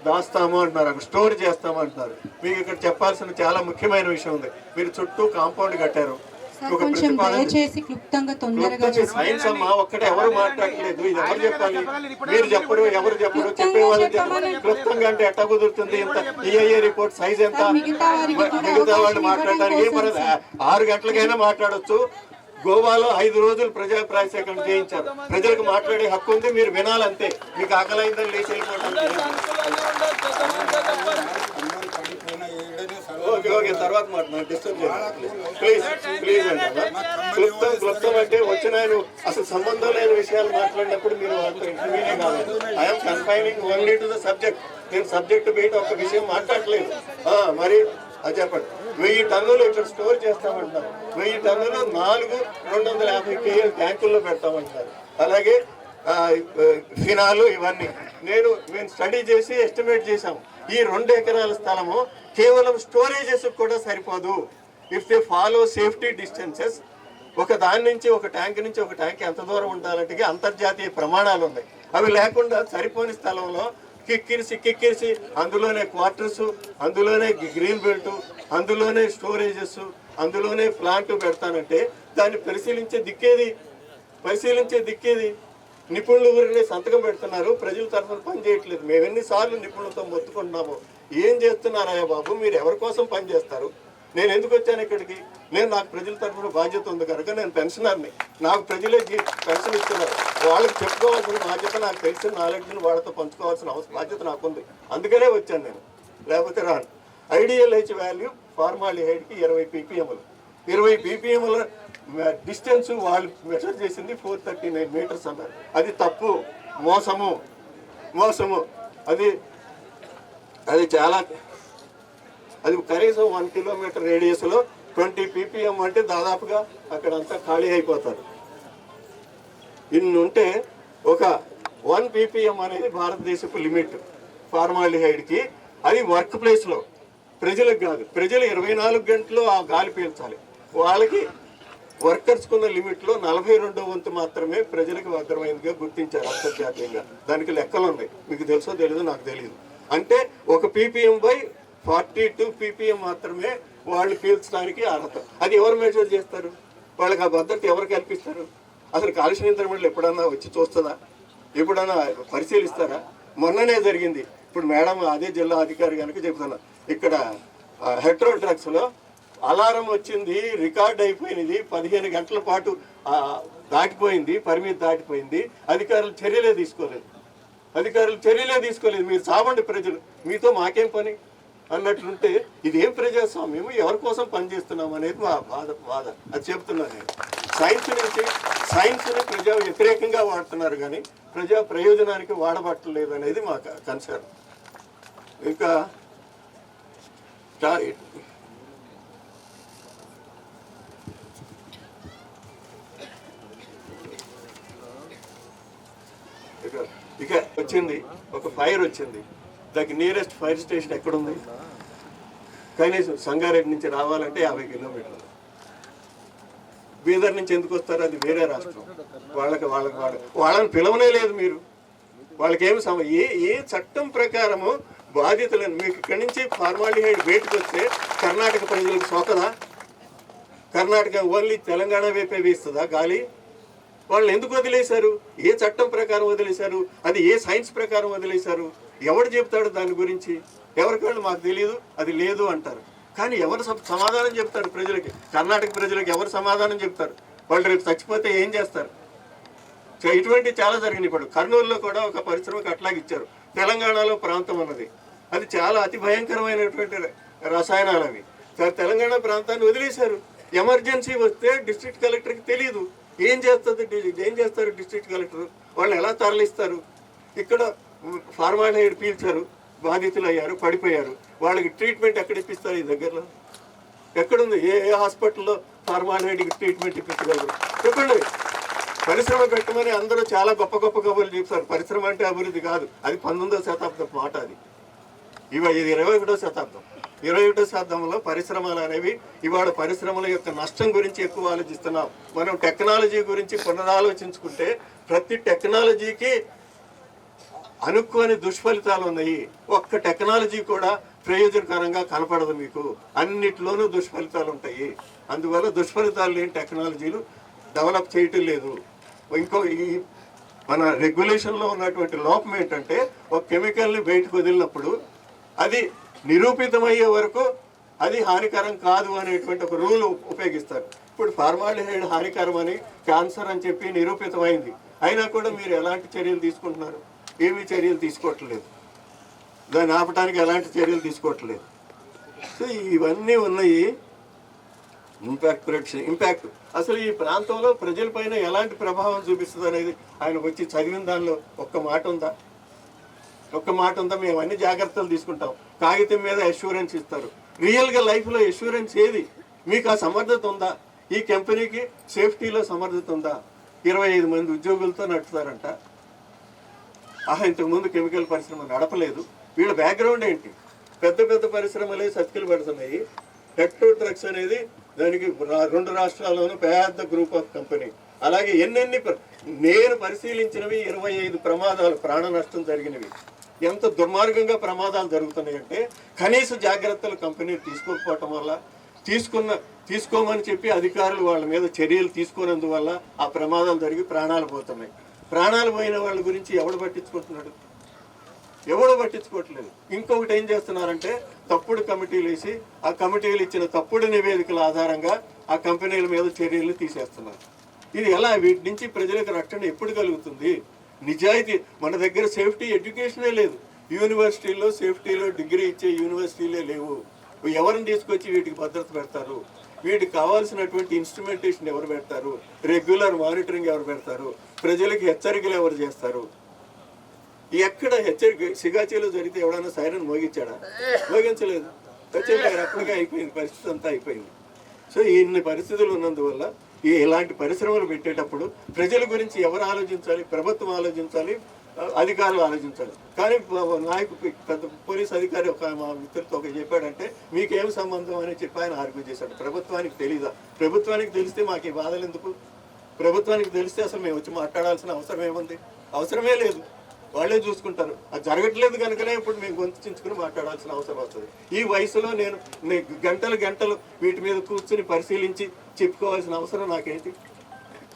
E: దాస్తాము అంటున్నారు, అక్కడ స్టోర్ చేస్తాము అంటున్నారు. మీకు ఇక్కడ చెప్పాల్సిన చాలా ముఖ్యమైన విషయం ఉంది. మీరు చుట్టూ కాంపౌండ్ కట్టారు. సైన్స్ అమ్మా ఒక్కటే ఎవరు మాట్లాడలేదు. ఇది ఎవరు చెప్పాలి? మీరు చెప్పరు, ఎవరు చెప్పరు, చెప్పేవాళ్ళు చెప్పరు. క్లుప్తంగా అంటే ఎట్లా కుదురుతుంది? ఇంత EIA రిపోర్ట్ సైజ్ ఎంత? మిగతా వాళ్ళు మాట్లాడడానికి ఏం పడదు. 6 గంటలకైనా మాట్లాడొచ్చు. గోవాలో 5 రోజులు ప్రజాభిప్రాయ సేకరణ చేయించారు. ప్రజలకు మాట్లాడే హక్కు ఉంది, మీరు వినాలంతే. మీకు ఆకలైందని లేచి వెళ్ళిపోవడం. ఓకే, తర్వాత మాట్లాడు. డిస్టర్బ్ చేయండి ప్లీజ్ ప్లీజ్ అండి. క్లుప్తం అంటే వచ్చిన అసలు సంబంధం లేని విషయాలు మాట్లాడినప్పుడు మీరు ఇంటర్వ్యూనే కాదు. I'm confining only to the subject. నేను సబ్జెక్ట్ బయట ఒక విషయం మాట్లాడలేదు. మరి అది చెప్పండి. 1000 టన్నులు ఇక్కడ స్టోర్ చేస్తామంటారు. 1000 టన్నులు 250 కేఎల్ ట్యాంకుల్లో పెడతామంటారు. అలాగే ఫినాలు ఇవన్నీ మేము స్టడీ చేసి ఎస్టిమేట్ చేసాము. ఈ 2 ఎకరాల స్థలము కేవలం స్టోరేజెస్ కూడా సరిపోదు. If they follow safety distances, ఒక దాని నుంచి ఒక ట్యాంక్ నుంచి ఒక ట్యాంక్ ఎంత దూరం ఉండాలంటే అంతర్జాతీయ ప్రమాణాలు ఉన్నాయి. అవి లేకుండా సరిపోని స్థలంలో కిక్కిరిసి అందులోనే క్వార్టర్స్, అందులోనే గ్రీన్ బెల్ట్, అందులోనే స్టోరేజెస్, అందులోనే ప్లాంట్ పెడతానంటే దాన్ని పరిశీలించే దిక్కేది నిపుణులు ఊరిని సంతకం పెడుతున్నారు. ప్రజల తరఫున పని చేయట్లేదు. మేము ఎన్నిసార్లు నిపుణులతో మొత్తుకుంటున్నాము. ఏం చేస్తున్నారయ్యా బాబు, మీరు ఎవరి కోసం పని చేస్తారు? నేను ఎందుకు వచ్చాను ఇక్కడికి? నాకు ప్రజల తరఫున బాధ్యత ఉంది కనుక నేను పెన్షనర్ని. నాకు ప్రజలే పెన్షన్ ఇస్తున్నారు. వాళ్ళకి చెప్పుకోవాల్సిన బాధ్యత, నాకు తెలిసిన నాలెడ్జ్ని వాళ్ళతో పంచుకోవాల్సిన బాధ్యత నాకుంది. అందుకనే వచ్చాను నేను, లేకపోతే రాను. ఐడియల్హెచ్ వాల్యూ ఫార్మాలిహైడ్కి 20 ppmలు. 20 ppmల డిస్టెన్స్ వాళ్ళు మెజర్ చేసింది 439 మీటర్స్ అన్నారు. అది తప్పు, మోసము. అది చాలా, అది కనీసం 1 కిలోమీటర్ రేడియస్లో 20 ppm అంటే దాదాపుగా అక్కడంతా ఖాళీ అయిపోతారు. ఇన్నుంటే ఒక 1 ppm అనేది భారతదేశపు లిమిట్ ఫార్మాలిహైడ్కి. అది వర్క్ ప్లేస్లో, ప్రజలకు కాదు. ప్రజలు 24 గంటలు ఆ గాలి పీల్చాలి. వాళ్ళకి వర్కర్స్కున్న లిమిట్లో 42వ వంతు మాత్రమే ప్రజలకు భద్రమైనదిగా గుర్తించారు అంతర్జాతీయంగా. దానికి లెక్కలు ఉన్నాయి. మీకు తెలుసో తెలీదు, నాకు తెలియదు. అంటే 1 ppm/42 ppm మాత్రమే వాళ్ళు పీల్చడానికి అర్హత. అది ఎవరు మెజర్ చేస్తారు? వాళ్ళకి ఆ భద్రత ఎవరు కల్పిస్తారు? అసలు కాలుష్య నియంత్రణ మండలి ఎప్పుడన్నా వచ్చి చూస్తుందా? ఎప్పుడన్నా పరిశీలిస్తారా? మొన్ననే జరిగింది. ఇప్పుడు మేడం అదే జిల్లా అధికారి కనుక చెప్తున్నా, ఇక్కడ హెట్రో డ్రగ్స్లో అలారం వచ్చింది, రికార్డ్ అయిపోయినది, 15 గంటల పాటు దాటిపోయింది, పరిమితి దాటిపోయింది. అధికారులు చర్యలే తీసుకోలేదు. మీరు చావండి ప్రజలు, మీతో మాకేం పని అన్నట్లుంటే ఇదేం ప్రజాస్వామ్యం? ఎవరి కోసం పనిచేస్తున్నాం అనేది మా బాధ. అది చెప్తున్నాను నేను. సైన్స్ని ప్రజా వ్యతిరేకంగా వాడుతున్నారు కానీ ప్రజా ప్రయోజనానికి వాడబట్టలేదు అనేది మా కన్సర్న్. ఇంకా ఇక వచ్చింది ఒక ఫైర్ వచ్చింది. దానికి నియరెస్ట్ ఫైర్ స్టేషన్ ఎక్కడుంది? కనీసం సంగారెడ్డి నుంచి రావాలంటే 50 కిలోమీటర్లు. బీదర్ నుంచి ఎందుకు వస్తారు? అది వేరే రాష్ట్రం. వాళ్ళని పిలవనే లేదు మీరు. వాళ్ళకేమి ఏ చట్టం ప్రకారము బాధ్యతలను మీకు ఇక్కడి నుంచి ఫార్మాలిహైడ్ బయటకు వస్తే కర్ణాటక ప్రజలకు సోకదా? కర్ణాటక ఓన్లీ తెలంగాణ వైపే వీస్తుందా గాలి? వాళ్ళని ఎందుకు వదిలేశారు? ఏ చట్టం ప్రకారం వదిలేశారు? అది ఏ సైన్స్ ప్రకారం వదిలేశారు? ఎవడు చెప్తాడు దాని గురించి? ఎవరికాళ్ళు మాకు తెలియదు, అది లేదు అంటారు. కానీ ఎవరు సమాధానం చెప్తారు ప్రజలకి? కర్ణాటక ప్రజలకు ఎవరు సమాధానం చెప్తారు? వాళ్ళు రేపు చచ్చిపోతే ఏం చేస్తారు? ఇటువంటి చాలా జరిగినాయి. ఇప్పుడు కర్నూలులో కూడా ఒక పరిశ్రమకు అట్లాగే ఇచ్చారు. తెలంగాణలో ప్రాంతం అన్నది అది చాలా అతి భయంకరమైనటువంటి రసాయనాలు అవి. తెలంగాణ ప్రాంతాన్ని వదిలేశారు. ఎమర్జెన్సీ వస్తే డిస్ట్రిక్ట్ కలెక్టర్కి తెలియదు. ఏం చేస్తారు డిస్ట్రిక్ట్ కలెక్టర్? వాళ్ళని ఎలా తరలిస్తారు? ఇక్కడ ఫార్మాలిహైడ్ పీల్చారు, బాధితులు అయ్యారు, పడిపోయారు. వాళ్ళకి ట్రీట్మెంట్ ఎక్కడ ఇప్పిస్తారు? ఈ దగ్గరలో ఎక్కడుంది? ఏ హాస్పిటల్లో ఫార్మాలిహైడ్కి ట్రీట్మెంట్ ఇప్పించగలరు? చెప్పండి. పరిశ్రమ పెట్టమని అందరూ చాలా గొప్ప కబుర్లు చెప్తారు. పరిశ్రమ అంటే అభివృద్ధి కాదు. అది 19వ శతాబ్దం మాట. అది ఇది 21వ శతాబ్దం. 21వ శతాబ్దంలో పరిశ్రమలు అనేవి ఇవాళ పరిశ్రమల యొక్క నష్టం గురించి ఎక్కువ ఆలోచిస్తున్నాం. మనం టెక్నాలజీ గురించి పునరాలోచించుకుంటే ప్రతి టెక్నాలజీకి అనుకోని దుష్ఫలితాలు ఉన్నాయి. ఒక్క టెక్నాలజీ కూడా ప్రయోజనకరంగా కనపడదు మీకు. అన్నిట్లోనూ దుష్ఫలితాలు ఉంటాయి. అందువల్ల దుష్ఫలితాలు లేని టెక్నాలజీలు డెవలప్ చేయటం లేదు. ఇంకో ఈ మన రెగ్యులేషన్లో ఉన్నటువంటి లోపం ఏంటంటే ఒక కెమికల్ని బయటకు వదిలినప్పుడు అది నిరూపితమయ్యే వరకు అది హానికరం కాదు అనేటువంటి ఒక రూల్ ఉపయోగిస్తారు. ఇప్పుడు ఫార్మాల్డిహైడ్ హానికరమని, క్యాన్సర్ అని చెప్పి నిరూపితమైంది. అయినా కూడా మీరు ఎలాంటి చర్యలు తీసుకుంటున్నారు? ఏమీ చర్యలు తీసుకోవట్లేదు. దాన్ని ఆపడానికి ఎలాంటి చర్యలు తీసుకోవట్లేదు. సో ఇవన్నీ ఉన్నాయి. ఇంపాక్ట్ అసలు ఈ ప్రాంతంలో ప్రజలపైన ఎలాంటి ప్రభావం చూపిస్తుంది అనేది ఆయన వచ్చి చదివిన దానిలో ఒక్క మాట ఉందా? మేము అన్ని జాగ్రత్తలు తీసుకుంటాం. కాగితం మీద అష్యూరెన్స్ ఇస్తారు. రియల్గా లైఫ్లో అష్యూరెన్స్ ఏది? మీకు ఆ సమర్థత ఉందా? ఈ కంపెనీకి సేఫ్టీలో సమర్థత ఉందా? 25 మంది ఉద్యోగులతో నడుపుతారంట. ఇంతకుముందు కెమికల్ పరిశ్రమ నడపలేదు. వీళ్ళ బ్యాక్గ్రౌండ్ ఏంటి? పెద్ద పెద్ద పరిశ్రమలే సతికిలు పడుతున్నాయి. హెక్టో డ్రగ్స్ అనేది దానికి 2 రాష్ట్రాల్లోనూ పెద్ద గ్రూప్ ఆఫ్ కంపెనీ. అలాగే నేను పరిశీలించినవి 25 ప్రమాదాలు, ప్రాణ నష్టం జరిగినవి. ఎంత దుర్మార్గంగా ప్రమాదాలు జరుగుతున్నాయంటే కనీస జాగ్రత్తలు కంపెనీ తీసుకోకపోవటం వల్ల, తీసుకోమని చెప్పి అధికారులు వాళ్ళ మీద చర్యలు తీసుకోనందువల్ల ఆ ప్రమాదాలు జరిగి ప్రాణాలు పోతున్నాయి. ప్రాణాలు పోయిన వాళ్ళ గురించి ఎవడు పట్టించుకుంటున్నాడు? ఎవడో పట్టించుకోవట్లేదు. ఇంకొకటి ఏం చేస్తున్నారంటే తప్పుడు కమిటీలు వేసి ఆ కమిటీలు ఇచ్చిన తప్పుడు నివేదికల ఆధారంగా ఆ కంపెనీల మీద చర్యలు తీసేస్తున్నారు. ఇది ఎలా? వీటి నుంచి ప్రజలకు రక్షణ ఎప్పుడు కలుగుతుంది? నిజాయితీ మన దగ్గర సేఫ్టీ ఎడ్యుకేషనే లేదు. యూనివర్సిటీల్లో సేఫ్టీలో డిగ్రీ ఇచ్చే యూనివర్సిటీలే లేవు. ఎవరిని తీసుకొచ్చి వీటికి భద్రత పెడతారు? వీటికి కావాల్సినటువంటి ఇన్స్ట్రుమెంటేషన్ ఎవరు పెడతారు? రెగ్యులర్ మానిటరింగ్ ఎవరు పెడతారు? ప్రజలకు హెచ్చరికలు ఎవరు చేస్తారు? ఎక్కడ హెచ్చరిక? సిగాచీలో జరిగితే ఎవడన్నా సైరన్ మోగించాడా? మోగించలేదు. అప్పటికే అయిపోయింది, పరిస్థితి అంతా అయిపోయింది. సో ఇన్ని పరిస్థితులు ఉన్నందువల్ల ఇలాంటి పరిశ్రమలు పెట్టేటప్పుడు ప్రజల గురించి ఎవరు ఆలోచించాలి? ప్రభుత్వం ఆలోచించాలి, అధికారులు ఆలోచించాలి. కానీ పెద్ద పోలీస్ అధికారి మా మిత్రులతో చెప్పాడంటే మీకేం సంబంధం అని చెప్పి ఆయన ఆర్గ్యూ చేశాడు. ప్రభుత్వానికి తెలీదా? ప్రభుత్వానికి తెలిస్తే మాకు ఈ బాధలు ఎందుకు? ప్రభుత్వానికి తెలిస్తే అసలు మేము వచ్చి మాట్లాడాల్సిన అవసరం ఏముంది? అవసరమే లేదు. వాళ్ళే చూసుకుంటారు. అది జరగట్లేదు కనుకనే ఇప్పుడు మేము గొంతు చించుకుని మాట్లాడాల్సిన అవసరం వస్తుంది. ఈ వయసులో నేను గంటలు వీటి మీద కూర్చుని పరిశీలించి చెప్పుకోవాల్సిన అవసరం నాకేంటి?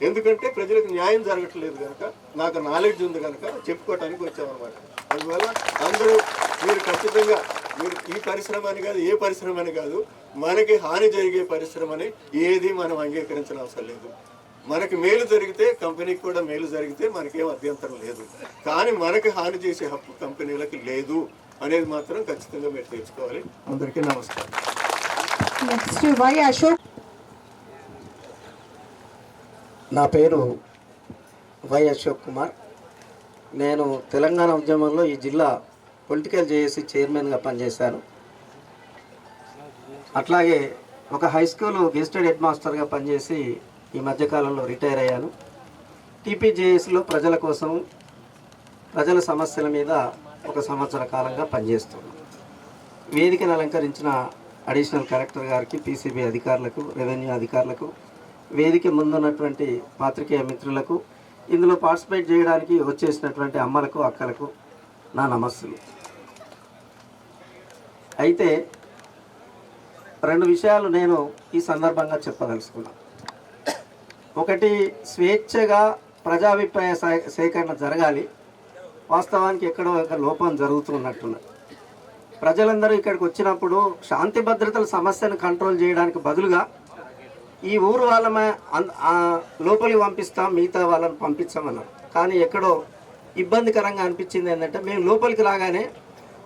E: ఎందుకంటే ప్రజలకు న్యాయం జరగట్లేదు కనుక, నాకు నాలెడ్జ్ ఉంది కనుక చెప్పుకోవటానికి వచ్చామన్నమాట. అందువల్ల అందరూ మీరు ఖచ్చితంగా ఈ పరిశ్రమ అని కాదు, ఏ పరిశ్రమ అని కాదు, మనకి హాని జరిగే పరిశ్రమని ఏది మనం అంగీకరించిన అవసరం లేదు. మనకి మేలు జరిగితే కంపెనీకి కూడా మేలు జరిగితే మనకేం అభ్యంతరం లేదు. కానీ మనకి హాని చేసే హక్కు కంపెనీలకు లేదు అనేది మాత్రం ఖచ్చితంగా మీరు తెలుసుకోవాలి. అందరికీ నమస్కారం.
F: నా పేరు వై అశోక్ కుమార్. నేను తెలంగాణ ఉద్యమంలో ఈ జిల్లా పొలిటికల్ జేఏసీ చైర్మన్గా పనిచేశాను. అట్లాగే ఒక హై స్కూల్ గెస్టెడ్ హెడ్ మాస్టర్గా పనిచేసి ఈ మధ్యకాలంలో రిటైర్ అయ్యాను. టీపీజేఎస్లో ప్రజల కోసం, ప్రజల సమస్యల మీద 1 సంవత్సర కాలంగా పనిచేస్తున్నాను. వేదికను అలంకరించిన అడిషనల్ కలెక్టర్ గారికి, పీసీబీ అధికారులకు, రెవెన్యూ అధికారులకు, వేదిక ముందున్నటువంటి పాత్రికేయ మిత్రులకు, ఇందులో పార్టిసిపేట్ చేయడానికి వచ్చేసినటువంటి అమ్మలకు, అక్కలకు నా నమస్సులు. అయితే 2 విషయాలు నేను ఈ సందర్భంగా చెప్పదలుచుకున్నాను. ఒకటి, స్వేచ్ఛగా ప్రజాభిప్రాయ సేకరణ జరగాలి. వాస్తవానికి ఎక్కడో ఒక లోపం జరుగుతున్నట్టున్నది. ప్రజలందరూ ఇక్కడికి వచ్చినప్పుడు శాంతి భద్రతల సమస్యను కంట్రోల్ చేయడానికి బదులుగా ఈ ఊరు వాళ్ళమే లోపలికి పంపిస్తాం, మిగతా వాళ్ళని పంపించామన్నారు. కానీ ఎక్కడో ఇబ్బందికరంగా అనిపించింది ఏంటంటే, మేము లోపలికి రాగానే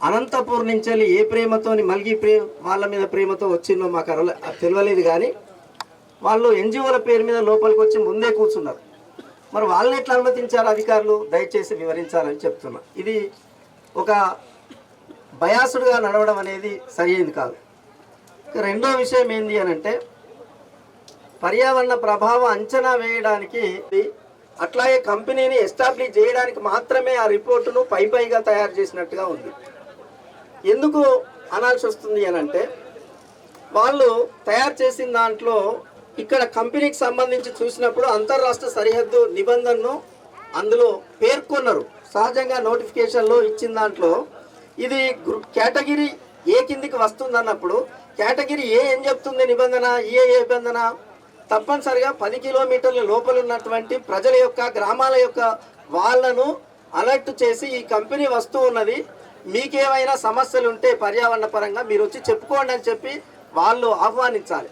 F: అనంతపూర్ నుంచి వెళ్ళి ఏ ప్రేమతోని మల్గి వాళ్ళ మీద ప్రేమతో వచ్చిందో మాకు తెలియలేదు. కానీ వాళ్ళు ఎన్జిఓల పేరు మీద లోపలికి వచ్చి ముందే కూర్చున్నారు. మరి వాళ్ళని ఎట్లా అనుమతించారు అధికారులు? దయచేసి వివరించాలని చెప్తున్నా. ఇది ఒక బయాసుడుగా నడవడం అనేది సరైనది కాదు. రెండో విషయం ఏంటి అని అంటే, పర్యావరణ ప్రభావం అంచనా వేయడానికి, అట్లాగే కంపెనీని ఎస్టాబ్లిష్ చేయడానికి మాత్రమే ఆ రిపోర్టును పైగా తయారు చేసినట్టుగా ఉంది. ఎందుకు అనాల్సి వస్తుంది అని అంటే, వాళ్ళు తయారు చేసిన దాంట్లో ఇక్కడ కంపెనీకి సంబంధించి చూసినప్పుడు అంతర్రాష్ట్ర సరిహద్దు నిబంధనను అందులో పేర్కొన్నారు. సహజంగా నోటిఫికేషన్లో ఇచ్చిన దాంట్లో ఇది కేటగిరీ ఏ కిందికి వస్తుంది అన్నప్పుడు, కేటగిరీ ఏ ఏం చెప్తుంది నిబంధన? ఏ నిబంధన? తప్పనిసరిగా 10 కిలోమీటర్ల లోపల ఉన్నటువంటి ప్రజల యొక్క, గ్రామాల యొక్క వాళ్ళను అలర్ట్ చేసి ఈ కంపెనీ వస్తూ ఉన్నది, మీకేమైనా సమస్యలు ఉంటే పర్యావరణ పరంగా మీరు వచ్చి చెప్పుకోండి అని చెప్పి వాళ్ళు ఆహ్వానించాలి.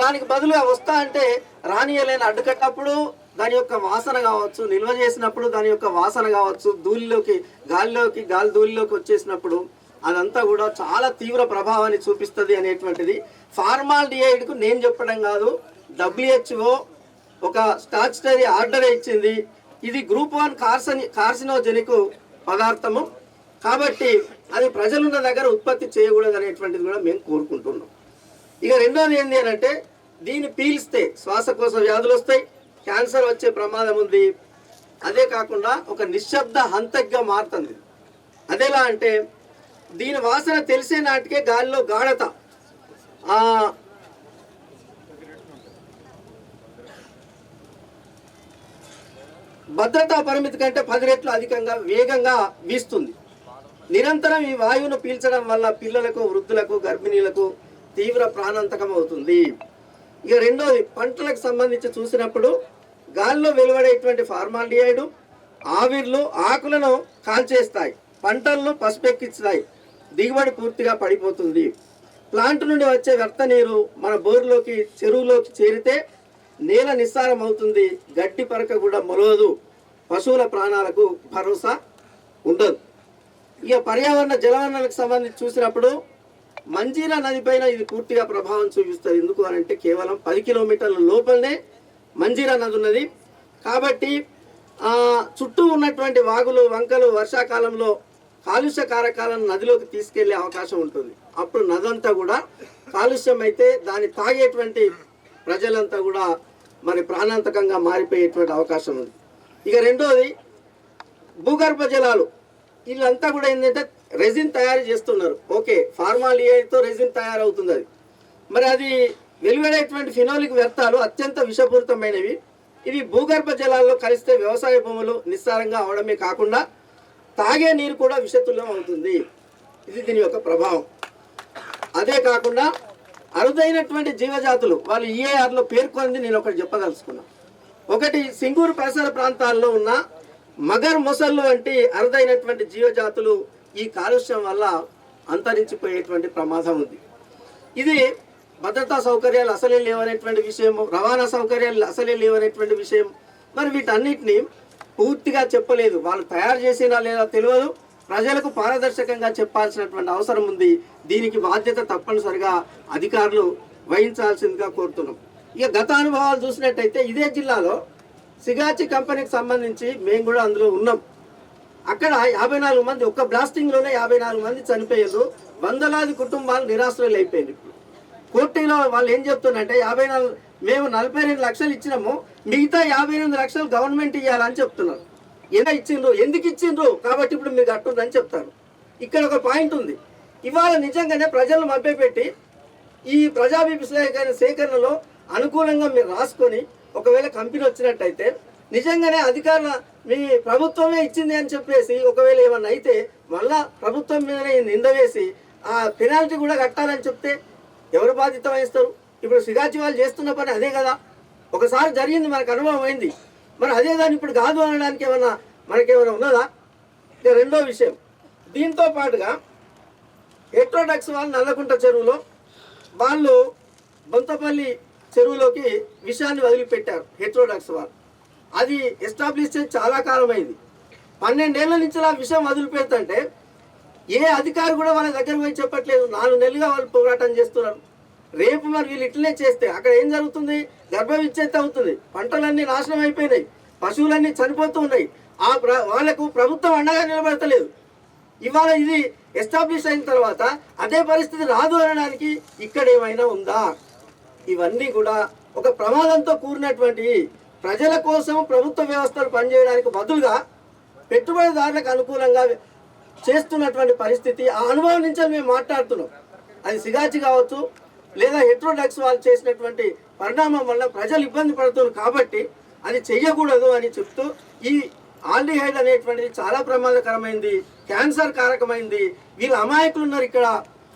F: దానికి బదులుగా వస్తా అంటే రానియలేని అడ్డుకట్టప్పుడు దాని యొక్క వాసన కావచ్చు, నిల్వ చేసినప్పుడు దాని యొక్క వాసన కావచ్చు, గాలి ధూళిలోకి వచ్చేసినప్పుడు అదంతా కూడా చాలా తీవ్ర ప్రభావాన్ని చూపిస్తుంది అనేటువంటిది ఫార్మాల్డిహైడ్కు నేను చెప్పడం కాదు, WHO ఒక స్టాట్యుటరీ ఆర్డర్ ఇచ్చింది. ఇది గ్రూప్ 1 కార్సినోజెనిక్ పదార్థము కాబట్టి అది ప్రజలున్న దగ్గర ఉత్పత్తి చేయకూడదు అనేటువంటిది కూడా మేము కోరుకుంటున్నాం. ఇక రెండోది ఏంటి అని అంటే దీన్ని పీల్స్తే శ్వాసకోశ వ్యాధులు వస్తాయి, క్యాన్సర్ వచ్చే ప్రమాదం ఉంది. అదే కాకుండా ఒక నిశ్శబ్ద హంతగ్గా మారుతుంది. అదెలా అంటే దీని వాసన తెలిసే నాటికే గాలిలో గాఢత భద్రతా పరిమితి కంటే 10 రెట్లు అధికంగా వేగంగా వీస్తుంది. నిరంతరం ఈ వాయువును పీల్చడం వల్ల పిల్లలకు, వృద్ధులకు, గర్భిణీలకు తీవ్ర ప్రాణాంతకం అవుతుంది. ఇక రెండోది పంటలకు సంబంధించి చూసినప్పుడు గాలిలో వెలువడేటువంటి ఫార్మాల్డిహైడ్ ఆవిర్లు ఆకులను కాల్చేస్తాయి, పంటలను పసుపెక్కిస్తాయి, దిగుబడి పూర్తిగా పడిపోతుంది. ప్లాంట్ నుండి వచ్చే వ్యర్థ నీరు మన బోర్లోకి, చెరువులోకి చేరితే నేల నిస్సారం అవుతుంది, గడ్డి పరక కూడా మొలవదు, పశువుల ప్రాణాలకు భరోసా ఉండదు. ఇక పర్యావరణ జలవనరులకు సంబంధించి చూసినప్పుడు మంజీరా నది పైన ఇది పూర్తిగా ప్రభావం చూపిస్తుంది. ఎందుకు అని అంటే కేవలం 10 కిలోమీటర్ల లోపలనే మంజీరా నది ఉన్నది కాబట్టి చుట్టూ ఉన్నటువంటి వాగులు, వంకలు వర్షాకాలంలో కాలుష్య కారకాలను నదిలోకి తీసుకెళ్లే అవకాశం ఉంటుంది. అప్పుడు నదంతా కూడా కాలుష్యం అయితే దాన్ని తాగేటువంటి ప్రజలంతా కూడా మరి ప్రాణాంతకంగా మారిపోయేటువంటి అవకాశం ఉంది. ఇక రెండోది భూగర్భ జలాలు, వీళ్ళంతా కూడా ఏంటంటే రెజిన్ తయారు చేస్తున్నారు. ఓకే, ఫార్మాల్డిహైడ్తో రెజిన్ తయారవుతుంది. అది మరి అది వెలువడేటువంటి ఫినోలిక్ వ్యర్థాలు అత్యంత విషపూరితమైనవి. ఇవి భూగర్భ జలాల్లో కలిస్తే వ్యవసాయ భూములు నిస్సారంగా అవడమే కాకుండా తాగే నీరు కూడా విషతుల్యం అవుతుంది. ఇది దీని యొక్క ప్రభావం. అదే కాకుండా అరుదైనటువంటి జీవజాతులు వాళ్ళు EARలో పేర్కొంది నేను ఒకటి చెప్పదలుచుకున్నాను. ఒకటి సింగూరు పరిసర ప్రాంతాల్లో ఉన్న మగర్ మొసళ్ళు వంటి అరుదైనటువంటి జీవజాతులు ఈ కాలుష్యం వల్ల అంతరించిపోయేటువంటి ప్రమాదం ఉంది. ఇది భద్రతా సౌకర్యాలు అసలే లేవనేటువంటి విషయం, రవాణా సౌకర్యాలు అసలే లేవనేటువంటి విషయం. మరి వీటన్నిటిని పూర్తిగా చెప్పలేదు, వాళ్ళు తయారు చేసినా లేదా తెలియదు. ప్రజలకు పారదర్శకంగా చెప్పాల్సినటువంటి అవసరం ఉంది. దీనికి బాధ్యత తప్పనిసరిగా అధికారులు వహించాల్సిందిగా కోరుతున్నాం. ఇక గత అనుభవాలు చూసినట్టయితే ఇదే జిల్లాలో సిగాచి కంపెనీకి సంబంధించి మేము కూడా అందులో ఉన్నాం. అక్కడ 54 మంది ఒక్క బ్లాస్టింగ్లోనే 54 మంది చనిపోయారు. వందలాది కుటుంబాలు నిరాశ్రయులు అయిపోయింది. కోర్టులో వాళ్ళు ఏం చెప్తున్నారంటే 54 మేము 42 లక్షలు ఇచ్చినాము, మిగతా 58 లక్షలు గవర్నమెంట్ ఇవ్వాలని చెప్తున్నారు. ఎలా ఇచ్చిండ్రు, ఎందుకు ఇచ్చిండ్రు, కాబట్టి ఇప్పుడు మీరు కట్టుందని చెప్తారు. ఇక్కడ ఒక పాయింట్ ఉంది. ఇవాళ నిజంగానే ప్రజలను మభ్యపెట్టి ఈ ప్రజాభిప్రాయ సేకరణలో అనుకూలంగా మీరు రాసుకొని ఒకవేళ కంపెనీ వచ్చినట్టయితే నిజంగానే అధికారుల మీ ప్రభుత్వమే ఇచ్చింది అని చెప్పేసి ఒకవేళ ఏమన్నా అయితే మళ్ళా ప్రభుత్వం మీదనే నింద వేసి ఆ పెనాల్టీ కూడా కట్టాలని చెప్తే ఎవరు బాధ్యత వహిస్తారు? ఇప్పుడు సిగాచి వాళ్ళు చేస్తున్న పని అదే కదా. ఒకసారి జరిగింది, మనకు అనుభవం అయింది. మరి అదే దాన్ని ఇప్పుడు కాదు అనడానికి మనకేమైనా ఉన్నదా? రెండో విషయం, దీంతో పాటుగా హెట్రోడక్స్ వాళ్ళు నల్లకుంట చెరువులో వాళ్ళు బొంతపల్లి చెరువులోకి విషయాన్ని వదిలిపెట్టారు. హెట్రోడక్స్ వాళ్ళు అది ఎస్టాబ్లిష్ చేసి చాలా కాలం అయింది. 12 ఏళ్ల నుంచి ఆ విషయం వదిలిపెడుతుంటే ఏ అధికారి కూడా వాళ్ళ దగ్గర పోయి చెప్పట్లేదు. 4 నెలలుగా వాళ్ళు పోరాటం చేస్తున్నారు. రేపు మరి వీళ్ళు ఇట్లనే చేస్తే అక్కడ ఏం జరుగుతుంది? గర్భ విచ్ఛేదం అవుతుంది, పంటలన్నీ నాశనం అయిపోయినాయి, పశువులన్నీ చనిపోతూ ఉన్నాయి. వాళ్ళకు ప్రభుత్వం అండగా నిలబడతలేదు. ఇవాళ ఇది ఎస్టాబ్లిష్ అయిన తర్వాత అదే పరిస్థితి రాదు అనడానికి ఇక్కడ ఏమైనా ఉందా? ఇవన్నీ కూడా ఒక ప్రమాదంతో కూడినటువంటి ప్రజల కోసం ప్రభుత్వ వ్యవస్థలు పనిచేయడానికి బదులుగా పెట్టుబడిదారులకు అనుకూలంగా చేస్తున్నటువంటి పరిస్థితి. ఆ అనుభవం నుంచి మేము మాట్లాడుతున్నాం. అది సిగాచి కావచ్చు లేదా హెట్రోడక్స్ వాళ్ళు చేసినటువంటి పరిణామం వల్ల ప్రజలు ఇబ్బంది పడుతున్నారు కాబట్టి అది చెయ్యకూడదు అని చెప్తూ ఈ ఆల్డిహైడ్ అనేటువంటిది చాలా ప్రమాదకరమైంది, క్యాన్సర్ కారకమైంది. వీళ్ళ అమాయకులు ఉన్నారు ఇక్కడ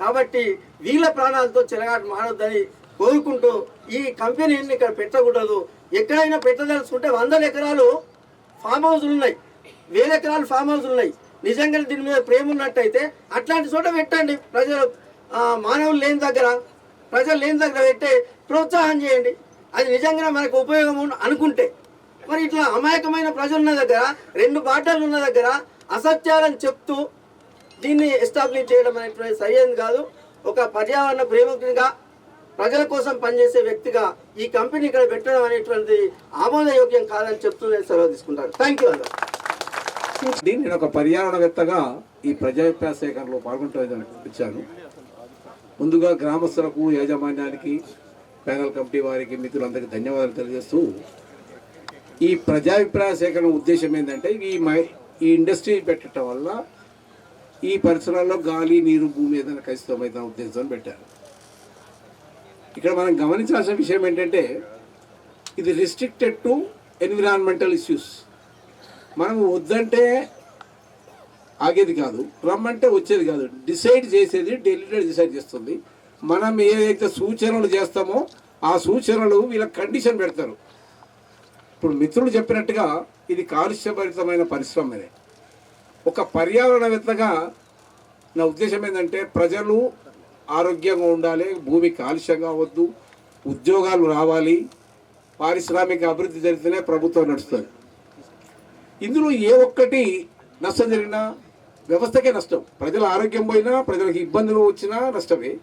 F: కాబట్టి వీళ్ళ ప్రాణాలతో చెలగాట మానొద్దని కోరుకుంటూ ఈ కంపెనీని ఇక్కడ పెట్టకూడదు. ఎక్కడైనా పెట్టదలుచుకుంటే 100 ఎకరాలు ఫామ్ హౌస్లు ఉన్నాయి, 1000 ఎకరాలు ఫామ్ హౌస్లు ఉన్నాయి. నిజంగా దీని మీద ప్రేమ ఉన్నట్టయితే అట్లాంటి చోట పెట్టండి. ప్రజలు మానవులు లేని దగ్గర, ప్రజలు లేని దగ్గర పెట్టే ప్రోత్సాహం చేయండి. అది నిజంగా మనకు ఉపయోగం అనుకుంటే. మరి ఇట్లా అమాయకమైన ప్రజలున్న దగ్గర, 2 బాటలు ఉన్న దగ్గర అసత్యాలను చెప్తూ దీన్ని ఎస్టాబ్లిష్ చేయడం అనేటువంటి సరైనది కాదు. ఒక పర్యావరణ ప్రేమికునిగా, ప్రజల కోసం పనిచేసే వ్యక్తిగా ఈ కంపెనీ ఇక్కడ పెట్టడం అనేటువంటి ఆమోదయోగ్యం కాదని చెప్తూ నేను సెలవు తీసుకుంటాను. Thank you.
G: నేను ఒక పర్యావరణవేత్తగా ఈ ప్రజాభిప్రాయ సేకరణలో పాల్గొంటామని వచ్చాను. ముందుగా గ్రామస్తులకు, యాజమాన్యానికి, ప్యానల్ కమిటీ వారికి, మిత్రులందరికీ ధన్యవాదాలు తెలియజేస్తూ, ఈ ప్రజాభిప్రాయ సేకరణ ఉద్దేశం ఏంటంటే ఈ ఇండస్ట్రీ పెట్టడం వల్ల ఈ పరిసరాల్లో గాలి, నీరు, భూమి ఏదైనా కలుషితమైన ఉద్దేశంతో పెట్టారు. ఇక్కడ మనం గమనించాల్సిన విషయం ఏంటంటే ఇది రిస్ట్రిక్టెడ్ టు ఎన్విరాన్మెంటల్ ఇష్యూస్. మనం వద్దంటే ఆగేది కాదు, రమ్మంటే వచ్చేది కాదు. డిసైడ్ చేసేది ఢిల్లీ డిసైడ్ చేస్తుంది. మనం ఏదైతే సూచనలు చేస్తామో ఆ సూచనలు వీళ్ళకి కండిషన్ పెడతారు. ఇప్పుడు మిత్రుడు చెప్పినట్టుగా ఇది కాలుష్యభరితమైన పరిశ్రమనే. ఒక పర్యావరణవేత్తగా నా ఉద్దేశం ఏంటంటే ప్రజలు ఆరోగ్యంగా ఉండాలి, భూమి కాలుష్యం కావద్దు, ఉద్యోగాలు రావాలి, పారిశ్రామిక అభివృద్ధి జరిగితేనే ప్రభుత్వం నడుస్తుంది. ఇందులో ఏ ఒక్కటి నష్టం జరిగినా వ్యవస్థకే నష్టం. ప్రజల ఆరోగ్యం పోయినా, ప్రజలకు ఇబ్బందులు వచ్చినా నష్టమే.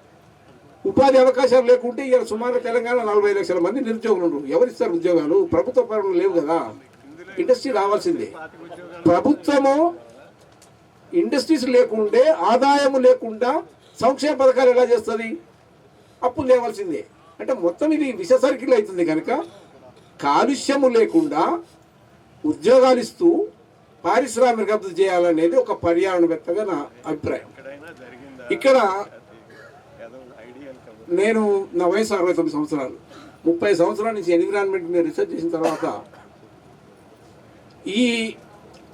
G: ఉపాధి అవకాశాలు లేకుంటే ఇవాళ సుమారు తెలంగాణ 45 లక్షల మంది నిరుద్యోగులు ఉండరు. ఎవరిస్తారు ఉద్యోగాలు? ప్రభుత్వ పనులు లేవు కదా. ఇండస్ట్రీ రావాల్సిందే. ప్రభుత్వము ఇండస్ట్రీస్ లేకుంటే, ఆదాయము లేకుండా సంక్షేమ పథకాలు ఎలా చేస్తుంది? అప్పులు లేవాల్సిందే. అంటే మొత్తం ఇది విష సర్కిల్ అవుతుంది. కనుక కాలుష్యము లేకుండా ఉద్యోగాలు ఇస్తూ పారిశ్రామిక అభివృద్ధి చేయాలనేది ఒక పర్యావరణవేత్తగా నా అభిప్రాయం. ఇక్కడ నేను నా వయసు 69 సంవత్సరాలు. 30 సంవత్సరాల నుంచి ఎన్విరాన్మెంట్ మీద రీసెర్చ్ చేసిన తర్వాత ఈ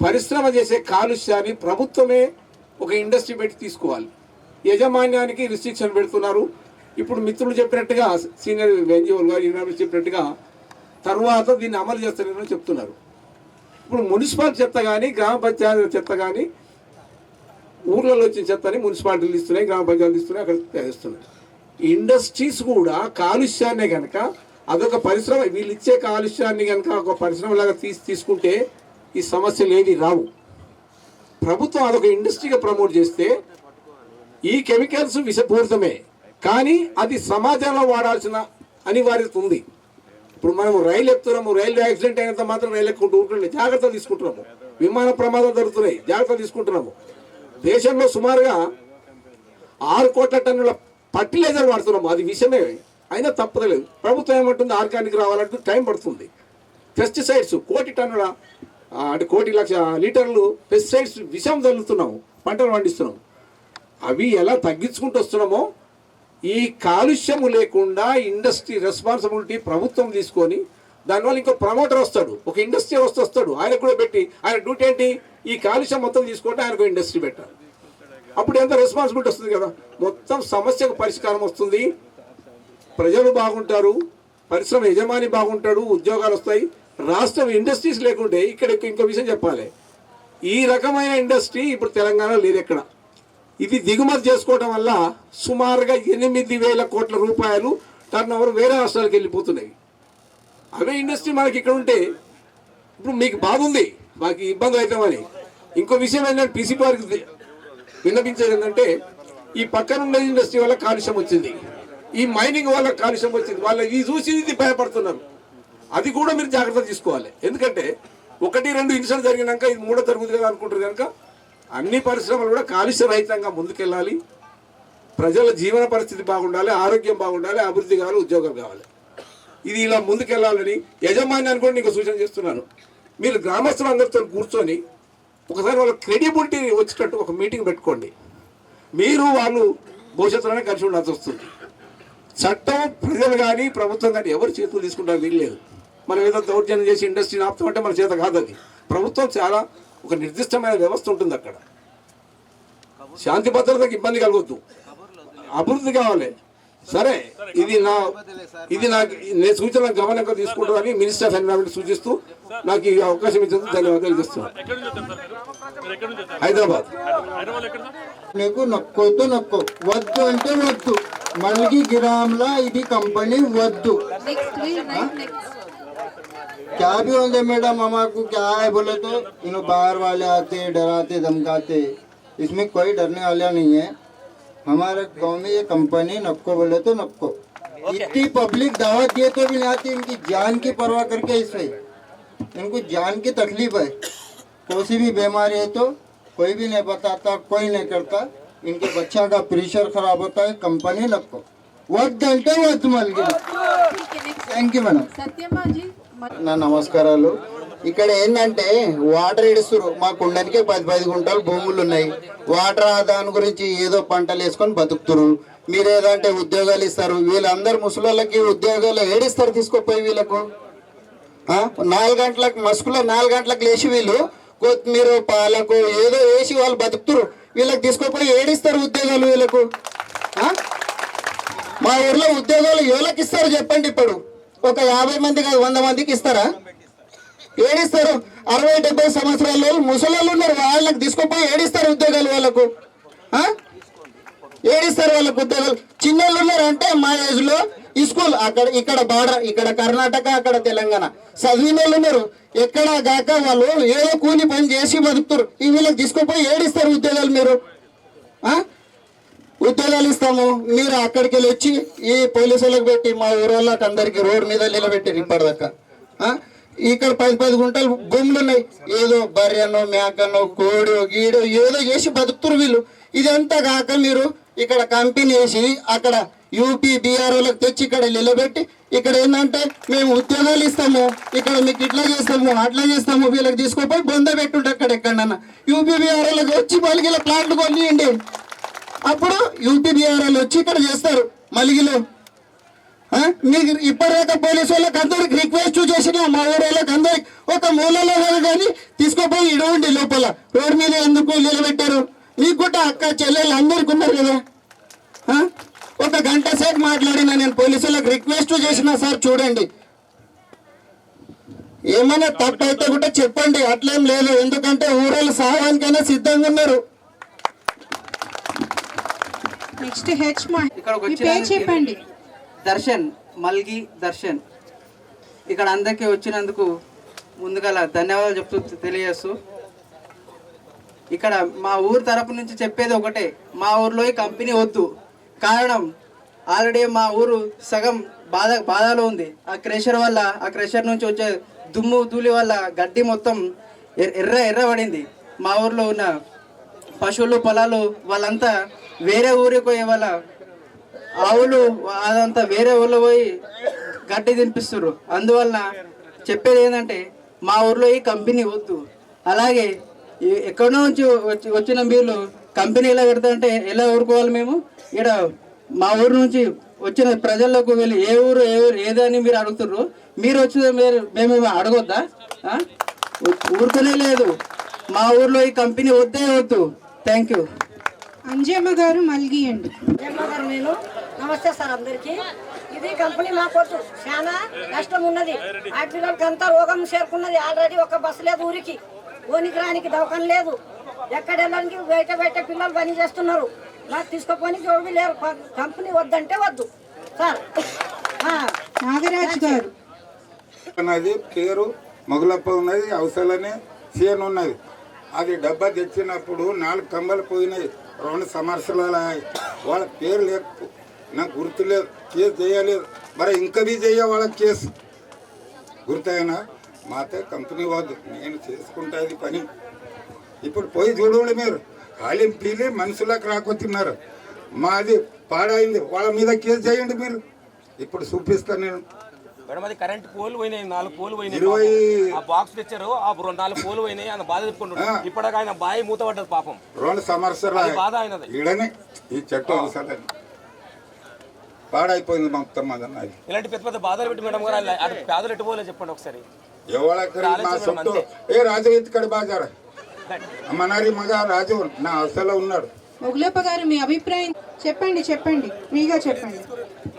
G: పరిశ్రమ చేసే కాలుష్యాన్ని ప్రభుత్వమే ఒక ఇండస్ట్రీ పెట్టి తీసుకోవాలి. యజమాన్యానికి రిస్ట్రిక్షన్ పెడుతున్నారు. ఇప్పుడు మిత్రులు చెప్పినట్టుగా, సీనియర్ ఎన్జిఓలు గారు యూనివర్సిటీ చెప్పినట్టుగా తర్వాత దీన్ని అమలు చేస్తారని చెప్తున్నారు. ఇప్పుడు మున్సిపాలిటీ చెత్త కానీ, గ్రామ పంచాయతీ చెత్త కానీ, ఊర్లలో వచ్చిన చెత్తని మున్సిపాలిటీలు ఇస్తున్నాయి, గ్రామ పంచాయతీలు ఇస్తున్నాయి, అక్కడ తయారిస్తున్నాయి. ఇండస్ట్రీస్ కూడా కాలుష్యాన్నే కనుక అదొక పరిశ్రమ, వీళ్ళు ఇచ్చే కాలుష్యాన్ని కనుక ఒక పరిశ్రమలాగా తీసుకుంటే ఈ సమస్యలు ఏవి రావు. ప్రభుత్వం అదొక ఇండస్ట్రీగా ప్రమోట్ చేస్తే ఈ కెమికల్స్ విషపూరితమే, కానీ అది సమాజంలో వాడాల్సిన అనివార్యత ఉంది. ఇప్పుడు మనం రైలు ఎక్కుతున్నాము, రైలు యాక్సిడెంట్ అయినంత మాత్రం రైలు ఎక్కుంటూ ఉంటుండే జాగ్రత్తలు తీసుకుంటున్నాము. విమాన ప్రమాదాలు జరుగుతున్నాయి, జాగ్రత్తలు తీసుకుంటున్నాము. దేశంలో సుమారుగా 6 కోట్ల టన్నుల ఫర్టిలైజర్ వాడుతున్నాము. అది విషయమే, అయినా తప్పలేదు. ప్రభుత్వం ఏమంటుంది, ఆర్గానిక్ రావాలంటే టైం పడుతుంది. పెస్టిసైడ్స్ 1 కోటి టన్నుల అంటే 1 కోటి లక్ష లీటర్లు పెస్టిసైడ్స్ విషం చల్లుతున్నాము, పంటలు పండిస్తున్నాము. అవి ఎలా తగ్గించుకుంటూ వస్తున్నామో ఈ కాలుష్యము లేకుండా ఇండస్ట్రీ రెస్పాన్సిబిలిటీ ప్రభుత్వం తీసుకొని, దానివల్ల ఇంకో ప్రమోటర్ వస్తాడు, ఒక ఇండస్ట్రీ వస్తాడు, ఆయన కూడా పెట్టి ఆయన డ్యూటీ ఏంటి, ఈ కాలుష్యం మొత్తం తీసుకుంటే ఆయనకు ఇండస్ట్రీ పెట్టాలి. అప్పుడు ఎంత రెస్పాన్సిబిలిటీ వస్తుంది కదా, మొత్తం సమస్యకు పరిష్కారం వస్తుంది, ప్రజలు బాగుంటారు, పరిశ్రమ యజమాని బాగుంటాడు, ఉద్యోగాలు వస్తాయి. రాష్ట్రం ఇండస్ట్రీస్ లేకుంటే ఇక్కడ ఇంకో విషయం చెప్పాలి, ఈ రకమైన ఇండస్ట్రీ ఇప్పుడు తెలంగాణలో లేదు ఎక్కడ. ఇది దిగుమతి చేసుకోవడం వల్ల సుమారుగా 8,000 కోట్ల రూపాయలు టర్న్ ఓవర్ వేరే రాష్ట్రాలకు వెళ్ళిపోతున్నాయి. అవే ఇండస్ట్రీ మనకి ఇక్కడ ఉంటే ఇప్పుడు మీకు బాగుంది, మాకు ఇబ్బంది అవుతామని. ఇంకో విషయం ఏంటంటే పీసీ వారికి విన్నపించేది ఏంటంటే, ఈ పక్కనున్న ఇండస్ట్రీ వల్ల కాలుష్యం వచ్చింది, ఈ మైనింగ్ వల్ల కాలుష్యం వచ్చింది, వాళ్ళు ఇది చూసి ఇది భయపడుతున్నారు. అది కూడా మీరు జాగ్రత్త తీసుకోవాలి. ఎందుకంటే 1-2 ఇన్సిడెంట్ జరిగినాక ఇది 3వ తరగతి కదా అనుకుంటారు. కనుక అన్ని పరిశ్రమలు కూడా కాలుష్య రహితంగా ముందుకెళ్ళాలి. ప్రజల జీవన పరిస్థితి బాగుండాలి, ఆరోగ్యం బాగుండాలి, అభివృద్ధి కావాలి, ఉద్యోగాలు కావాలి. ఇది ఇలా ముందుకెళ్ళాలని యజమాన్యాన్ని కూడా నీకు సూచన చేస్తున్నాను. మీరు గ్రామస్తులు అందరితో కూర్చొని ఒకసారి వాళ్ళ క్రెడిబిలిటీ వచ్చేటట్టు ఒక మీటింగ్ పెట్టుకోండి. మీరు వాళ్ళు భవిష్యత్తులోనే కలిసి ఉండాల్సి వస్తుంది. చట్టం ప్రజలు కానీ ప్రభుత్వం కానీ ఎవరు చేతులు తీసుకుంటారు వీల్లేదు. మనం ఏదో దౌర్జన్యం చేసి ఇండస్ట్రీని ఆపుతామంటే మన చేత కాదు. అది ప్రభుత్వం చాలా ఒక నిర్దిష్టమైన వ్యవస్థ ఉంటుంది. అక్కడ శాంతి భద్రతకు ఇబ్బంది కలగొద్దు, అభివృద్ధి కావాలి. సరే ఇది నాకు నేను సూచన గమనంగా తీసుకుంటానని మినిస్టర్ ఆఫ్ ఎన్విరాన్మెంట్ సూచిస్తూ నాకు ఈ అవకాశం ఇచ్చినందుకు ధన్యవాదాలు చేస్తున్నాను. హైదరాబాద్.
H: నీకు నొక్కోతో నొక్కో, వద్దు అంటే వద్దు. మల్గి గ్రామ్లా ఇది కంపెనీ వద్దు. क्या भी होंगे मैडम, हमारे क्या है बोले तो इन बाहर वाले आते डराते धमकाते, इसमें कोई डरने वाला नहीं है. हमारे गांव में ये कंपनी नक्को बोले तो नक्को. इतनी पब्लिक दावत दिए तो भी नहीं आती. इनकी जान की परवाह करके इसमें इनको जान की तकलीफ है. कोई भी बीमारी है तो कोई भी नहीं बताता, कोई नहीं करता. इनके बच्चा का प्रेशर खराब होता है. कंपनी नक्को వద్దంటే వద్దు మళ్ళీ. Thank you madam. నా నమస్కారాలు. ఇక్కడ ఏంటంటే వాటర్ ఇడుస్తారు. మాకు ఉండడానికి 10 గుంటలు భూములు ఉన్నాయి. వాటర్ ఆదాయం గురించి ఏదో పంటలు వేసుకొని బతుకుతారు. మీరు ఏదంటే ఉద్యోగాలు ఇస్తారు. వీళ్ళందరూ ముసలోళ్ళకి ఉద్యోగాలు ఏడిస్తారు తీసుకోపోయి వీళ్ళకు. 4 గంటలకు మస్కులో 4 గంటలకు లేచి వీళ్ళు కొత్తిమీర పాలకు ఏదో వేసి వాళ్ళు బతుకుతారు. వీళ్ళకి తీసుకోపోయి ఏడిస్తారు ఉద్యోగాలు వీళ్ళకు. మా ఊర్లో ఉద్యోగాలు ఎవరికి ఇస్తారు చెప్పండి? ఇప్పుడు ఒక 50 మంది కాదు 100 మందికి ఇస్తారా? ఏడిస్తారు. 60-70 సంవత్సరాల ముసలోళ్ళు ఉన్నారు, వాళ్ళకి తీసుకుపోయి ఏడిస్తారు ఉద్యోగాలు వాళ్ళకు. ఏడిస్తారు వాళ్ళకు ఉద్యోగాలు. చిన్నోళ్ళు ఉన్నారు అంటే మా ఏజ్ లో ఈ స్కూల్ అక్కడ ఇక్కడ బార్డర్, ఇక్కడ కర్ణాటక అక్కడ తెలంగాణ చదివిన వాళ్ళు ఉన్నారు. ఎక్కడ గాక వాళ్ళు ఏదో కూలి పని చేసి బతుకుతారు. ఈ వీళ్ళకి తీసుకుపోయి ఏడిస్తారు ఉద్యోగాలు. మీరు ఉద్యోగాలు ఇస్తాము, మీరు అక్కడికి వెళ్ళి వచ్చి ఈ పోలీసులకు పెట్టి మా ఊరోళ్ళకి అందరికి రోడ్డు మీద నిలబెట్టారు ఇప్పటిదాకా. ఇక్కడ 10 గుంటలు భూములు ఉన్నాయి. ఏదో బర్రెనో మేకనో కోడో గీడో ఏదో చేసి బతుకుతారు వీళ్ళు. ఇదంతా కాక మీరు ఇక్కడ కంపెనీ వేసి అక్కడ యూపీ బీఆర్ఓలకు తెచ్చి ఇక్కడ నిలబెట్టి ఇక్కడ ఏంటంటే మేము ఉద్యోగాలు ఇస్తాము, ఇక్కడ మీకు ఇట్లా చేస్తాము అట్లా చేస్తాము, వీళ్ళకి తీసుకుపోయి బొంద పెట్టుంటే అక్కడ ఎక్కడన్నా యూపీ బీఆర్ఓలకు వచ్చి మలిగిల ప్లాంట్లు కొనియండి. అప్పుడు యూపీ బీఆర్ఓలు వచ్చి ఇక్కడ చేస్తారు మలిగిలో. మీకు ఇప్పటిదాకా పోలీసు వాళ్ళకి అందరికి రిక్వెస్ట్ చేసిన మా ఊళ్ళకి అందరికి ఒక మూలలో కానీ తీసుకుపోయి ఇడవండి లోపల రోడ్డు మీద ఎందుకు నిలబెట్టారు? మీకు కూడా అక్క చెల్లెళ్ళు అందరికి ఉన్నారు కదా. ఒక గంట సేపు మాట్లాడినా నేను పోలీసు వాళ్ళకి రిక్వెస్ట్ చేసిన సార్ చూడండి, ఏమైనా తప్పు అయితే కూడా చెప్పండి, అట్లేం లేదు. ఎందుకంటే ఊరోళ్ళు సావానికైనా సిద్ధంగా ఉన్నారు.
A: నెక్స్ట్ చెప్పండి.
I: దర్శన్, మల్గి దర్శన్. ఇక్కడ అందరికీ వచ్చినందుకు ముందుగా ధన్యవాదాలు చెప్తూ తెలియజేస్తూ, ఇక్కడ మా ఊరు తరపు నుంచి చెప్పేది ఒకటే, మా ఊర్లో ఈ కంపెనీ వద్దు. కారణం ఆల్రెడీ మా ఊరు సగం బాధలో ఉంది. ఆ క్రెషర్ నుంచి వచ్చే దుమ్ము ధూళి వల్ల గడ్డి మొత్తం ఎర్ర పడింది. మా ఊర్లో ఉన్న పశువులు పొలాలు వాళ్ళంతా వేరే ఊరికి పోయే వాళ్ళ ఆవులు అదంతా వేరే ఊళ్ళో పోయి గడ్డి తినిపిస్తారు. అందువలన చెప్పేది ఏంటంటే మా ఊర్లో ఈ కంపెనీ వద్దు. అలాగే ఎక్కడో నుంచి వచ్చిన మీరు కంపెనీ ఎలా పెడతారంటే ఎలా ఊరుకోవాలి? మేము ఇక్కడ మా ఊరు నుంచి వచ్చిన ప్రజల్లోకి వెళ్ళి ఏ ఊరు ఏదని మీరు అడుగుతున్నారు. మీరు వచ్చిన మేము అడగొద్దా? ఊరుకునే లేదు. మా ఊర్లో ఈ కంపెనీ వద్దే వద్దు. Thank you.
A: అంజమ్మ గారు మల్గి అండి.
W: నేను నమస్తే సార్ అందరికి. ఇది కంపెనీ మాకొద్దు, చాలా కష్టం ఉన్నది. ఆ పిల్లలకి అంతా రోగం చేరుకున్నది. ఆల్రెడీ ఒక బస్సు లేదు ఊరికి, ఓనికి రానికి దవాఖాన లేదు. ఎక్కడ వెళ్ళడానికి బయట పిల్లలు పని చేస్తున్నారు. నాకు తీసుకుపోనికి ఎవరు లేరు. కంపెనీ వద్దంటే వద్దు సార్.
A: నాగరాజ్ గారు.
X: ఉన్నది పేరు మొగలప్ప ఉన్నది, అవసరనే సీఎన్ ఉన్నది. అది డబ్బా తెచ్చినప్పుడు 4 కంబలు పోయినాయి, 2 సంవత్సరాలు వాళ్ళ పేరు లేదు, నాకు గుర్తులేదు, కేసు చేయలేదు. మరి ఇంకా బీ చెయ్య వాళ్ళ కేసు గుర్తయినా మాతో కంపెనీ వద్దు, నేను చేసుకుంటా ఇది పని. ఇప్పుడు పోయి చూడండి మీరు, ఖాళీ పీలి మనుషులకు రాకొస్తున్నారు. మాది పాడైంది, వాళ్ళ మీద కేసు చేయండి మీరు. ఇప్పుడు చూపిస్తాను నేను.
L: మేడం అది కరెంట్ పోల్ పోయినాయి, 4 పోల్ పోయినాయి. ఆ బాక్స్ తెచ్చారు, ఆ 4 పోల్ పోయినాయి. ఆయన బాధ చెప్పుకుంటున్నాడు. ఇప్పటికి ఆయన బాయి మూత పడ్డది పాపం.
X: 2 సంవత్సరాలు
L: బాధ అయినది.
X: ఈడనే ఈ చెట్టు అవసరం పాడైపోయింది మొత్తం. అదన్న
L: ఇలాంటి పెద్ద బాధలు పెట్టి మేడం గారు అది పేదలు ఎట్టుకోలేదు చెప్పండి ఒకసారి.
X: ఏ రాజు ఎత్తుకడి బాజారా మనారి మగ రాజు నా అవసరంలో ఉన్నాడు.
A: మొగులప్ప గారు మీ అభిప్రాయం చెప్పండి ఫ్రీగా చెప్పండి.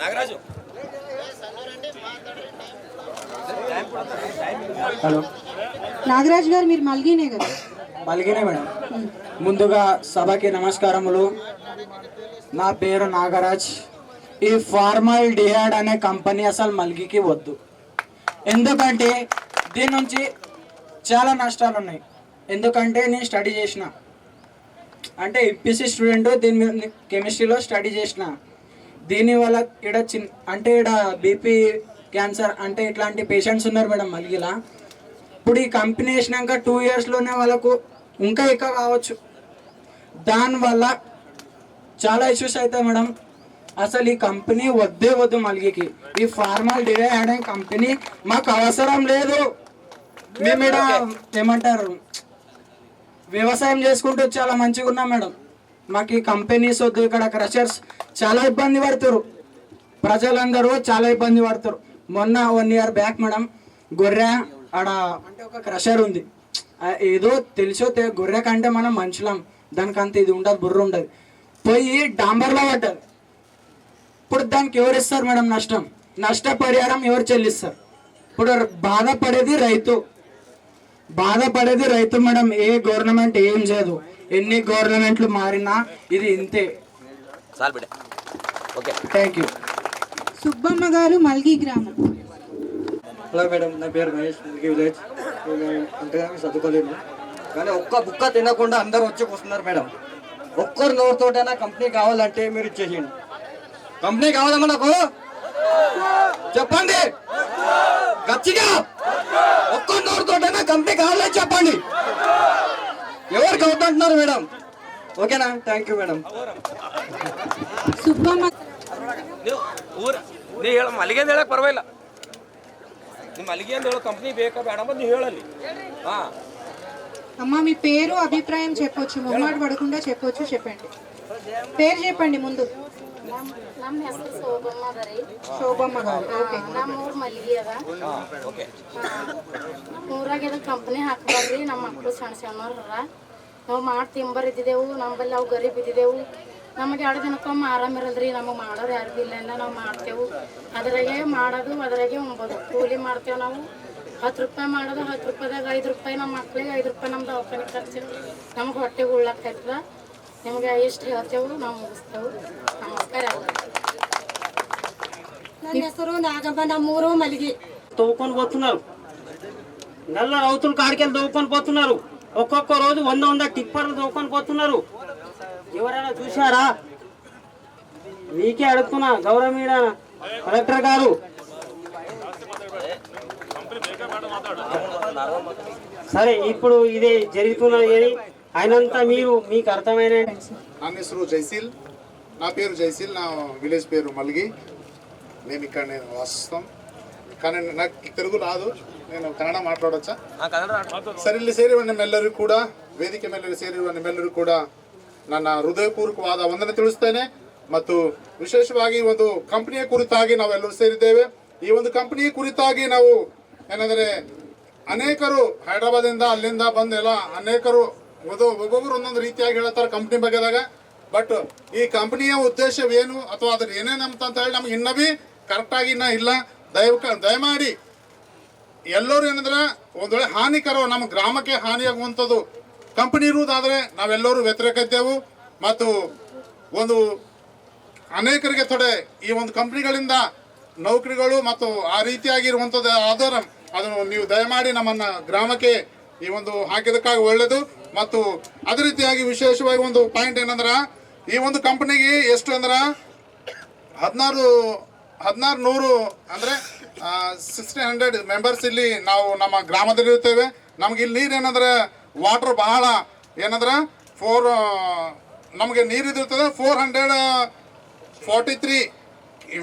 L: నాగరాజు
K: హలో,
A: నాగరాజు గారు మీరు మల్గినే కదా?
K: మల్గినే మేడం. ముందుగా సభకి నమస్కారములు. నా పేరు నాగరాజ్. ఈ ఫార్మల్ డిహైడ్ అనే కంపెనీ అసలు మల్గికి వద్దు. ఎందుకంటే దీని నుంచి చాలా నష్టాలు ఉన్నాయి. ఎందుకంటే నేను స్టడీ చేసిన, అంటే ఎంపీసీ స్టూడెంట్, దీని మీద కెమిస్ట్రీలో స్టడీ చేసిన. దీనివల్ల ఇక్కడ బీపీ, క్యాన్సర్ అంటే ఇట్లాంటి పేషెంట్స్ ఉన్నారు మేడం మల్గిలా. ఇప్పుడు ఈ కంపెనీ వేసినాక 2 yearsలోనే వాళ్ళకు ఇంకా ఎక్కువ కావచ్చు. దానివల్ల చాలా ఇష్యూస్ అవుతాయి మేడం. అసలు ఈ కంపెనీ వద్దు మల్గికి. ఈ ఫార్మల్ డివైడ్ అనే కంపెనీ మాకు అవసరం లేదు. మేము ఇక్కడ ఏమంటారు, వ్యవసాయం చేసుకుంటూ చాలా మంచిగా ఉన్నాం మేడం. మాకు ఈ కంపెనీస్ వద్దు. ఇక్కడ క్రషర్స్ చాలా ఇబ్బంది పడుతారు, ప్రజలందరూ చాలా ఇబ్బంది పడతారు. మొన్న 1 year బ్యాక్ మేడం, గొర్రె ఆడ అంటే ఒక క్రషర్ ఉంది. ఏదో తెలుసో గొర్రె కంటే మనం మనుషులం, దానికంత ఇది ఉండదు, బుర్ర ఉండదు. పోయి డాంబర్లో పడ్డది. ఇప్పుడు దానికి ఎవరు ఇస్తారు మేడం నష్టం? నష్టపరిహారం ఎవరు చెల్లిస్తారు? ఇప్పుడు బాధపడేది రైతు మేడం. ఏ గవర్నమెంట్ ఏం చేయదు. ఎన్ని గవర్నమెంట్లు మారినా ఇది ఇంతే. Thank you.
A: సుబ్బమ్మ గారు, మల్గి గ్రామం.
K: హలో మేడం, నా పేరు మహేష్, మల్గి విలేజ్. నేను అంతగా చదువుకోలేను, కానీ ఒక్క బుక్క తినకుండా అందరూ వచ్చి కూర్చున్నారు మేడం. ఒక్కరు నోరుతోటైనా కంపెనీ కావాలంటే మీరు ఇచ్చేసేయండి. కంపెనీ కావాలమ్మా నాకు చెప్పండి గట్టిగా. ఒక్క నోరుతోటైనా కంపెనీ కావాలని చెప్పండి. ఎవరు కావద్దంటున్నారు మేడం? ఓకేనా? Thank you madam.
A: ಸುಬ್ಬಮ್ಮ
L: ನೀ ಹೇಳ ಮಲ್ಲಿಗೆ ಅಂತ ಹೇಳಕ್ ಪರವಾಗಿಲ್ಲ. ನೀವು ಮಲ್ಲಿಗೆ ಅಂತ ಹೇಳೋ ಕಂಪ್ನಿ ಬೇಕಾ ಬೇಡ ಅಂತ ನೀವು ಹೇಳಲ್ಲಿ.
A: అమ్మ మీ పేరు అభిప్రాయం చెప్పొచ్చు, మొహమాట పడకుండా చెప్పొచ్చు. చెప్పండి, పేరు చెప్పండి ಮುಂದೆ.
T: ನಮ್ಮ ಹೆಸರು ಶೋಭಮ್ಮ ಅದರಿ.
A: ಶೋಭಮ್ಮ గారు. ಓಕೆ.
T: ನಮ್ಮ ಊರು ಮಲ್ಲಿಗೆ ಅದ.
L: ಓಕೆ.
T: ಊರಾಗ ಕಂಪನಿ ಹಾಕಬಾರ್ರಿ. ನಮ್ಮ ಮಕ್ಕಳು ಸಣ್ಣವ್ರ ನಾವು ಮಾಡಿ ತಿಂಬರಿದ್ದೆವು. ನಮ್ಮಲ್ಲಿ ನಾವು ಗರೀಬ್ ಇದ್ದಿದ್ದೆವು. ನಮಗೆ 2 ದಿನಕ್ಕೊಮ್ಮೆ ಆರಾಮಿರಲ್ರಿ. ನಮಗೆ ಮಾಡೋರು ಯಾರು ಇಲ್ಲ, ನಾವು ಮಾಡ್ತೇವೆ. ಅದ್ರಾಗೆ ಮಾಡೋದು, ಅದ್ರಾಗೆ ಉಣ್ಬೋದು. ಕೂಲಿ ಮಾಡ್ತೇವೆ ನಾವು. 10 ರೂಪಾಯಿ ಮಾಡೋದು, 10 ರೂಪಾಯಿದಾಗ 5 ರೂಪಾಯಿ ನಮ್ಮ ಮಕ್ಳಿಗೆ, 5 ರೂಪಾಯಿ ನಮ್ಮ ದವಾಖಾನೆ ಖರ್ಚು. ನಮಗೆ ಹೊಟ್ಟೆಗೆ ಉಳ್ಳಾಕೈತದ. ನಿಮಗೆ ಎಷ್ಟು ಹೇಳ್ತೇವೆ ನಾವು ಮುಗಿಸ್ತೇವೆ. ನಮಸ್ಕಾರ.
W: ನನ್ನ ಹೆಸರು ನಾಗಮ್ಮ, ನಮ್ಮೂರು ಮಲ್ಲಿಗೆ.
M: తవ్వుకొని పోతున్నారు. నల్ల రైతులు కాడికెళ్ళి తవ్వుకొని పోతున్నారు. ఒక్కొక్క రోజు 100 టిప్పర్లు తవ్వుకొని పోతున్నారు. ఎవరైనా చూశారా? మీకే అడుగుతున్నా గౌరవనీయ కలెక్టర్ గారు. సరే, ఇప్పుడు ఇది జరుగుతున్నది అని ఆయనంతా మీకు అర్థమైన.
N: నా ಹೆಸರು జైసిల్. నా పేరు జైసిల్. నా విలేజ్ పేరు మల్గి. మేము ఇక్కడ వాసిస్తాం, కానీ నాకు తెలుగు రాదు. నేను ಕನ್ನಡ ಮಾತಾಡೋಚ್ಚಾ? ಸರ್, ಇಲ್ಲಿ ಸೇರಿರುವ ನಿಮ್ಮೆಲ್ಲರಿಗೂ ಕೂಡ, ವೇದಿಕೆ ಮೇಲೆ ಸೇರಿರುವ ನಿಮ್ಮೆಲ್ಲರಿಗೂ ಕೂಡ ನನ್ನ ಹೃದಯಪೂರ್ವಕವಾದ ವಂದನೆ ತಿಳಿಸ್ತೇನೆ. ಮತ್ತು ವಿಶೇಷವಾಗಿ ಒಂದು ಕಂಪನಿಯ ಕುರಿತಾಗಿ ನಾವೆಲ್ಲರೂ ಸೇರಿದ್ದೇವೆ. ಈ ಒಂದು ಕಂಪನಿಯ ಕುರಿತಾಗಿ ನಾವು ಏನಂದರೆ ಅನೇಕರು ಹೈದರಾಬಾದಿಂದ ಅಲ್ಲಿಂದ ಬಂದು ಎಲ್ಲ ಅನೇಕರು ಒಬ್ಬೊಬ್ಬರು ಒಂದೊಂದು ರೀತಿಯಾಗಿ ಹೇಳ್ತಾರೆ ಕಂಪ್ನಿ ಬಗ್ಗೆದಾಗ. ಬಟ್ ಈ ಕಂಪ್ನಿಯ ಉದ್ದೇಶವೇನು ಅಥವಾ ಅದ್ರ ಏನೇನಂತ ಹೇಳಿ ನಮ್ಗೆ ಇನ್ನೂ ಭೀ ಕರೆಕ್ಟಾಗಿ ಇನ್ನೂ ಇಲ್ಲ. ದಯಮಾಡಿ ಎಲ್ಲರೂ ಏನಂದ್ರೆ ಒಂದು ವೇಳೆ ಹಾನಿಕರ ನಮ್ಮ ಗ್ರಾಮಕ್ಕೆ ಹಾನಿಯಾಗುವಂಥದ್ದು ಕಂಪನಿ ಇರುವುದಾದರೆ ನಾವೆಲ್ಲರೂ ವ್ಯತಿರೇಕ ಇದ್ದೆವು. ಮತ್ತು ಒಂದು ಅನೇಕರಿಗೆ ತೊಡೆ ಈ ಒಂದು ಕಂಪ್ನಿಗಳಿಂದ ನೌಕರಿಗಳು ಮತ್ತು ಆ ರೀತಿಯಾಗಿರುವಂಥದ್ದು ಆಧಾರ ಅದನ್ನು ನೀವು ದಯಮಾಡಿ ನಮ್ಮನ್ನು ಗ್ರಾಮಕ್ಕೆ ಈ ಒಂದು ಹಾಕಿದಕ್ಕಾಗಿ ಒಳ್ಳೆಯದು. ಮತ್ತು ಅದೇ ರೀತಿಯಾಗಿ ವಿಶೇಷವಾಗಿ ಒಂದು ಪಾಯಿಂಟ್ ಏನಂದ್ರೆ, ಈ ಒಂದು ಕಂಪನಿಗೆ ಎಷ್ಟು ಅಂದ್ರೆ 1600 ಅಂದರೆ 1600 ಮೆಂಬರ್ಸ್ ಇಲ್ಲಿ ನಾವು ನಮ್ಮ ಗ್ರಾಮದಲ್ಲಿ ಇರ್ತೇವೆ. ನಮ್ಗೆ ಇಲ್ಲಿ ನೀರು ಏನಂದ್ರೆ ವಾಟರ್ ಬಹಳ ಏನಂದ್ರೆ ನಮಗೆ ನೀರು ಇದಿರ್ತದೆ 443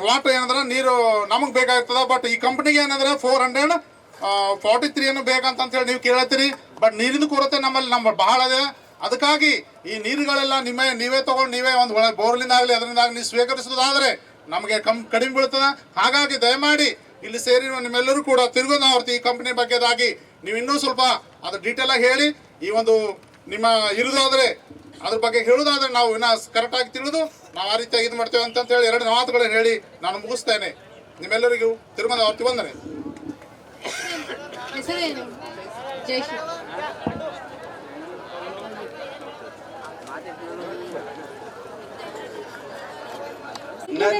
N: ವಾಟರ್ ಏನಂದ್ರೆ ನೀರು ನಮಗೆ ಬೇಕಾಗ್ತದೆ. ಬಟ್ ಈ ಕಂಪ್ನಿಗೆ ಏನಂದ್ರೆ 443 ಏನು ಬೇಕಂತ ಹೇಳಿ ನೀವು ಕೇಳತ್ತೀರಿ. ಬಟ್ ನೀರಿನ ಕೊರತೆ ನಮ್ಮ ಬಹಳ ಇದೆ. ಅದಕ್ಕಾಗಿ ಈ ನೀರುಗಳೆಲ್ಲ ನೀವೇ ತಗೊಂಡು ನೀವೇ ಒಂದು ಬೋರ್ಲಿಂದ ಆಗಲಿ ಅದರಿಂದಾಗಲಿ ನೀವು ಸ್ವೀಕರಿಸೋದಾದರೆ ನಮಗೆ ಕಡಿಮೆ ಬೀಳ್ತದೆ. ಹಾಗಾಗಿ ದಯಮಾಡಿ ಇಲ್ಲಿ ಸೇರಿರುವ ನಿಮ್ಮೆಲ್ಲರೂ ಕೂಡ ತಿರುಗೋದಾವರ್ತಿ ಈ ಕಂಪನಿ ಬಗ್ಗೆದಾಗಿ ನೀವು ಇನ್ನೂ ಸ್ವಲ್ಪ ಅದು ಡೀಟೇಲ್ ಆಗಿ ಹೇಳಿ. ಈ ಒಂದು ನಿಮ್ಮ ಇರುವುದಾದರೆ ಅದ್ರ ಬಗ್ಗೆ ಹೇಳೋದಾದ್ರೆ ನಾವು ಇನ್ನು ಕರೆಕ್ಟಾಗಿ ತಿಳಿದು ನಾವು ಆ ರೀತಿಯಾಗಿ ಇದು ಮಾಡ್ತೇವೆ ಅಂತ ಹೇಳಿ 2 ಮಾತುಗಳನ್ನು ಹೇಳಿ ನಾನು ಮುಗಿಸ್ತೇನೆ. ನಿಮ್ಮೆಲ್ಲರಿಗೂ ತಿರುಮಲ ವಂದನೆ.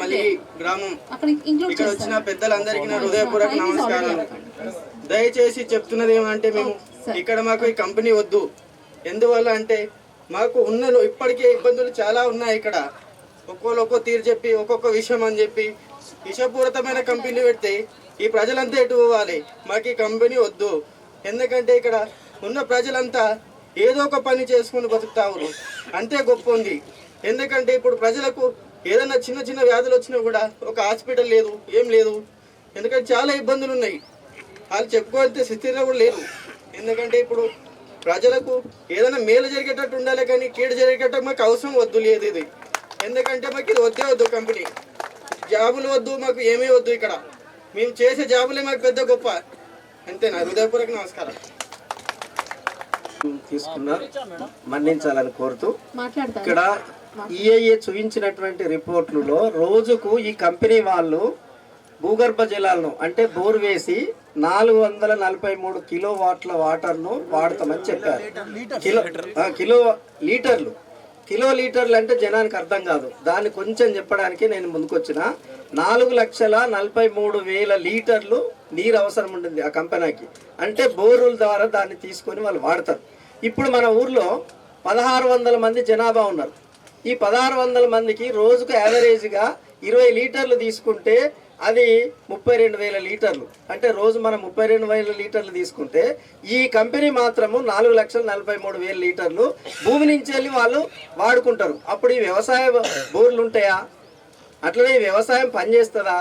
I: మళ్ళీ గ్రామం ఇక్కడ వచ్చిన పెద్దలందరికీ నా హృదయపూర్వక నమస్కారాలు. దయచేసి చెప్తున్నది ఏమంటే మేము ఇక్కడ మాకు ఈ కంపెనీ వద్దు. ఎందువల్ల అంటే మాకు ఉన్న ఇప్పటికే ఇబ్బందులు చాలా ఉన్నాయి. ఇక్కడ ఒక్కో తీరు చెప్పి ఒక్కొక్క విషయం అని చెప్పి విషపూరితమైన కంపెనీ పెడితే ఈ ప్రజలంతా ఎటు పోవాలి? మాకు ఈ కంపెనీ వద్దు. ఎందుకంటే ఇక్కడ ఉన్న ప్రజలంతా ఏదో ఒక పని చేసుకుని బతుకుతారు, అంతే గొప్ప ఉంది. ఎందుకంటే ఇప్పుడు ప్రజలకు ఏదైనా చిన్న వ్యాధులు వచ్చినా కూడా ఒక హాస్పిటల్ లేదు, ఏం లేదు. ఎందుకంటే చాలా ఇబ్బందులు ఉన్నాయి. వాళ్ళు చెప్పుకోవాలంటే స్థితిలో కూడా లేదు. ఎందుకంటే ఇప్పుడు ప్రజలకు ఏదైనా మేలు జరిగేటట్టు ఉండాలి, కానీ కీడు జరిగేటట్టు మాకు అవసరం వద్దు లేదు ఇది. ఎందుకంటే మాకు ఇది వద్దే వద్దు. కంపెనీ జాబులు వద్దు, మాకు ఏమీ వద్దు. ఇక్కడ మేము చేసే జాబులే మాకు పెద్ద గొప్ప. అంతేనా? హృదయపూర్వక నమస్కారం.
F: తీసుకున్నారు మన్నించాలని కోరుతూ ఇక్కడ ఈఐఏ చూపించినటువంటి రిపోర్టులలో రోజుకు ఈ కంపెనీ వాళ్ళు భూగర్భ జలాలను అంటే బోర్ వేసి 443 కిలోవాట్ల వాటర్ను వాడతామని చెప్పారు. కిలో లీటర్లు అంటే జనానికి అర్థం కాదు. దాన్ని కొంచెం చెప్పడానికి నేను ముందుకొచ్చిన 4,43,000 లీటర్లు నీరు అవసరం ఉంటుంది ఆ కంపెనీకి. అంటే బోరుల ద్వారా దాన్ని తీసుకొని వాళ్ళు వాడతారు. ఇప్పుడు మన ఊర్లో 1600 మంది జనాభా ఉన్నారు. ఈ 1600 మందికి రోజుకు యావరేజ్గా 20 లీటర్లు తీసుకుంటే అది 32,000 లీటర్లు. అంటే రోజు మనం 32,000 లీటర్లు తీసుకుంటే ఈ కంపెనీ మాత్రము 4,43,000 లీటర్లు భూమి నుంచి వెళ్ళి వాళ్ళు వాడుకుంటారు. అప్పుడు ఈ వ్యవసాయ బోర్లు ఉంటాయా? అట్లనే ఈ వ్యవసాయం పనిచేస్తుందా?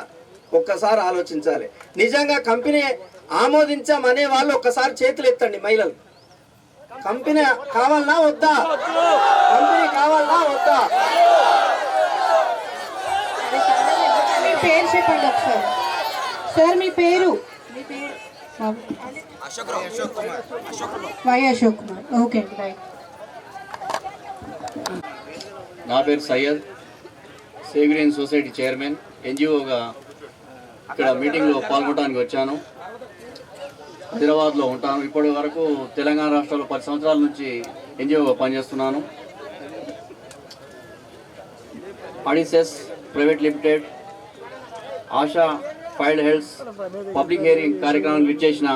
F: ఒక్కసారి ఆలోచించాలి. నిజంగా కంపెనీ ఆమోదించామనే వాళ్ళు ఒక్కసారి చేతులు ఎత్తండి మహిళలు. కంపెనీ కావాలన్నా వద్దా? కంపెనీ కావాలన్నా వద్దా?
A: పేరు చెప్పండి ఒకసారి. సార్ మీ పేరు? Y Ashok Kumar. Okay right.
B: నా పేరు సయ్యద్, సేవిరియన్ సొసైటీ చైర్మన్. ఎన్జిఓగా ఇక్కడ మీటింగ్లో పాల్గొనడానికి వచ్చాను. హైదరాబాద్లో ఉంటాను. ఇప్పటి వరకు తెలంగాణ రాష్ట్రంలో 10 సంవత్సరాల నుంచి ఎన్జిఓగా పనిచేస్తున్నాను. అడిసెస్ ప్రైవేట్ లిమిటెడ్, ఆశా ఫైల్డ్ హెల్త్ పబ్లిక్ హియరింగ్ కార్యక్రమాన్ని విచ్చేసిన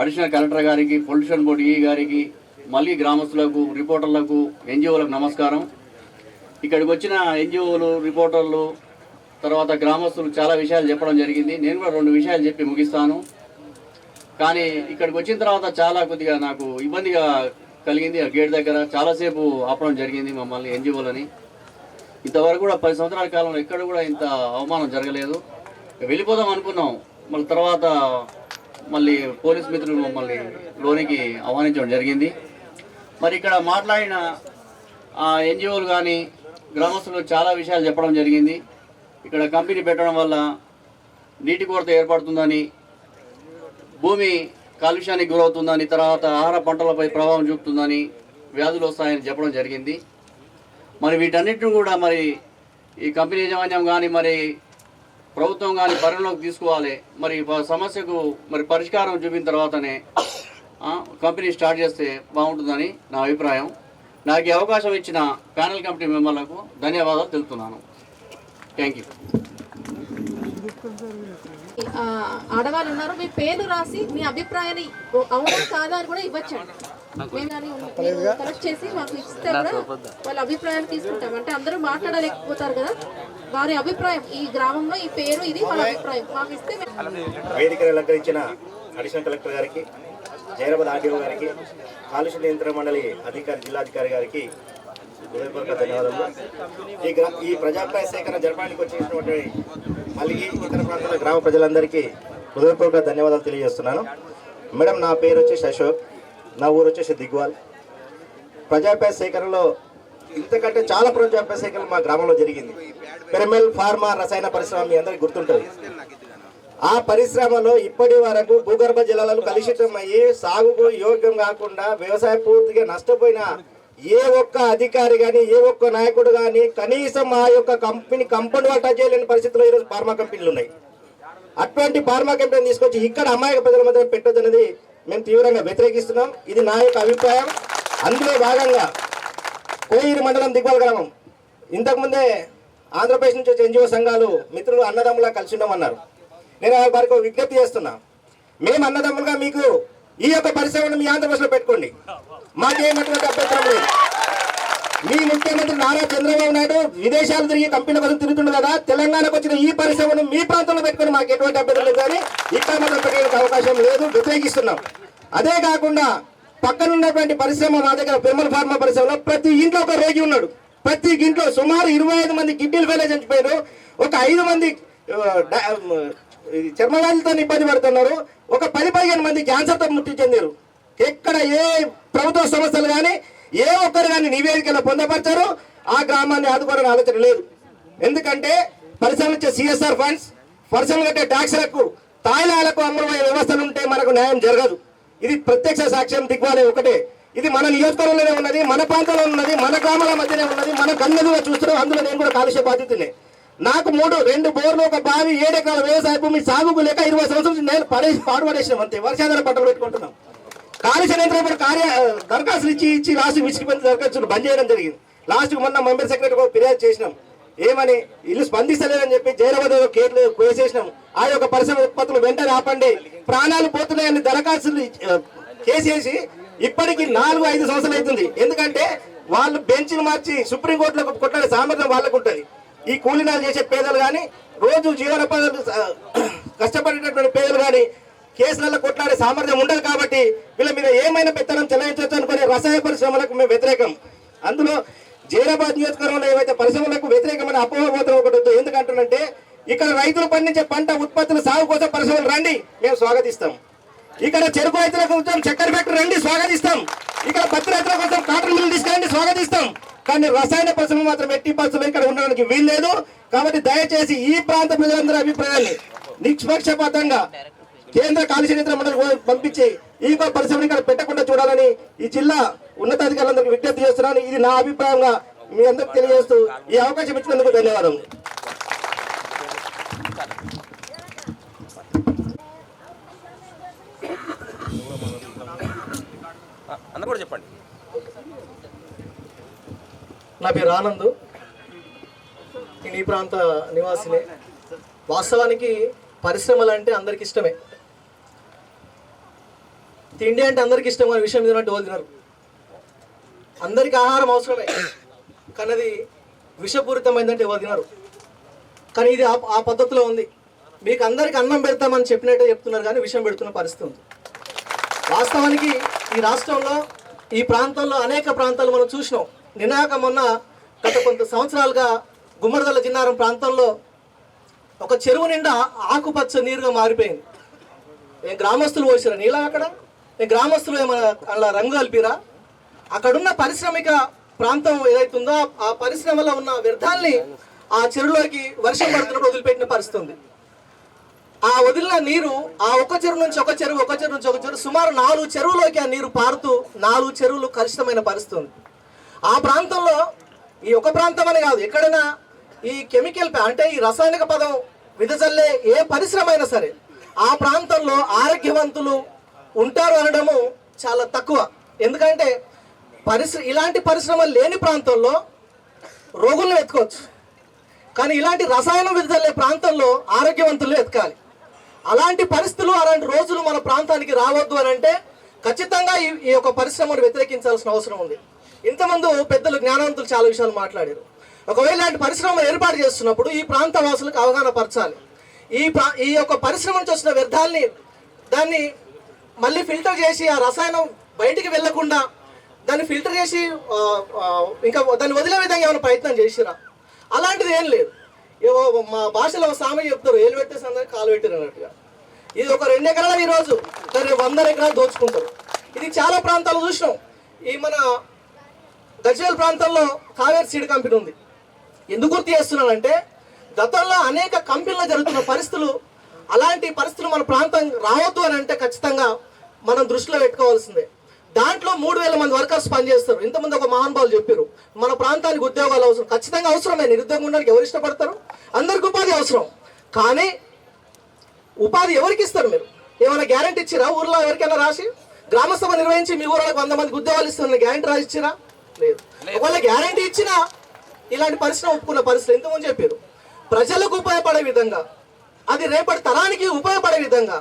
B: అడిషనల్ కలెక్టర్ గారికి, పొల్యూషన్ బోర్డు ఈ గారికి, మళ్ళీ గ్రామస్తులకు, రిపోర్టర్లకు, ఎన్జిఓలకు నమస్కారం. ఇక్కడికి వచ్చిన ఎన్జిఓలు, రిపోర్టర్లు, తర్వాత గ్రామస్తులు చాలా విషయాలు చెప్పడం జరిగింది. నేను కూడా 2 విషయాలు చెప్పి ముగిస్తాను. కానీ ఇక్కడికి వచ్చిన తర్వాత చాలా కొద్దిగా నాకు ఇబ్బందిగా కలిగింది. ఆ గేట్ దగ్గర చాలాసేపు ఆపడం జరిగింది మమ్మల్ని ఎన్జిఓలని. ఇంతవరకు కూడా 10 సంవత్సరాల కాలంలో ఎక్కడ కూడా ఇంత అవమానం జరగలేదు. వెళ్ళిపోదాం అనుకున్నాం. మళ్ళీ తర్వాత మళ్ళీ పోలీస్ మిత్రులు మమ్మల్ని లోనికి ఆహ్వానించడం జరిగింది. మరి ఇక్కడ మాట్లాడిన ఎన్జిఓలు కానీ గ్రామస్తులు చాలా విషయాలు చెప్పడం జరిగింది. ఇక్కడ కంపెనీ పెట్టడం వల్ల నీటి కొరత ఏర్పడుతుందని, భూమి కాలుష్యానికి గురవుతుందని, తర్వాత ఆహార పంటలపై ప్రభావం చూపుతుందని, వ్యాధులు వస్తాయని చెప్పడం జరిగింది. మరి వీటన్నిటిని కూడా మరి ఈ కంపెనీ యాజమాన్యం కానీ మరి ప్రభుత్వం కానీ పరిగణలోకి తీసుకోవాలి. మరి సమస్యకు మరి పరిష్కారం చూపిన తర్వాతనే కంపెనీ స్టార్ట్ చేస్తే బాగుంటుందని నా అభిప్రాయం. నాకు ఈ అవకాశం ఇచ్చిన ప్యానెల్ కమిటీ మెంబర్లకు ధన్యవాదాలు తెలుపుతున్నాను. Thank you.
J: ఆడవాళ్ళు ఉన్నారు, మీ పేరు రాసి మీ అభిప్రాయాన్ని అవునా కాదా అని కూడా ఇవ్వచ్చండి. మేము కానీ కలెక్ట్ చేసి మాకు ఇస్తే కూడా వాళ్ళ అభిప్రాయాలు తీసుకుంటాం. అంటే అందరూ మాట్లాడలేకపోతారు కదా, వారి అభిప్రాయం ఈ గ్రామంలో ఈ పేరు ఇది వాళ్ళ అభిప్రాయం మాకు ఇస్తే.
O: వేదికను అలంకరించిన అడిషనల్ కలెక్టర్ గారికి, జైరాబాద్ ఆర్డీఓ గారికి, కాలుష్య నియంత్రణ మండలి అధికారి, జిల్లాధికారి గారికి హృదయపూర్వక ధన్యవాదాలు. ఈ ప్రజాభిప్రాయ సేకరణ జరపడానికి వచ్చేసినటువంటి మళ్ళీ ఇతర ప్రాంతాల గ్రామ ప్రజలందరికీ హృదయపూర్వక ధన్యవాదాలు తెలియజేస్తున్నాను. మేడం, నా పేరు వచ్చేసి అశోక్, నా ఊరు వచ్చేసి దిగ్వాల్. ప్రజాభిప్రాయ సేకరణలో ఇంతకంటే చాలా ప్రజాభిప్రాయ సేకరణ మా గ్రామంలో జరిగింది. పిరమిల్ ఫార్మా రసాయన పరిశ్రమ మీ అందరికీ గుర్తుంటుంది. ఆ పరిశ్రమలో ఇప్పటి వరకు భూగర్భ జలాలు కలుషితం అయ్యి సాగుకు యోగ్యం కాకుండా వ్యవసాయం పూర్తిగా నష్టపోయిన ఏ ఒక్క అధికారి కానీ ఏ ఒక్క నాయకుడు కానీ కనీసం ఆ యొక్క కంపెనీ వాళ్ళు టచ్ చేయలేని పరిస్థితుల్లో ఈరోజు ఫార్మా కంపెనీలు ఉన్నాయి. అటువంటి ఫార్మా కంపెనీని తీసుకొచ్చి ఇక్కడ అమాయక ప్రజల మధ్య పెట్టొద్దు అనేది మేము తీవ్రంగా వ్యతిరేకిస్తున్నాం. ఇది నా యొక్క అభిప్రాయం. అందులో భాగంగా కోయిరి మండలం దిగ్వాల గ్రామం ఇంతకుముందే ఆంధ్రప్రదేశ్ నుంచి వచ్చే ఎన్జిఓ సంఘాలు మిత్రులు అన్నదమ్ములా కలిసి ఉన్నామన్నారు. నేను వారికి విజ్ఞప్తి చేస్తున్నా, మేము అన్నదమ్ములుగా మీకు ఈ యొక్క పరిశ్రమను మీ ఆంధ్రప్రదేశ్లో పెట్టుకోండి, మాకేమటువంటి అభ్యంతరం లేదు. మీ ముఖ్యమంత్రి నారా చంద్రబాబు నాయుడు విదేశాలు తిరిగి కంపెనీల కోసం తిరుగుతుండే కదా, తెలంగాణకు వచ్చిన ఈ పరిశ్రమను మీ ప్రాంతంలో పెట్టుకుని మాకు ఎటువంటి అభ్యంతరం లేదు, కానీ ఇక్కడ మాత్రం పెట్టడానికి అవకాశం లేదు, వ్యతిరేకిస్తున్నాం. అదే కాకుండా పక్కనున్నటువంటి పరిశ్రమ మా దగ్గర పెర్మల్ ఫార్మా పరిశ్రమలో ప్రతి ఇంట్లో ఒక రోగి ఉన్నాడు. ప్రతి ఇంట్లో సుమారు 25 మంది కిడ్నీలు ఫెయిల్ చనిపోయారు. ఒక 5 మంది చర్మవ్యాధులతో ఇబ్బంది పడుతున్నారు. ఒక 10-15 మంది క్యాన్సర్తో మృతి చెందారు. ఎక్కడ ఏ ప్రభుత్వ సంస్థలు కానీ ఏ ఒక్కరు కానీ నివేదికలు పొందపరిచారు. ఆ గ్రామాన్ని ఆదుకోవాలని ఆలోచన లేదు. ఎందుకంటే పరిశ్రమలు ఇచ్చే సిఎస్ఆర్ ఫండ్స్, పరిశ్రమలు కట్టే ట్యాక్స్లకు, తాయిలాలకు అమలుమయ్యే వ్యవస్థలు ఉంటే మనకు న్యాయం జరగదు. ఇది ప్రత్యక్ష సాక్ష్యం. దిగ్వాలే ఒకటే. ఇది మన నియోజకవర్గంలోనే ఉన్నది, మన ప్రాంతంలో ఉన్నది, మన గ్రామాల మధ్యనే ఉన్నది, మన కన్నెదుగా చూస్తున్నాం. అందులో నేను కూడా కాలుష్య బాధితులే. నాకు 2 బోర్లు, ఒక బావి, 7 ఎకరాల వ్యవసాయ భూమి సాగుకు లేక 20 సంవత్సరాల నేను పాడుపడేసినాం. అంతే వర్షాధార పంటలు పెట్టుకుంటున్నాం. కాలుష్య నియంత్రణ దరఖాస్తులు ఇచ్చి లాస్ట్ విసిగిపోయిన దరఖాస్తులు బంద్ చేయడం జరిగింది. లాస్ట్ మొన్న మెంబర్ సెక్రటరీ ఫిర్యాదు చేసినాం. ఏమని ఇల్లు స్పందిస్తలేదని చెప్పి జైరాబాద్ కేసులు వేసేసినాం. ఆ యొక్క పరిశ్రమ ఉత్పత్తులు వెంటనే ఆపండి, ప్రాణాలు పోతున్నాయని దరఖాస్తులు చేసేసి ఇప్పటికి 4-5 సంవత్సరాలు అవుతుంది. ఎందుకంటే వాళ్ళు బెంచ్లు మార్చి సుప్రీంకోర్టులో కొట్లాడే సామర్థ్యం వాళ్ళకు ఉంటుంది. ఈ కూలీనాలు చేసే పేదలు కానీ, రోజు జీవనోపాధులు కష్టపడేటటువంటి పేదలు కానీ కేసులలో కొట్లాడే సామర్థ్యం ఉండదు. కాబట్టి వీళ్ళ మీద ఏమైనా పెత్తనం చెలాయించవచ్చు అనుకునే రసాయన పరిశ్రమలకు మేము వ్యతిరేకం. అందులో జైరాబాద్ నియోజకవర్గంలో ఏవైతే పరిశ్రమలకు వ్యతిరేకమైన అపోహబోధం ఒకటి వద్దు. ఎందుకంటే ఇక్కడ రైతులు పండించే పంట ఉత్పత్తుల సాగు కోసం పరిశ్రమలు రండి, మేము స్వాగతిస్తాం. ఇక్కడ చెరుకు రైతుల కోసం చక్కెర ఫ్యాక్టరీ రండి, స్వాగతిస్తాం. ఇక్కడ పత్తి రైతుల కోసం కాటన్ మిల్లు తీసుకురండి, స్వాగతిస్తాం. కానీ రసాయన పరిశ్రమ మాత్రం ఎట్టి పరిస్థితుల్లో ఇక్కడ ఉండడానికి వీల్లేదు. కాబట్టి దయచేసి ఈ ప్రాంత ప్రజలందరి అభిప్రాయాన్ని నిష్పక్షపాతంగా కేంద్ర కాలుష్య నియంత్రణ మండలి పంపించి ఈ పరిశ్రమని ఇక్కడ పెట్టకుండా చూడాలని ఈ జిల్లా ఉన్నతాధికారులందరికీ విజ్ఞప్తి చేస్తున్నాను. ఇది నా అభిప్రాయంగా మీ అందరికి తెలియజేస్తూ ఈ అవకాశం ఇచ్చినందుకు ధన్యవాదాలు.
L: చెప్పండి.
P: నా పేరు ఆనంద్, నేను ఈ ప్రాంత నివాసినే. వాస్తవానికి పరిశ్రమలు అంటే అందరికి ఇష్టమే, తిండి అంటే అందరికి ఇష్టం అనే విషయం మీద వాళ్ళు తినరు. అందరికి ఆహారం అవసరమే, కానీ అది విషపూరితమైందంటే ఎవరు తినరు. కానీ ఇది ఆ పద్ధతిలో ఉంది. మీకు అందరికి అన్నం పెడతామని చెప్పినట్టే చెప్తున్నారు, కానీ విషయం పెడుతున్న పరిస్థితి ఉంది. వాస్తవానికి ఈ రాష్ట్రంలో ఈ ప్రాంతంలో అనేక ప్రాంతాలు మనం చూసినాం. నినాక మొన్న గత కొంత సంవత్సరాలుగా గుమ్మడిదల జిన్నారం ప్రాంతంలో ఒక చెరువు నిండా ఆకుపచ్చ నీరుగా మారిపోయింది. గ్రామస్తులు పోసారా నీళ్ళ? అక్కడ గ్రామస్తులు ఏమైనా అలా రంగు కలిపిరా? అక్కడున్న పారిశ్రామిక ప్రాంతం ఏదైతుందో ఆ పరిశ్రమలో ఉన్న వ్యర్థాలని ఆ చెరువులోకి వర్షం పడుతున్నప్పుడు వదిలిపెట్టిన పరిస్థితి ఉంది. ఆ వదిలిన నీరు ఆ ఒక చెరువు నుంచి ఒక చెరువు, ఒక చెరువు నుంచి ఒక చెరువు, సుమారు 4 చెరువులోకి ఆ నీరు పారుతూ 4 చెరువులు కలుషితమైన పరిస్థితి ఉంది. ఆ ప్రాంతంలో ఈ ఒక ప్రాంతం అని కాదు, ఎక్కడైనా ఈ కెమికల్ అంటే ఈ రసాయనిక పదం విదజల్లే ఏ పరిశ్రమ అయినా సరే ఆ ప్రాంతంలో ఆరోగ్యవంతులు ఉంటారు అనడము చాలా తక్కువ. ఎందుకంటే ఇలాంటి పరిశ్రమలు లేని ప్రాంతంలో రోగులను ఎత్తుకోవచ్చు, కానీ ఇలాంటి రసాయనం విదజల్లే ప్రాంతంలో ఆరోగ్యవంతులు ఎతకాలి. అలాంటి పరిస్థితులు, అలాంటి రోజులు మన ప్రాంతానికి రావద్దు అని అంటే ఖచ్చితంగా ఈ యొక్క పరిశ్రమను వ్యతిరేకించాల్సిన అవసరం ఉంది. ఇంతమంది పెద్దలు జ్ఞానవంతులు చాలా విషయాలు మాట్లాడారు. ఒకవేళ ఇలాంటి పరిశ్రమ ఏర్పాటు చేస్తున్నప్పుడు ఈ ప్రాంత వాసులకు అవగాహన పరచాలి. ఈ యొక్క పరిశ్రమ నుంచి వచ్చిన వ్యర్థాలని దాన్ని మళ్ళీ ఫిల్టర్ చేసి ఆ రసాయనం బయటికి వెళ్లకుండా దాన్ని ఫిల్టర్ చేసి ఇంకా దాన్ని వదిలే విధంగా ఏమైనా ప్రయత్నం చేసిరా? అలాంటిది ఏం లేదు. ఏవో మా భాషలో సామెత చెప్తారు, ఏలు పెట్టేసి అందరికి కాలు పెట్టారు అన్నట్టుగా. ఇది ఒక 2 ఎకరాలు ఈరోజు 100 ఎకరాలు దోచుకుంటారు. ఇది చాలా ప్రాంతాలు చూసినాం. ఈ మన గజ్వేల్ ప్రాంతంలో కావేరి సీడ్ కంపెనీ ఉంది. ఎందుకు గుర్తు చేస్తున్నానంటే గతంలో అనేక కంపెనీలో జరుగుతున్న పరిస్థితులు, అలాంటి పరిస్థితులు మన ప్రాంతం రావద్దు అని అంటే ఖచ్చితంగా మనం దృష్టిలో పెట్టుకోవాల్సిందే. దాంట్లో 3,000 మంది వర్కర్స్ పనిచేస్తారు. ఇంతమంది ఒక మహానుభావులు చెప్పారు మన ప్రాంతానికి ఉద్యోగాలు అవసరం, ఖచ్చితంగా అవసరమే. నిరుద్యోగం ఉండడానికి ఎవరు ఇష్టపడతారు? అందరికి ఉపాధి అవసరం. కానీ ఉపాధి ఎవరికి ఇస్తారు? మీరు ఏమైనా గ్యారెంటీ ఇచ్చిరా? ఊర్లో ఎవరికైనా రాసి గ్రామసభ నిర్వహించి మీ ఊళ్ళకి 100 మందికి ఉద్యోగాలు ఇస్తారని గ్యారెంటీ రాసి ఇచ్చిరా? లేదు. ఒకవేళ గ్యారెంటీ ఇచ్చినా ఇలాంటి పరిశ్రమ ఒప్పుకున్న పరిస్థితి ఎంతమంది చెప్పారు. ప్రజలకు ఉపయోగపడే విధంగా, అది రేపటి తరానికి ఉపయోగపడే విధంగా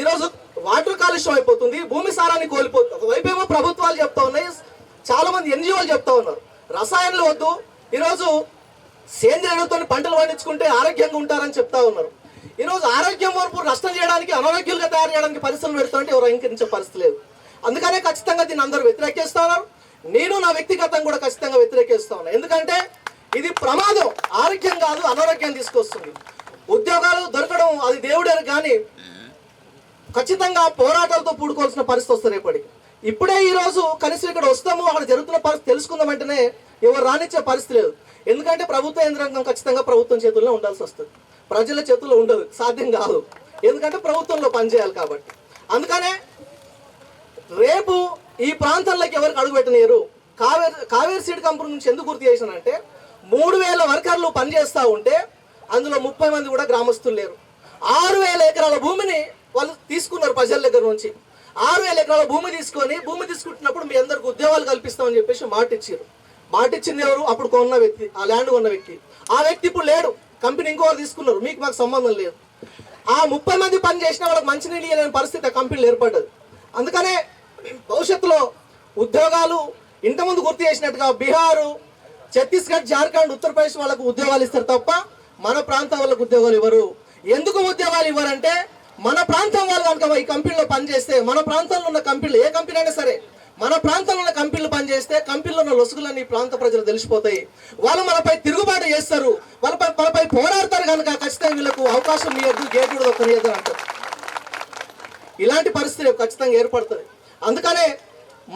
P: ఈరోజు వాటర్ కాలుష్యం అయిపోతుంది, భూమి సారాన్ని కోల్పోతుంది. ఒకవైపేమో ప్రభుత్వాలు చెప్తా ఉన్నాయి, చాలా మంది ఎన్జిఓలు చెప్తా ఉన్నారు రసాయనాలు వద్దు, ఈరోజు సేంద్రియ ఎరువులతో పంటలు పండించుకుంటే ఆరోగ్యంగా ఉంటారని చెప్తా ఉన్నారు. ఈరోజు ఆరోగ్యం వరకు నష్టం చేయడానికి, అనారోగ్యాలుగా తయారు చేయడానికి పరిశ్రమలు పెడుతుంటే ఎవరు అంగీకరించే పరిస్థితి లేదు. అందుకనే ఖచ్చితంగా దీన్ని అందరూ వ్యతిరేకిస్తా ఉన్నారు. నేను నా వ్యక్తిగతంగా కూడా ఖచ్చితంగా వ్యతిరేకిస్తా ఉన్నాను. ఎందుకంటే ఇది ప్రమాదం, ఆరోగ్యం కాదు అనారోగ్యం తీసుకొస్తుంది. ఉద్యోగాలు దొరకడం అది దేవుడే, కానీ ఖచ్చితంగా పోరాటాలతో కూడుకోవాల్సిన పరిస్థితి వస్తుంది రేపటికి. ఇప్పుడే ఈరోజు కనీసం ఇక్కడ వస్తాము, అక్కడ జరుగుతున్న పరిస్థితి తెలుసుకుందాం వెంటనే ఎవరు రానిచ్చే పరిస్థితి లేదు. ఎందుకంటే ప్రభుత్వ యంత్రాంగం ఖచ్చితంగా ప్రభుత్వం చేతుల్లో ఉండాల్సి వస్తుంది, ప్రజల చేతుల్లో ఉండదు, సాధ్యం కాదు. ఎందుకంటే ప్రభుత్వంలో పనిచేయాలి కాబట్టి. అందుకనే రేపు ఈ ప్రాంతంలోకి ఎవరికి అడుగుపెట్టలేరు. కావేరీ సీడ్ కంపెనీ నుంచి ఎందుకు గుర్తు చేశానంటే 3,000 వర్కర్లు పనిచేస్తూ ఉంటే అందులో 30 మంది కూడా గ్రామస్తులు లేరు. 6,000 ఎకరాల భూమిని వాళ్ళు తీసుకున్నారు ప్రజల దగ్గర నుంచి. 6,000 ఎకరాల భూమి తీసుకుంటున్నప్పుడు మీ అందరికి ఉద్యోగాలు కల్పిస్తామని చెప్పేసి మాట ఇచ్చారు. మాట ఇచ్చింది ఎవరు? అప్పుడు కొన్న వ్యక్తి, ఆ ల్యాండ్ కొన్న వ్యక్తి. ఆ వ్యక్తి ఇప్పుడు లేడు, కంపెనీ ఇంకోరు తీసుకున్నారు, మీకు మాకు సంబంధం లేదు. ఆ 30 మంది పని చేసిన వాళ్ళకి మంచినీళ్ళు ఇవ్వలేని పరిస్థితి ఆ కంపెనీలు ఏర్పడ్డది. అందుకనే భవిష్యత్తులో ఉద్యోగాలు ఇంతకుముందు గుర్తు చేసినట్టుగా బీహారు, ఛత్తీస్గఢ్, జార్ఖండ్, ఉత్తరప్రదేశ్ వాళ్ళకు ఉద్యోగాలు ఇస్తారు తప్ప మన ప్రాంతం వాళ్ళకు ఉద్యోగాలు ఇవ్వరు. ఎందుకు ఉద్యోగాలు ఇవ్వరంటే మన ప్రాంతం వాళ్ళు కనుక ఈ కంపెనీలో పనిచేస్తే, మన ప్రాంతంలో ఉన్న కంపెనీలు, ఏ కంపెనీ అయినా సరే మన ప్రాంతంలో ఉన్న కంపెనీలు పనిచేస్తే కంపెనీలో ఉన్న లొసుగులన్నీ ప్రాంత ప్రజలు తెలిసిపోతాయి. వాళ్ళు మనపై తిరుగుబాటు చేస్తారు, మనపై పోరాడతారు. కనుక ఖచ్చితంగా వీళ్ళకు అవకాశం ఇవ్వద్దు, గేట్ కూడా ఒక్కనియద్దు అంటారు. ఇలాంటి పరిస్థితి ఖచ్చితంగా ఏర్పడుతుంది. అందుకనే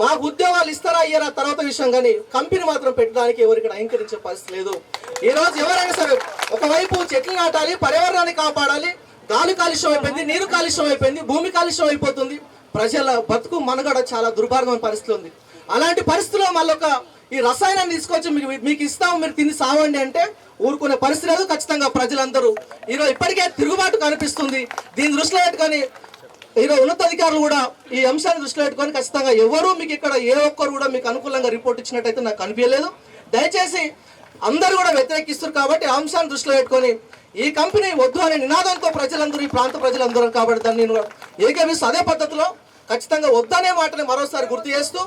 P: మాకు ఉద్యోగాలు ఇస్తారా ఇయ్యరా తర్వాత విషయం, కానీ కంపెనీ మాత్రం పెట్టడానికి ఎవరికి అంగీకరించే పరిస్థితి లేదు. ఈరోజు ఎవరైనా సరే ఒకవైపు చెట్లు నాటాలి, పర్యావరణాన్ని కాపాడాలి, గాలి కాలుష్యం అయిపోయింది, నీరు కాలుష్యం అయిపోయింది, భూమి కాలుష్యం అయిపోతుంది, ప్రజల బతుకు మనుగడ చాలా దుర్భాగ్యమైన పరిస్థితి ఉంది. అలాంటి పరిస్థితిలో మళ్ళొక ఈ రసాయనాన్ని తీసుకొచ్చి మీకు ఇస్తాము, మీరు తిని సావండి అంటే ఊరుకునే పరిస్థితి లేదు. ఖచ్చితంగా ప్రజలందరూ ఈరోజు ఇప్పటికే తిరుగుబాటు కనిపిస్తుంది. దీన్ని దృష్టిలో పెట్టుకొని ఈరోజు ఉన్నతాధికారులు కూడా ఈ అంశాన్ని దృష్టిలో పెట్టుకొని ఖచ్చితంగా ఎవరు మీకు ఇక్కడ ఏ ఒక్కరు కూడా మీకు అనుకూలంగా రిపోర్ట్ ఇచ్చినట్టయితే నాకు కనిపించలేదు. దయచేసి అందరూ కూడా వ్యతిరేకిస్తారు కాబట్టి ఆ అంశాన్ని దృష్టిలో పెట్టుకొని ఈ కంపెనీ వద్దు అనే నినాదంతో ప్రజలందరూ, ఈ ప్రాంత ప్రజలందరూ కాబట్టి దాన్ని నేను ఏకీభవిస్తూ అదే పద్ధతిలో ఖచ్చితంగా వద్దనే మాటని మరోసారి గుర్తు చేస్తూ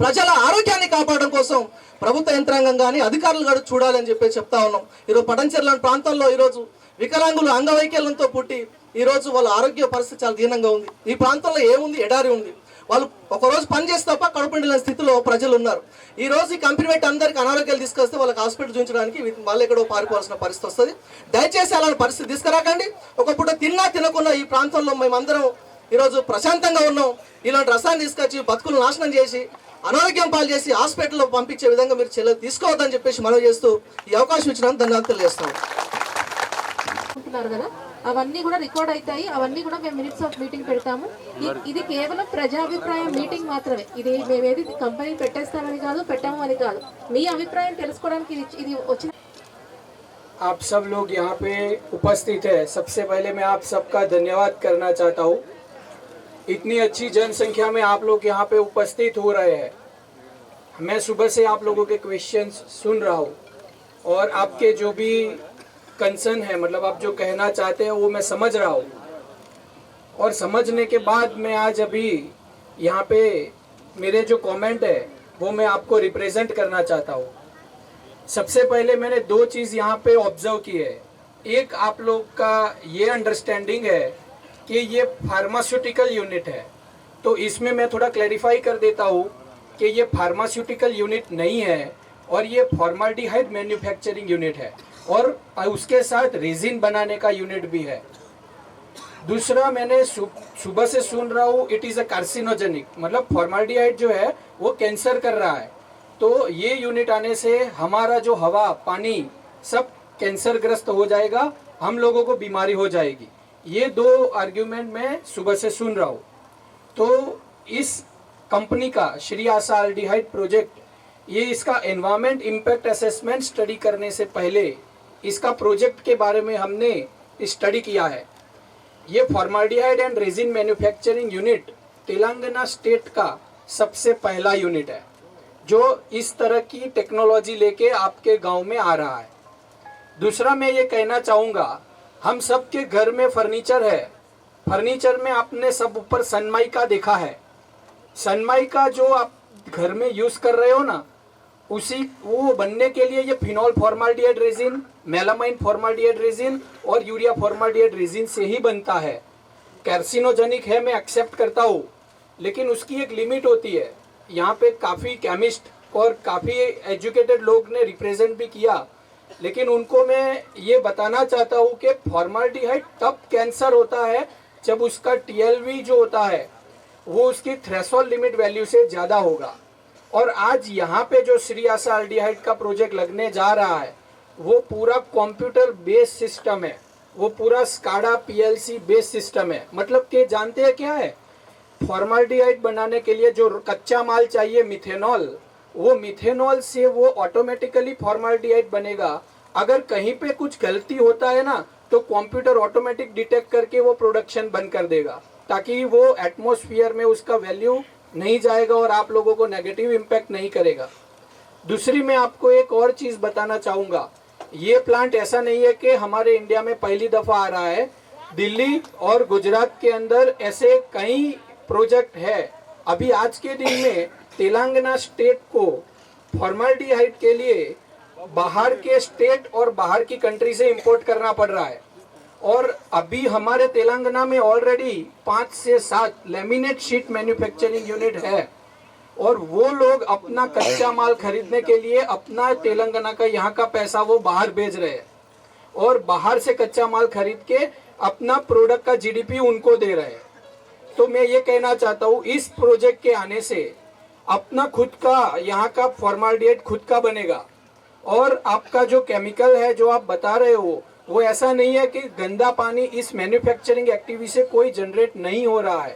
P: ప్రజల ఆరోగ్యాన్ని కాపాడడం కోసం ప్రభుత్వ యంత్రాంగం కానీ అధికారులు కూడా చూడాలని చెప్పి చెప్తా ఉన్నాం. ఈరోజు పటంచెర్ల ప్రాంతంలో ఈరోజు వికలాంగులు అంగవైకల్యంతో పుట్టి ఈరోజు వాళ్ళ ఆరోగ్య పరిస్థితి చాలా దీనంగా ఉంది. ఈ ప్రాంతంలో ఏముంది? ఎడారి ఉంది. వాళ్ళు ఒకరోజు పని చేస్తే తప్ప కడుపు నిండిన స్థితిలో ప్రజలు ఉన్నారు. ఈ రోజు ఈ కంపెనీ పెట్టి అందరికీ అనారోగ్యాలు తీసుకొస్తే వాళ్ళకి హాస్పిటల్ చూపించడానికి వాళ్ళు ఎక్కడో పారిపోవాల్సిన పరిస్థితి వస్తుంది. దయచేసి అలాంటి పరిస్థితి తీసుకురాకండి. ఒక పూట తిన్నా తినకుండా ఈ ప్రాంతంలో మేమందరం ఈరోజు ప్రశాంతంగా ఉన్నాం. ఇలాంటి రసాయనం తీసుకొచ్చి బతుకులు నాశనం చేసి అనారోగ్యం పాలు చేసి హాస్పిటల్లో పంపించే విధంగా మీరు చర్యలు తీసుకోవద్దని చెప్పేసి మనవి చేస్తూ ఈ అవకాశం ఇచ్చినందుకు ధన్యవాదాలు తెలియజేస్తాం.
J: కదా అవన్నీ కూడా రికార్డ్ అవుతాయి, అవన్నీ కూడా మేము మినిట్స్ ఆఫ్ మీటింగ్ పెడతాము. ఇది కేవలం ప్రజాభిప్రాయం మీటింగ్ మాత్రమే. ఇది మేమేది కంపెనీ పెట్టేస్తామని కాదు, పెట్టాము అని కాదు, మీ అభిప్రాయం తెలుసుకోవడానికి ఇది వచ్చిన.
K: आप सब लोग यहाँ पे उपस्थित है, सबसे पहले मैं आप सबका धन्यवाद करना चाहता हूँ. इतनी अच्छी जनसंख्या में आप लोग यहाँ पे उपस्थित हो रहे हैं. मैं सुबह से आप लोगों के क्वेश्चंस सुन रहा हूँ और आपके जो भी कंसर्न है, मतलब आप जो कहना चाहते हैं वो मैं समझ रहा हूँ. और समझने के बाद मैं आज अभी यहाँ पे मेरे जो कमेंट है वो मैं आपको रिप्रेजेंट करना चाहता हूँ. सबसे पहले मैंने दो चीज़ यहाँ पे ऑब्जर्व की है. एक, आप लोग का ये अंडरस्टैंडिंग है कि ये फार्मास्यूटिकल यूनिट है, तो इसमें मैं थोड़ा क्लैरिफाई कर देता हूँ कि ये फार्मास्यूटिकल यूनिट नहीं है और ये फॉर्मल्डिहाइड मैन्युफैक्चरिंग यूनिट है और उसके साथ रेजिन बनाने का यूनिट भी है. दूसरा, मैंने सुबह से सुन रहा हूँ इट इज़ अ कार्सिनोजेनिक, मतलब फॉर्मल्डिहाइड जो है वो कैंसर कर रहा है. तो ये यूनिट आने से हमारा जो हवा पानी सब कैंसर ग्रस्त हो जाएगा, हम लोगों को बीमारी हो जाएगी. ये दो आर्ग्यूमेंट मैं सुबह से सुन रहा हूँ. तो इस कंपनी का श्री आशा एल्डिहाइड प्रोजेक्ट, ये इसका एनवायरमेंट इम्पैक्ट असेसमेंट स्टडी करने से पहले इसका प्रोजेक्ट के बारे में हमने स्टडी किया है। ये formaldehyde and resin manufacturing unit Telangana state का सबसे पहला यूनिट है जो इस तरह की टेक्नोलॉजी लेके आपके गांव में आ रहा है। दूसरा मैं ये कहना चाहूँगा, हम सब के घर में फर्नीचर है, फर्नीचर में आपने सब ऊपर सनमाइका देखा है। सनमाइका जो आप घर में यूज़ कर रहे हो ना, उसी वो बनने के लिए ये phenol formaldehyde resin, melamine formaldehyde resin और यूरिया फॉर्माल्डिहाइड रेजिन से ही बनता है। कार्सिनोजेनिक है, मैं एक्सेप्ट करता हूँ, लेकिन उसकी एक लिमिट होती है। यहाँ पे काफ़ी केमिस्ट और काफ़ी एजुकेटेड लोग ने रिप्रेजेंट भी किया, लेकिन उनको मैं ये बताना चाहता हूँ कि फॉर्माल्डिहाइड तब कैंसर होता है जब उसका TLV जो होता है वो उसकी थ्रेशोल्ड लिमिट वैल्यू से ज़्यादा होगा। और आज यहाँ पे जो श्री आशा एल्डिहाइड का प्रोजेक्ट लगने जा रहा है वो पूरा कंप्यूटर बेस्ड सिस्टम है, वो पूरा स्काडा PLC बेस्ड सिस्टम है। मतलब कि जानते हैं क्या है, फॉर्माल्डिहाइड बनाने के लिए जो कच्चा माल चाहिए मिथेनॉल, वो मिथेनॉल से वो ऑटोमेटिकली फॉर्माल्डिहाइड बनेगा। अगर कहीं पे कुछ गलती होता है ना तो कंप्यूटर ऑटोमेटिक डिटेक्ट करके वो प्रोडक्शन बंद कर देगा, ताकि वो एटमॉस्फेयर में उसका वैल्यू नहीं जाएगा और आप लोगों को नेगेटिव इम्पैक्ट नहीं करेगा। दूसरी मैं आपको एक और चीज़ बताना चाहूँगा, ये प्लांट ऐसा नहीं है कि हमारे इंडिया में पहली दफ़ा आ रहा है। दिल्ली और गुजरात के अंदर ऐसे कई प्रोजेक्ट है। अभी आज के दिन में तेलंगाना स्टेट को फॉर्माल्डिहाइड के लिए बाहर के स्टेट और बाहर की कंट्री से इंपोर्ट करना पड़ रहा है। और अभी हमारे तेलंगाना में ऑलरेडी 5 से 7 लेमिनेट शीट मैन्युफैक्चरिंग यूनिट है, और वो लोग अपना कच्चा माल खरीदने के लिए अपना तेलंगाना का यहाँ का पैसा वो बाहर भेज रहे हैं, और बाहर से कच्चा माल खरीद के अपना प्रोडक्ट का GDP उनको दे रहे हैं। तो मैं ये कहना चाहता हूँ, इस प्रोजेक्ट के आने से अपना खुद का यहाँ का फॉर्माल्डिहाइड खुद का बनेगा, और आपका जो केमिकल है जो आप बता रहे हो वो ऐसा नहीं है कि गंदा पानी इस मैन्युफैक्चरिंग एक्टिविटी से कोई जनरेट नहीं हो रहा है।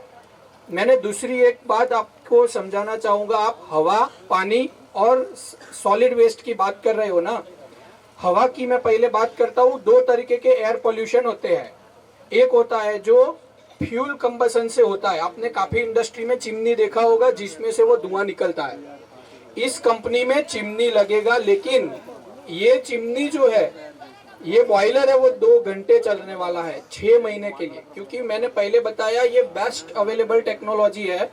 K: मैंने दूसरी एक बात आपको समझाना चाहूँगा, आप हवा, पानी और सॉलिड वेस्ट की बात कर रहे हो ना। हवा की मैं पहले बात करता हूँ। 2 तरीके के एयर पोल्यूशन होते हैं। एक होता है जो फ्यूल कंबसन से होता है, आपने काफ़ी इंडस्ट्री में चिमनी देखा होगा जिसमें से वो धुआं निकलता है। इस कंपनी में चिमनी लगेगा, लेकिन ये चिमनी जो है, ये बॉयलर है, वो 2 घंटे चलने वाला है 6 महीने के लिए, क्योंकि मैंने पहले बताया ये बेस्ट अवेलेबल टेक्नोलॉजी है।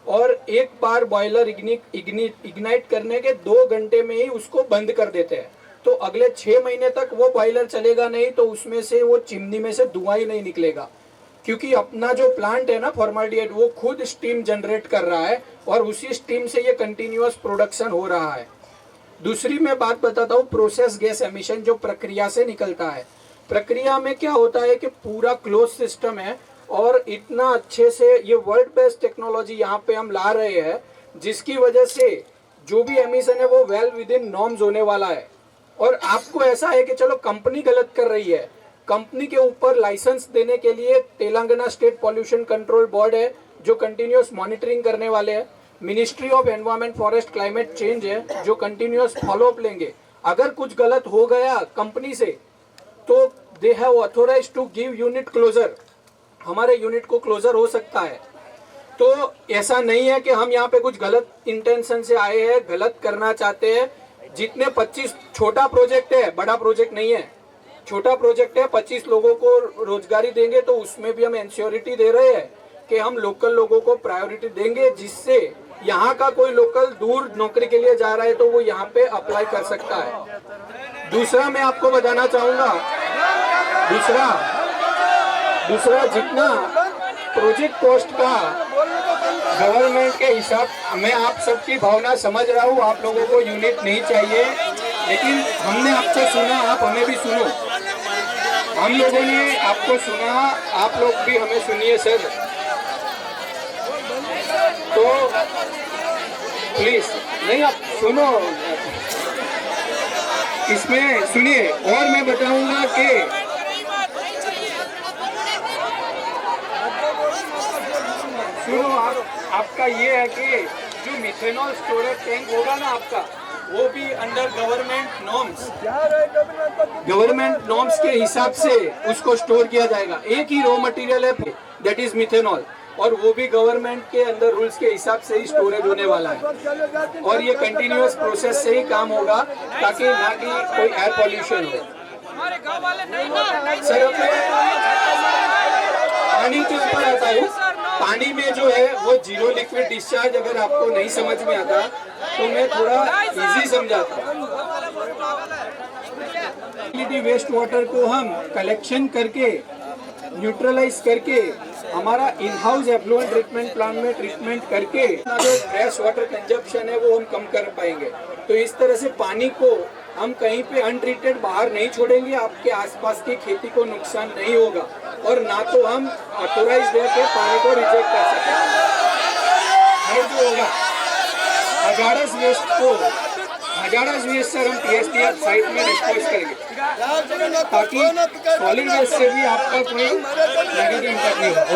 K: और एक बार बॉयलर इग्नाइट करने के 2 घंटे में ही उसको बंद कर देते हैं, तो अगले 6 महीने तक वो बॉयलर चलेगा नहीं, तो उसमें से वो चिमनी में से धुआं ही नहीं निकलेगा, क्योंकि अपना जो प्लांट है ना फॉर्माल्डिहाइड, वो खुद स्टीम जनरेट कर रहा है और उसी स्टीम से ये कंटिन्यूअस प्रोडक्शन हो रहा है। दूसरी मैं बात बताता हूँ, प्रोसेस गैस एमिशन जो प्रक्रिया से निकलता है। प्रक्रिया में क्या होता है कि पूरा क्लोज सिस्टम है, और इतना अच्छे से ये वर्ल्ड बेस्ट टेक्नोलॉजी यहाँ पे हम ला रहे हैं, जिसकी वजह से जो भी एमिशन है वो वेल विद इन नॉर्म्स होने वाला है। और आपको ऐसा है कि चलो कंपनी गलत कर रही है, कंपनी के ऊपर लाइसेंस देने के लिए Telangana state pollution control board है जो कंटिन्यूअस मॉनिटरिंग करने वाले हैं। Ministry of environment forest climate change है जो कंटिन्यूअस फॉलोअप लेंगे। अगर कुछ गलत हो गया कंपनी से तो they have authorized to give unit closure, हमारे यूनिट को क्लोजर हो सकता है। तो ऐसा नहीं है कि हम यहाँ पे कुछ गलत इंटेंशन से आए हैं, गलत करना चाहते हैं। जितने 25 छोटा प्रोजेक्ट है, बड़ा प्रोजेक्ट नहीं है, छोटा प्रोजेक्ट है, 25 लोगों को रोजगारी देंगे, तो उसमें भी हम इंश्योरिटी दे रहे हैं कि हम लोकल लोगों को प्रायोरिटी देंगे, जिससे यहाँ का कोई लोकल दूर नौकरी के लिए जा रहा है तो वो यहाँ पे अप्लाई कर सकता है। दूसरा मैं आपको बताना चाहूँगा, दूसरा जितना प्रोजेक्ट कॉस्ट का गवर्नमेंट के हिसाब, मैं आप सबकी भावना समझ रहा हूँ, आप लोगों को यूनिट नहीं चाहिए, लेकिन हमने आपको सुना, आप हमें भी सुनो। हम लोगों ने आपको सुना, आप लोग भी हमें सुनिए सर। तो प्लीज नहीं, आप सुनो, इसमें सुनिए। और मैं बताऊंगा कि
Q: सुनो आपका ये है कि जो मिथेनॉल स्टोरेज टैंक होगा ना आपका, वो भी अंडर गवर्नमेंट नॉर्म्स के हिसाब से उसको स्टोर किया जाएगा। एक ही रॉ मटेरियल है दैट इज मिथेनॉल, और वो भी गवर्नमेंट के अंदर रूल्स के हिसाब से ही स्टोरेज होने वाला है। और ये कंटिन्यूअस प्रोसेस से ही काम होगा ताकि ना कि कोई एयर पॉल्यूशन हो। सर पानी के ऊपर आता है, पानी में जो है वो जीरो लिक्विड डिस्चार्ज अगर आपको नहीं समझ में आता तो मैं थोड़ा इजी समझाता हूँ। वेस्ट वाटर को हम कलेक्शन करके न्यूट्रलाइज करके हमारा in house effluent treatment plant में ट्रीटमेंट करके जो फ्रेश वाटर कंजप्शन है वो हम कम कर पाएंगे। तो इस तरह से पानी को हम कहीं पे अनट्रीटेड बाहर नहीं छोड़ेंगे, आपके आसपास की खेती को नुकसान नहीं होगा, और ना तो हम ऑथोराइज देकर पानी को रिजेक्ट कर सकेंगे। जो होगा हजारस वेस्ट सर हम TSDF साइट में डिस्पोज करेंगे ताकि सॉलिड वेस्ट से भी आपका कोई नेगेटिव इम्पैक्ट नहीं होगा।